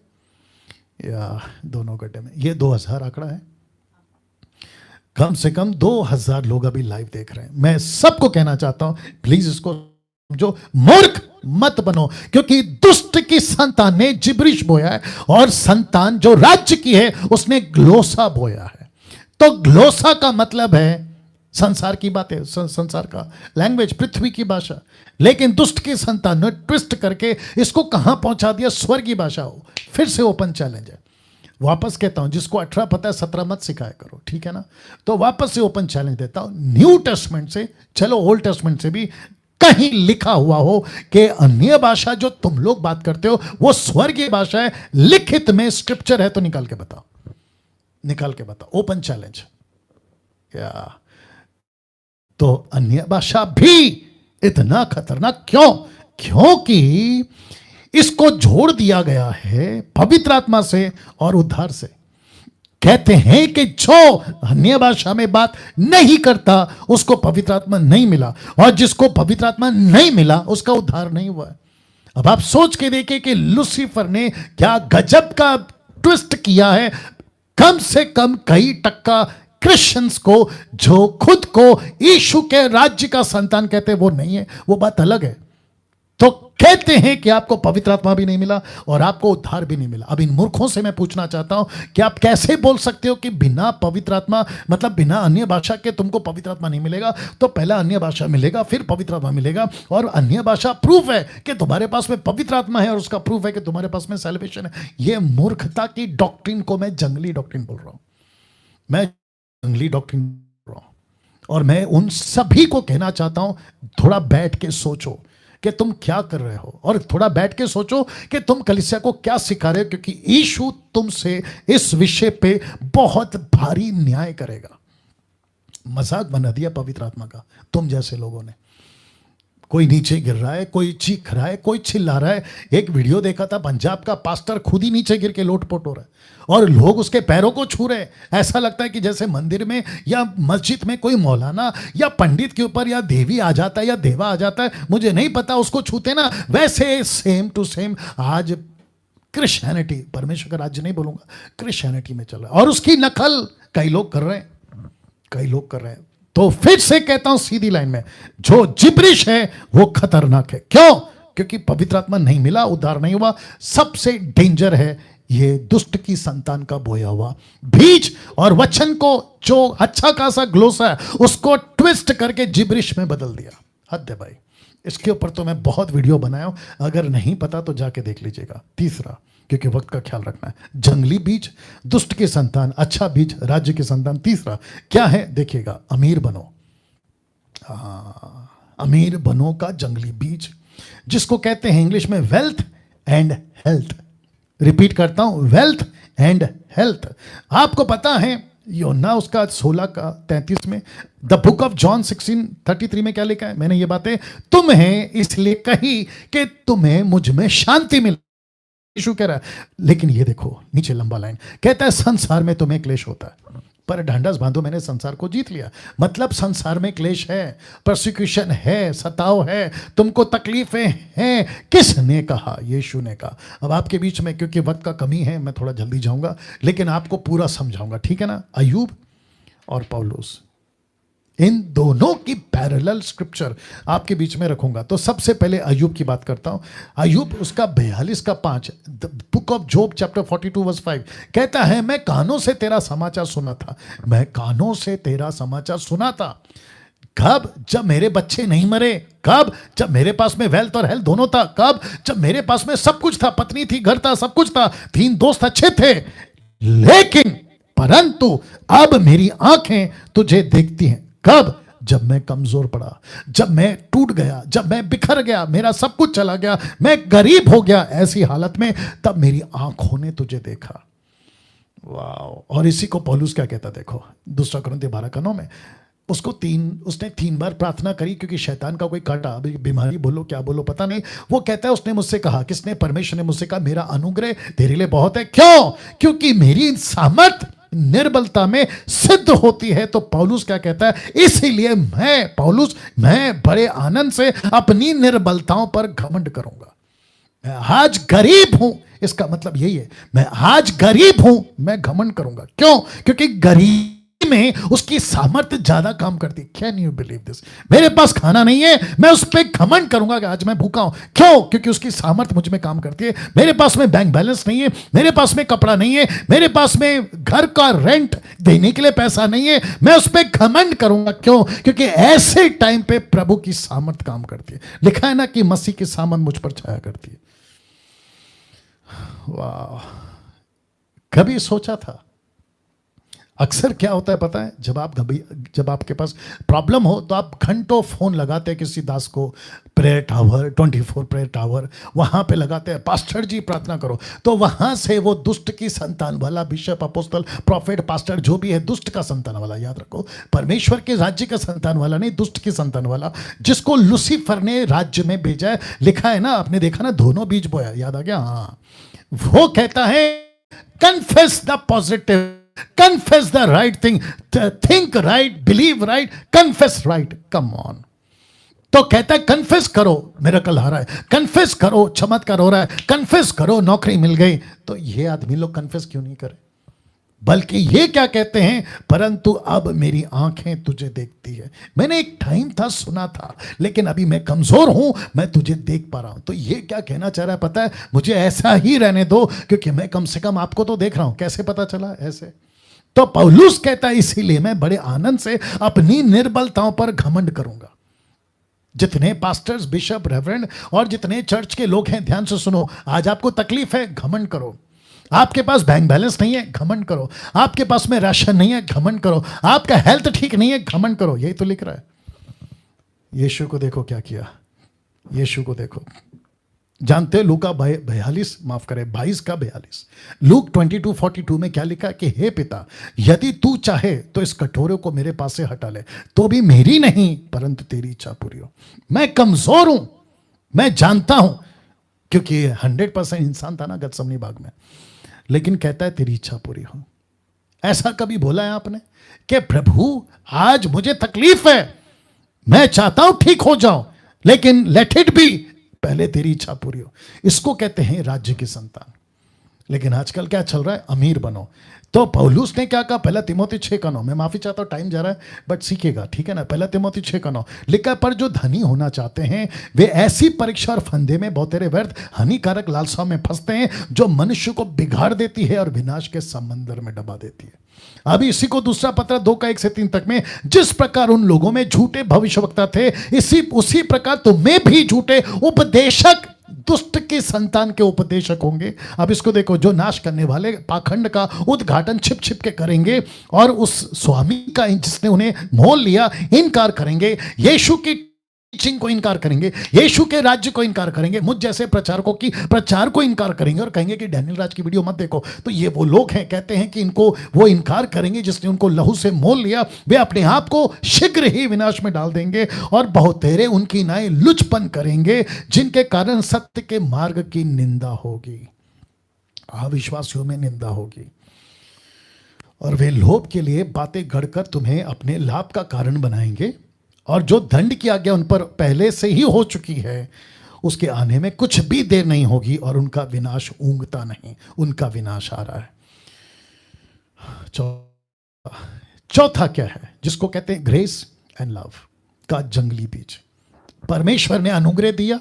या दोनों गड्ढे में। ये 2000 आंकड़ा है। कम से कम 2000 लोग अभी लाइव देख रहे हैं। मैं सबको कहना चाहता हूं, प्लीज इसको समझो, मूर्ख मत बनो, क्योंकि दुष्ट की संतान ने जिब्रिश बोया है, और संतान जो राज्य की है उसने ग्लोसा बोया है। तो ग्लोसा का मतलब है संसार की बातें, संसार का लैंग्वेज, पृथ्वी की भाषा। लेकिन दुष्ट की संतान ने ट्विस्ट करके इसको कहां पहुंचा दिया? स्वर्ग की भाषा हो। फिर से ओपन चैलेंज है, वापस कहता हूं, जिसको 18 पता है 17 मत सिखाया करो, ठीक है ना। तो वापस से ओपन चैलेंज देता हूं, न्यू टेस्टमेंट से, चलो ओल्ड टेस्टमेंट से भी कहीं लिखा हुआ हो कि अन्य भाषा जो तुम लोग बात करते हो वो स्वर्गीय भाषा है, लिखित में स्क्रिप्चर है तो निकाल के बताओ, निकाल के बताओ। Open challenge. या तो अन्य भाषा भी इतना खतरनाक क्यों? क्योंकि इसको जोड़ दिया गया है पवित्र आत्मा से और उद्धार से। कहते हैं कि जो अन्य भाषा में बात नहीं करता उसको पवित्र आत्मा नहीं मिला, और जिसको पवित्र आत्मा नहीं मिला उसका उद्धार नहीं हुआ है। अब आप सोच के देखिए कि लूसीफर ने क्या गजब का ट्विस्ट किया है। कम से कम कई टक्का क्रिश्चियंस को जो खुद को यीशु के राज्य का संतान कहते हैं वो नहीं है, वो बात अलग है। तो कहते हैं कि आपको पवित्र आत्मा भी नहीं मिला और आपको उद्धार भी नहीं मिला। अब इन मूर्खों से मैं पूछना चाहता हूं कि आप कैसे बोल सकते हो कि बिना पवित्र आत्मा, मतलब बिना अन्य भाषा के तुमको पवित्र आत्मा नहीं मिलेगा? तो पहला अन्य भाषा मिलेगा, फिर पवित्र आत्मा मिलेगा, और अन्य भाषा प्रूफ है कि तुम्हारे पास में पवित्र आत्मा है और उसका प्रूफ है कि तुम्हारे पास में सैल्वेशन है। यह मूर्खता की डॉक्ट्रिन को मैं जंगली डॉक्ट्रिन बोल रहा हूं, मैं जंगली डॉक्ट्रिन बोल रहा हूं। और मैं उन सभी को कहना चाहता हूं, थोड़ा बैठ के सोचो कि तुम क्या कर रहे हो, और थोड़ा बैठ के सोचो कि तुम कलीसिया को क्या सिखा रहे हो, क्योंकि यीशु तुमसे इस विषय पे बहुत भारी न्याय करेगा। मजाक बना दिया पवित्र आत्मा का तुम जैसे लोगों ने। कोई नीचे गिर रहा है, कोई चीख रहा है, कोई चिल्ला रहा है। एक वीडियो देखा था, पंजाब का पास्टर खुद ही नीचे गिर के लोटपोट हो रहा है और लोग उसके पैरों को छू रहे हैं। ऐसा लगता है कि जैसे मंदिर में या मस्जिद में कोई मौलाना या पंडित के ऊपर या देवी आ जाता है या देवा आ जाता है, मुझे नहीं पता, उसको छूते ना। वैसे सेम टू सेम आज क्रिश्चियनिटी, परमेश्वर का राज्य नहीं बोलूंगा, क्रिश्चियनिटी में चल रहा है, और उसकी नकल कई लोग कर रहे हैं, कई लोग कर रहे हैं। तो फिर से कहता हूं सीधी लाइन में, जो जिब्रिश है वो खतरनाक है। क्यों? क्योंकि पवित्र आत्मा नहीं मिला, उद्धार नहीं हुआ। सबसे डेंजर है ये दुष्ट की संतान का बोया हुआ बीज, और वचन को जो अच्छा खासा ग्लोसा है उसको ट्विस्ट करके जिब्रिश में बदल दिया। हद है भाई। इसके ऊपर तो मैं बहुत वीडियो बनाया हूं, अगर नहीं पता तो जाके देख लीजिएगा। तीसरा, क्योंकि वक्त का ख्याल रखना है, जंगली बीज, दुष्ट की संतान, अच्छा बीज, राज्य की संतान। तीसरा क्या है देखिएगा, अमीर बनो। अमीर बनो का जंगली बीज, जिसको कहते हैं इंग्लिश में वेल्थ एंड हेल्थ। रिपीट करता हूं, वेल्थ एंड हेल्थ। आपको पता है योना उसका 16 का 33 में, द बुक ऑफ जॉन 16:33 में क्या लिखा है? मैंने ये बातें तुम्हें इसलिए कही कि तुम्हें मुझ में शांति मिले। यीशु कह रहा है, लेकिन ये देखो नीचे लंबा लाइन कहता है, संसार में तुम्हें क्लेश होता है, पर ढांढस बांधो, मैंने संसार को जीत लिया। मतलब संसार में क्लेश है, प्रोसिक्यूशन है, सताव है, तुमको तकलीफें हैं। किसने कहा? यीशु ने कहा। अब आपके बीच में, क्योंकि वक्त का कमी है, मैं थोड़ा जल्दी जाऊंगा, लेकिन आपको पूरा समझाऊंगा, ठीक है ना? अय्यूब और पौलुस, इन दोनों की पैरेलल स्क्रिप्चर आपके बीच में रखूंगा। तो सबसे पहले अय्यूब की बात करता हूं। अय्यूब उसका 42 का 5, the book of Job chapter 42 verse 5 कहता है, मैं कानों से तेरा समाचार सुना था। मैं कानों से तेरा समाचार सुना था। कब? जब मेरे बच्चे नहीं मरे। कब? जब मेरे पास में वेल्थ और हेल्थ दोनों था। कब? जब मेरे पास में सब कुछ था, पत्नी थी, घर था, सब कुछ था, 3 दोस्त अच्छे थे। लेकिन परंतु अब मेरी आंखें तुझे देखती हैं। कब? जब मैं कमजोर पड़ा, जब मैं टूट गया, जब मैं बिखर गया, मेरा सब कुछ चला गया, मैं गरीब हो गया, ऐसी हालत में तब मेरी आंखों ने तुझे देखा। वाह। और इसी को पौलुस क्या कहता देखो, 2 कुरिन्थियों 12:9 में उसने 3 बार प्रार्थना करी, क्योंकि शैतान का कोई काटा, अभी बीमारी बोलो क्या बोलो पता नहीं। वो कहता है, उसने मुझसे कहा, किसने? परमेश्वर ने मुझसे कहा, मेरा अनुग्रह तेरे लिए बहुत है। क्यों? क्योंकि मेरी सामर्थ निर्बलता में सिद्ध होती है। तो पौलुस क्या कहता है? इसीलिए मैं बड़े आनंद से अपनी निर्बलताओं पर घमंड करूंगा। मैं आज गरीब हूं, इसका मतलब यही है, मैं आज गरीब हूं, मैं घमंड करूंगा। क्यों? क्योंकि गरीब में उसकी सामर्थ्य ज्यादा काम करती। Can you believe this? मेरे पास खाना नहीं है, मैं उस पर घमंड करूंगा कि आज मैं भूखा हूं। क्यों? क्योंकि उसकी सामर्थ्य मुझ में काम करती है। मेरे पास में बैंक बैलेंस नहीं है, मेरे पास में कपड़ा नहीं है, मेरे पास में घर का रेंट देने के लिए पैसा नहीं है, मैं उस पर घमंड करूंगा। क्यों? क्योंकि ऐसे टाइम पे प्रभु की सामर्थ्य काम करती है। लिखा है ना कि मसीह की सामर्थ मुझ पर छाया करती है। वाह। कभी सोचा था? अक्सर क्या होता है पता है, जब आपके पास प्रॉब्लम हो तो आप घंटों फोन लगाते हैं किसी दास को, प्रेयर टावर, 24 प्रेयर टावर, वहां पे लगाते हैं, पास्टर जी प्रार्थना करो। तो वहां से वो दुष्ट की संतान वाला, बिशप, अपोस्टल, प्रॉफिट, पास्टर जो भी है, दुष्ट का संतान वाला, याद रखो, परमेश्वर के राज्य का संतान वाला नहीं, दुष्ट की संतान वाला, जिसको लूसीफर ने राज्य में भेजा है। लिखा है ना, आपने देखा ना, दोनों बीज बोया, याद आ गया? हाँ। वो कहता है, confess the positive, confess the right thing, think right, believe right, confess right, come on। तो कहता है कन्फेस करो, मिरेकल आ रहा है, कन्फेस करो, चमत्कार हो रहा है, कन्फेस करो, नौकरी मिल गई। तो ये आदमी लोग कन्फेस क्यों नहीं करे? बल्कि ये क्या कहते हैं, परंतु अब मेरी आंखें तुझे देखती है। मैंने एक टाइम था सुना था, लेकिन अभी मैं कमजोर हूं, मैं तुझे देख पा रहा हूं। तो ये क्या कहना चाह रहा है पता है, मुझे ऐसा ही रहने दो, क्योंकि मैं कम से कम आपको तो देख रहा हूं। कैसे पता चला? ऐसे। तो पौलुस कहता है इसीलिए मैं बड़े आनंद से अपनी निर्बलताओं पर घमंड करूंगा। जितने पास्टर्स, बिशप, रेवरेंड और जितने चर्च के लोग हैं, ध्यान से सुनो। आज आपको तकलीफ है, घमंड करो। आपके पास बैंक बैलेंस नहीं है, घमंड करो। आपके पास में राशन नहीं है, घमंड करो। आपका हेल्थ ठीक नहीं है, घमंड करो। यही तो लिख रहा है। यीशु को देखो क्या किया। यीशु को देखो, जानते हो लूका 42, माफ करें 22 का 42, लूक 22:42 में क्या लिखा कि हे पिता, यदि तू चाहे तो इस कटोरे को मेरे पास से हटा ले, तो भी मेरी नहीं परंतु तेरी इच्छा पूरी हो। मैं कमजोर हूं, मैं जानता हूं, क्योंकि 100% इंसान था ना गतसमनी बाग में, लेकिन कहता है तेरी इच्छा पूरी हो। ऐसा कभी बोला है आपने कि प्रभु आज मुझे तकलीफ है, मैं चाहता हूं ठीक हो जाऊं, लेकिन लेट इट बी, पहले तेरी इच्छा पूरी हो। इसको कहते हैं राज्य की संतान। लेकिन आजकल क्या चल रहा है, अमीर बनो। तो पौलुस ने क्या कहा, पहला तिमोथी 6:9, मैं माफी चाहता हूं टाइम जा रहा है, बट सीखेगा, ठीक है ना। पहला तिमोथी 6:9 लिखा, पर जो धनी होना चाहते हैं वे ऐसी परीक्षा और फंदे में बहुतेरे व्यर्थ हानिकारक लालसाओं में फंसते हैं, जो मनुष्य को बिगाड़ देती है और विनाश के समंदर में डबा देती है। अभी इसी को दूसरा पत्र 2:1-3 तक में, जिस प्रकार उन लोगों में झूठे भविष्यवक्ता थे, उसी प्रकार तुम्हें भी झूठे उपदेशक, दुष्ट की संतान के उपदेशक होंगे। अब इसको देखो, जो नाश करने वाले पाखंड का उद्घाटन छिप छिप के करेंगे और उस स्वामी का जिसने उन्हें मोल लिया इनकार करेंगे, यीशु की टीचिंग को इनकार करेंगे, यीशु के राज्य को इनकार करेंगे, मुझ जैसे प्रचारकों की प्रचार को इनकार करेंगे और कहेंगे कि डैनियल राज की वीडियो मत देखो। तो ये वो लोग हैं, कहते हैं कि इनको वो इनकार करेंगे जिसने उनको लहू से मोल लिया, वे अपने आप को शीघ्र ही विनाश में डाल देंगे और बहुतेरे उनकी नाई लुचपन करेंगे, जिनके कारण सत्य के मार्ग की निंदा होगी, अविश्वासियों में निंदा होगी। और वे लोभ के लिए बातें गढ़कर तुम्हें अपने लाभ का कारण बनाएंगे, और जो दंड की आज्ञा उन पर पहले से ही हो चुकी है, उसके आने में कुछ भी देर नहीं होगी और उनका विनाश ऊंघता नहीं, उनका विनाश आ रहा है। चौथा क्या है, जिसको कहते हैं ग्रेस एंड लव का जंगली बीज। परमेश्वर ने अनुग्रह दिया,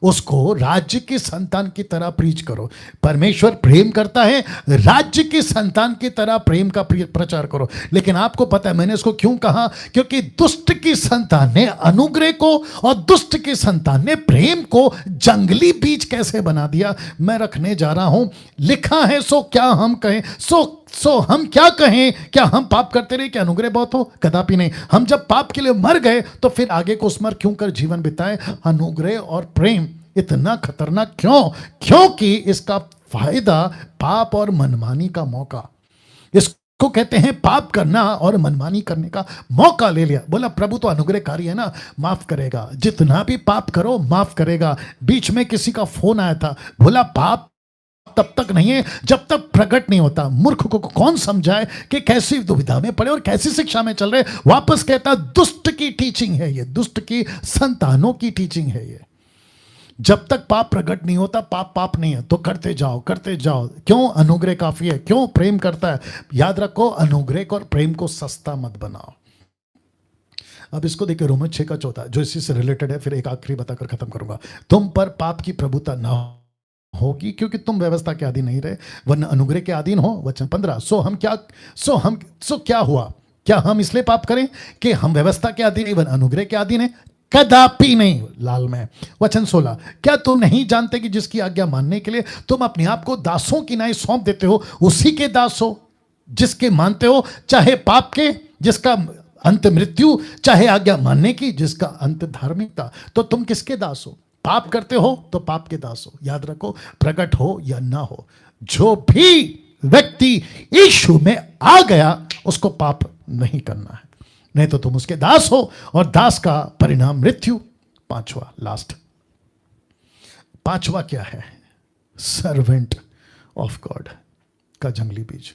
उसको राज्य की संतान की तरह प्रीच करो। परमेश्वर प्रेम करता है, राज्य की संतान की तरह प्रेम का प्रचार करो। लेकिन आपको पता है मैंने इसको क्यों कहा, क्योंकि दुष्ट की संतान ने अनुग्रह को और दुष्ट की संतान ने प्रेम को जंगली बीज कैसे बना दिया। मैं रखने जा रहा हूं, लिखा है सो क्या हम कहें, सो हम क्या कहें, क्या हम पाप करते रहे कि अनुग्रह बहुत हो? कदापि नहीं। हम जब पाप के लिए मर गए तो फिर आगे को स्मर क्यों कर जीवन बिताए? अनुग्रह और प्रेम इतना खतरनाक क्यों? क्योंकि इसका फायदा पाप और मनमानी का मौका, इसको कहते हैं पाप करना और मनमानी करने का मौका ले लिया। बोला प्रभु तो अनुग्रहकारी है ना, माफ करेगा, जितना भी पाप करो माफ करेगा। बीच में किसी का फोन आया था, बोला पाप तब तक नहीं है जब तक प्रकट नहीं होता। मूर्ख को कौन समझाए कि कैसी दुविधा में पड़े और कैसी शिक्षा में चल रहे। वापस कहता दुष्ट की टीचिंग है ये, दुष्ट की संतानों की टीचिंग है ये। जब तक पाप प्रकट नहीं होता, पाप नहीं है, तो करते जाओ करते जाओ। क्यों? अनुग्रह काफी है। क्यों? प्रेम करता है। याद रखो, अनुग्रह और प्रेम को सस्ता मत बनाओ। अब इसको देखिए, रोमन 6:14 जो इसी से रिलेटेड है, फिर एक आखिरी बताकर खत्म करूंगा। तुम पर पाप की प्रभुता ना होगी, क्योंकि तुम व्यवस्था के अधीन नहीं रहे वरना अनुग्रह के अधीन हो। वचन 15, सो क्या हुआ? क्या हम इसलिए पाप करें कि हम व्यवस्था के अधीन नहीं, अनुग्रह के अधीन है? कदापि नहीं। लाल में वचन 16, क्या तुम नहीं जानते कि जिसकी आज्ञा मानने के लिए तुम अपने आप को दासों की नाई सौंप देते हो, उसी के दास हो जिसके मानते हो, चाहे पाप के जिसका अंत मृत्यु, चाहे आज्ञा मानने की जिसका अंत धार्मिकता। तो तुम किसके दास हो? पाप करते हो तो पाप के दास हो। याद रखो, प्रकट हो या ना हो, जो भी व्यक्ति यीशु में आ गया उसको पाप नहीं करना है, नहीं तो तुम उसके दास हो और दास का परिणाम मृत्यु। पांचवा क्या है? सर्वेंट ऑफ गॉड का जंगली बीज।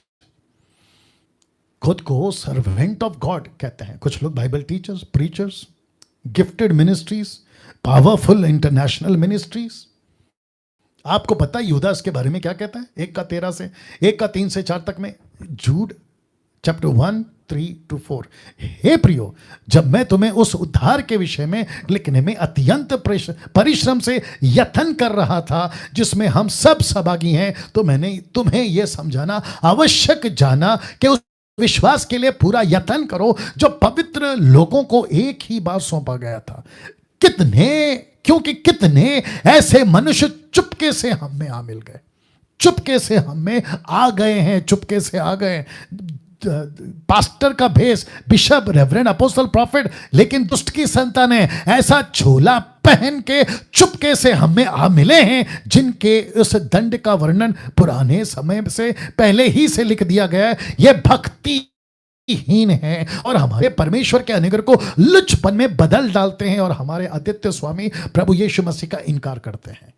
खुद को सर्वेंट ऑफ गॉड कहते हैं कुछ लोग, Bible teachers, preachers, gifted ministries, powerful international ministries, आपको पता है यूदा इसके बारे में क्या कहता है? 1 से 1:3 से 4 तक में, जूड चैप्टर 1:3-4। हे प्रियो, जब मैं तुम्हें उस उद्धार के विषय में लिखने में अत्यंत परिश्रम से यत्न कर रहा था जिसमें हम सब सहभागी हैं, तो मैंने तुम्हें यह समझाना आवश्यक जाना कि उस विश्वास के लिए पूरा यत्न करो जो पवित्र लोगों को एक ही बार सौंपा गया था। क्योंकि कितने ऐसे मनुष्य चुपके से हम में आ मिल गए, चुपके से हम में आ गए हैं, चुपके से आ गए। पास्टर का भेष, बिशप, रेवरेंड, अपोस्टल, प्रॉफिट, लेकिन दुष्ट की संतान है ऐसा झोला पहन के चुपके से हमें आ मिले हैं, जिनके उस दंड का वर्णन पुराने समय से पहले ही से लिख दिया गया है। यह भक्तिहीन है और हमारे परमेश्वर के अनुग्रह को लुचपन में बदल डालते हैं और हमारे आदित्य स्वामी प्रभु यीशु मसीह का इनकार करते हैं।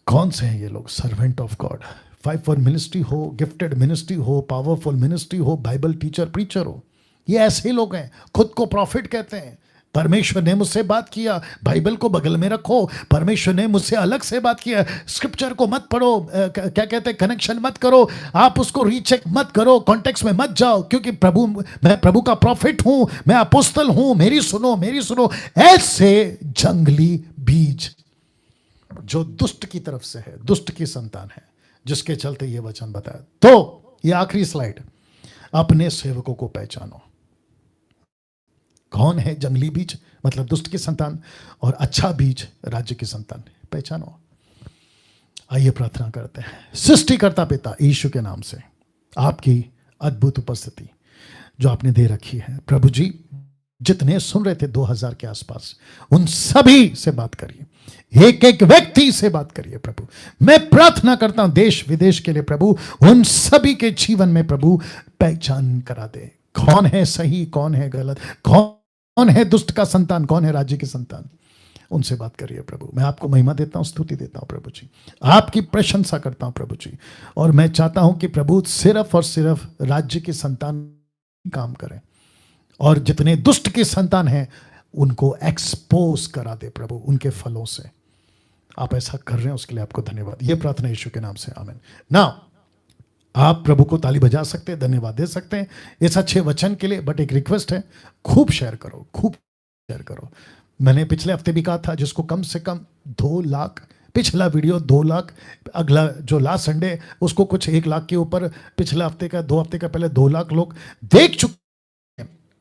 कौन से हैं ये लोग? सर्वेंट ऑफ गॉड, 5 मिनिस्ट्री हो, गिफ्टेड मिनिस्ट्री हो, पावरफुल मिनिस्ट्री हो, बाइबल टीचर, प्रीचर हो, ये ऐसे ही लोग हैं। खुद को प्रॉफिट कहते हैं। परमेश्वर ने मुझसे बात किया, बाइबल को बगल में रखो। परमेश्वर ने मुझसे अलग से बात किया, स्क्रिप्चर को मत पढ़ो, क्या कहते हैं, कनेक्शन मत करो, आप उसको रीचेक मत करो, कॉन्टेक्स्ट में मत जाओ, क्योंकि मैं प्रभु का प्रॉफिट हूं, मैं अपोस्तल हूं, मेरी सुनो। ऐसे जंगली बीज जो दुष्ट की तरफ से है, दुष्ट की संतान है, जिसके चलते ये वचन बताया। तो ये आखिरी स्लाइड, अपने सेवकों को पहचानो। कौन है जंगली बीज? मतलब दुष्ट की संतान, और अच्छा बीज राज्य की संतान। पहचानो। आइए प्रार्थना करते हैं। सृष्टिकर्ता पिता यीशु के नाम से आपकी अद्भुत उपस्थिति जो आपने दे रखी है, प्रभु जी, जितने सुन रहे थे 2000 के आसपास, उन सभी से बात करिए, एक एक व्यक्ति से बात करिए प्रभु। मैं प्रार्थना करता हूं देश विदेश के लिए प्रभु, उन सभी के जीवन में प्रभु पहचान करा दे। कौन है सही, कौन है गलत, कौन है दुष्ट का संतान, कौन है राज्य की संतान, उनसे बात करिए प्रभु। मैं आपको महिमा देता हूं, स्तुति देता हूं प्रभु जी, आपकी प्रशंसा करता हूं प्रभु जी। और मैं चाहता हूं कि प्रभु सिर्फ और सिर्फ राज्य की संतान काम करें, और जितने दुष्ट की संतान हैं उनको एक्सपोज करा दे प्रभु उनके फलों से। आप ऐसा कर रहे हैं, उसके लिए आपको धन्यवाद। ये प्रार्थना यीशु के नाम से, आमीन। ना आप प्रभु को ताली बजा सकते हैं, धन्यवाद दे सकते हैं इस अच्छे वचन के लिए। बट एक रिक्वेस्ट है, खूब शेयर करो, खूब शेयर करो। मैंने पिछले हफ्ते भी कहा था, जिसको कम से कम 2 लाख, पिछला वीडियो 2 लाख, अगला जो लास्ट संडे उसको कुछ 1 लाख के ऊपर, पिछले हफ्ते का 2 हफ्ते का पहले 2 लाख लोग देख चुके।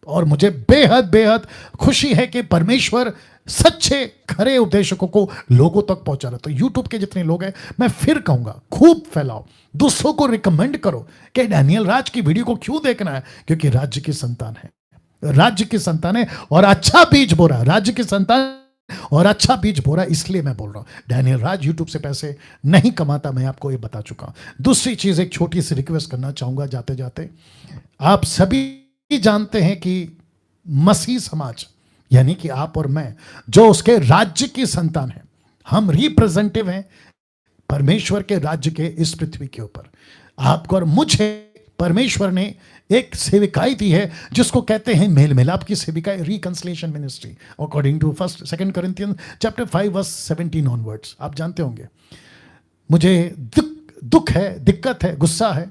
और मुझे बेहद खुशी है कि परमेश्वर सच्चे खरे उपदेशकों को लोगों तक पहुंचा रहा। तो यूट्यूब के जितने लोग हैं, मैं फिर कहूंगा, खूब फैलाओ, दूसरों को रिकमेंड करो कि डैनियल राज की वीडियो को क्यों देखना है, क्योंकि राज्य की संतान है, राज्य की संतान है और अच्छा बीज बो रहा है, राज्य की संतान और अच्छा बीज बो रहा है। इसलिए मैं बोल रहा हूं, डैनियल राज यूट्यूब से पैसे नहीं कमाता, मैं आपको ये बता चुका हूं। दूसरी चीज, एक छोटी सी रिक्वेस्ट करना चाहूंगा जाते जाते। आप सभी जानते हैं कि मसीह समाज, यानी कि आप और मैं, जो उसके राज्य की संतान है, हम रिप्रेजेंटेटिव हैं परमेश्वर के राज्य के इस पृथ्वी के ऊपर। आपको और मुझे परमेश्वर ने एक सेविकाई दी है जिसको कहते हैं मेल मिलाप की सेविकाई, reconciliation ministry, according to 2 Corinthians chapter 5 verse 17 onwards. आप जानते होंगे, मुझे दुख है, दिक्कत है, गुस्सा है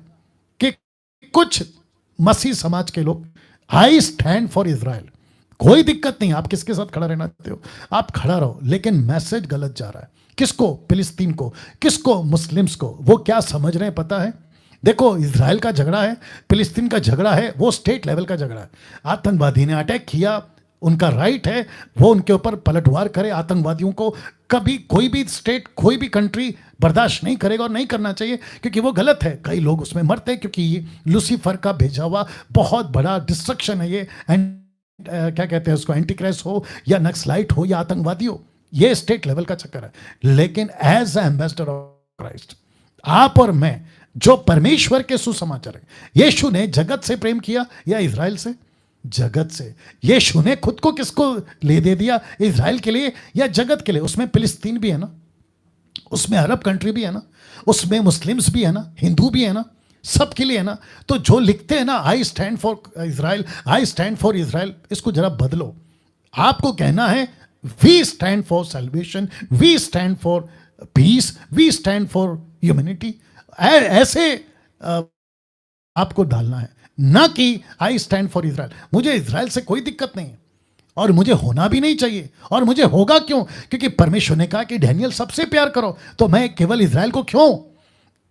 कि कुछ मसीह समाज के लोग, आई स्टैंड फॉर इजराइल, कोई दिक्कत नहीं, आप किसके साथ खड़ा रहना चाहते हो आप खड़ा रहो, लेकिन मैसेज गलत जा रहा है। किसको? फिलिस्तीन को। किसको? मुस्लिम्स को। वो क्या समझ रहे हैं पता है? देखो, इजराइल का झगड़ा है, फिलिस्तीन का झगड़ा है, वो स्टेट लेवल का झगड़ा है। आतंकवादी ने अटैक किया, उनका राइट है वो उनके ऊपर पलटवार करे। आतंकवादियों को कभी कोई भी स्टेट, कोई भी कंट्री बर्दाश्त नहीं करेगा और नहीं करना चाहिए, क्योंकि वो गलत है। कई लोग उसमें मरते हैं, क्योंकि ये लूसीफर का भेजा हुआ बहुत बड़ा डिस्ट्रक्शन है ये। क्या कहते हैं उसको, एंटीक्राइस्ट हो या नक्सलाइट हो या आतंकवादी हो, ये स्टेट लेवल का चक्कर है। लेकिन as a ambassador of Christ, आप और मैं जो परमेश्वर के सुसमाचार है, यीशु ने जगत से प्रेम किया या इजराइल से? जगत से। यीशु ने खुद को किसको ले दे दिया? इजराइल के लिए या जगत के लिए? उसमें फिलिस्तीन भी है ना, उसमें अरब कंट्री भी है ना, उसमें मुस्लिम्स भी है ना, हिंदू भी है ना, सबके लिए है ना। तो जो लिखते हैं ना, I stand for Israel, I stand for Israel, इसको जरा बदलो। आपको कहना है we stand for salvation, we stand for peace, we stand for humanity. ऐसे आपको डालना है, ना कि आई स्टैंड फॉर इजराइल। मुझे इजराइल से कोई दिक्कत नहीं है और मुझे होना भी नहीं चाहिए, और मुझे होगा क्यों? क्योंकि परमेश्वर ने कहा कि डैनियल सबसे प्यार करो, तो मैं केवल इजराइल को क्यों?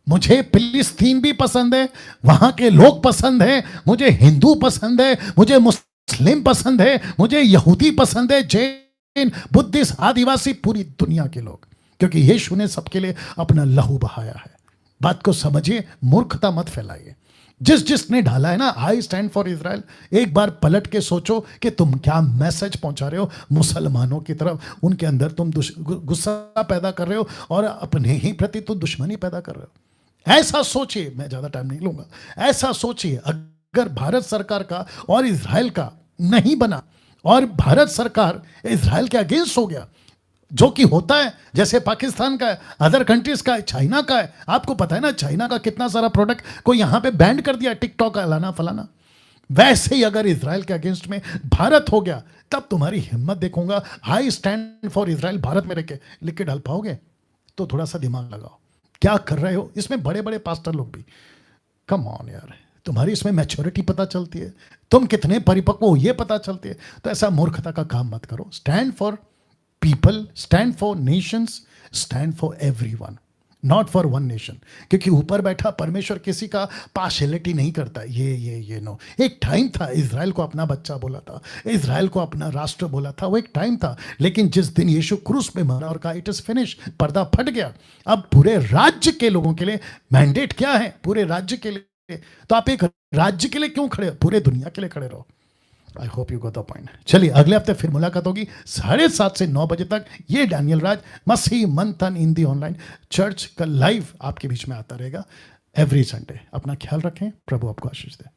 मुझे फिलिस्तीन भी पसंद है, वहां के लोग पसंद हैं, मुझे हिंदू पसंद है, मुझे मुस्लिम पसंद है, मुझे यहूदी पसंद है, जैन, बुद्धिस्ट, आदिवासी, पूरी दुनिया के लोग, क्योंकि यीशु ने सबके लिए अपना लहू बहाया है। बात को समझिए, मूर्खता मत फैलाइए। जिसने ढाला है ना आई स्टैंड फॉर इजराइल, एक बार पलट के सोचो कि तुम क्या मैसेज पहुंचा रहे हो मुसलमानों की तरफ। उनके अंदर तुम गुस्सा पैदा कर रहे हो और अपने ही प्रति तुम दुश्मनी पैदा कर रहे हो। ऐसा सोचिए, मैं ज्यादा टाइम नहीं लूंगा। ऐसा सोचिए, अगर भारत सरकार का और इजराइल का नहीं बना और भारत सरकार इजराइल के अगेंस्ट हो गया, जो कि होता है, जैसे पाकिस्तान का है, अदर कंट्रीज का है, चाइना का है। आपको पता है ना चाइना का कितना सारा प्रोडक्ट को यहां पे बैन कर दिया, टिकटॉक का लाना फलाना। वैसे ही अगर इजराइल के अगेंस्ट में भारत हो गया, तब तुम्हारी हिम्मत देखूंगा। आई स्टैंड फॉर इजराइल भारत में रह के लिख के डाल पाओगे? तो थोड़ा सा दिमाग लगाओ, क्या कर रहे हो? इसमें बड़े बड़े पास्टर लोग भी, कम ऑन यार, तुम्हारी इसमें मैच्योरिटी पता चलती है, तुम कितने परिपक्व हो ये पता चलती है। तो ऐसा मूर्खता का काम मत करो। Stand for people, stand for nations, stand for everyone, not for one nation। क्योंकि ऊपर बैठा परमेश्वर किसी का पार्शियलिटी नहीं करता। ये नो, एक टाइम था इजराइल को अपना बच्चा बोला था, इजराइल को अपना राष्ट्र बोला था, वो एक टाइम था। लेकिन जिस दिन यीशु क्रूस पे मरा और कहा इट इज फिनिश, पर्दा फट गया। अब पूरे राज्य के लोगों के लिए मैंडेट क्या है? पूरे राज्य के लिए। तो आप एक राज्य के लिए क्यों खड़े हो? पूरे दुनिया के लिए खड़े रहो। I hope you got the point. चलिए अगले हफ्ते फिर मुलाकात होगी 7:30 से 9 बजे तक। ये डैनियल राज मसीह मंथन इन दी ऑनलाइन चर्च का लाइव आपके बीच में आता रहेगा एवरी संडे। अपना ख्याल रखें, प्रभु आपको आशीष दे।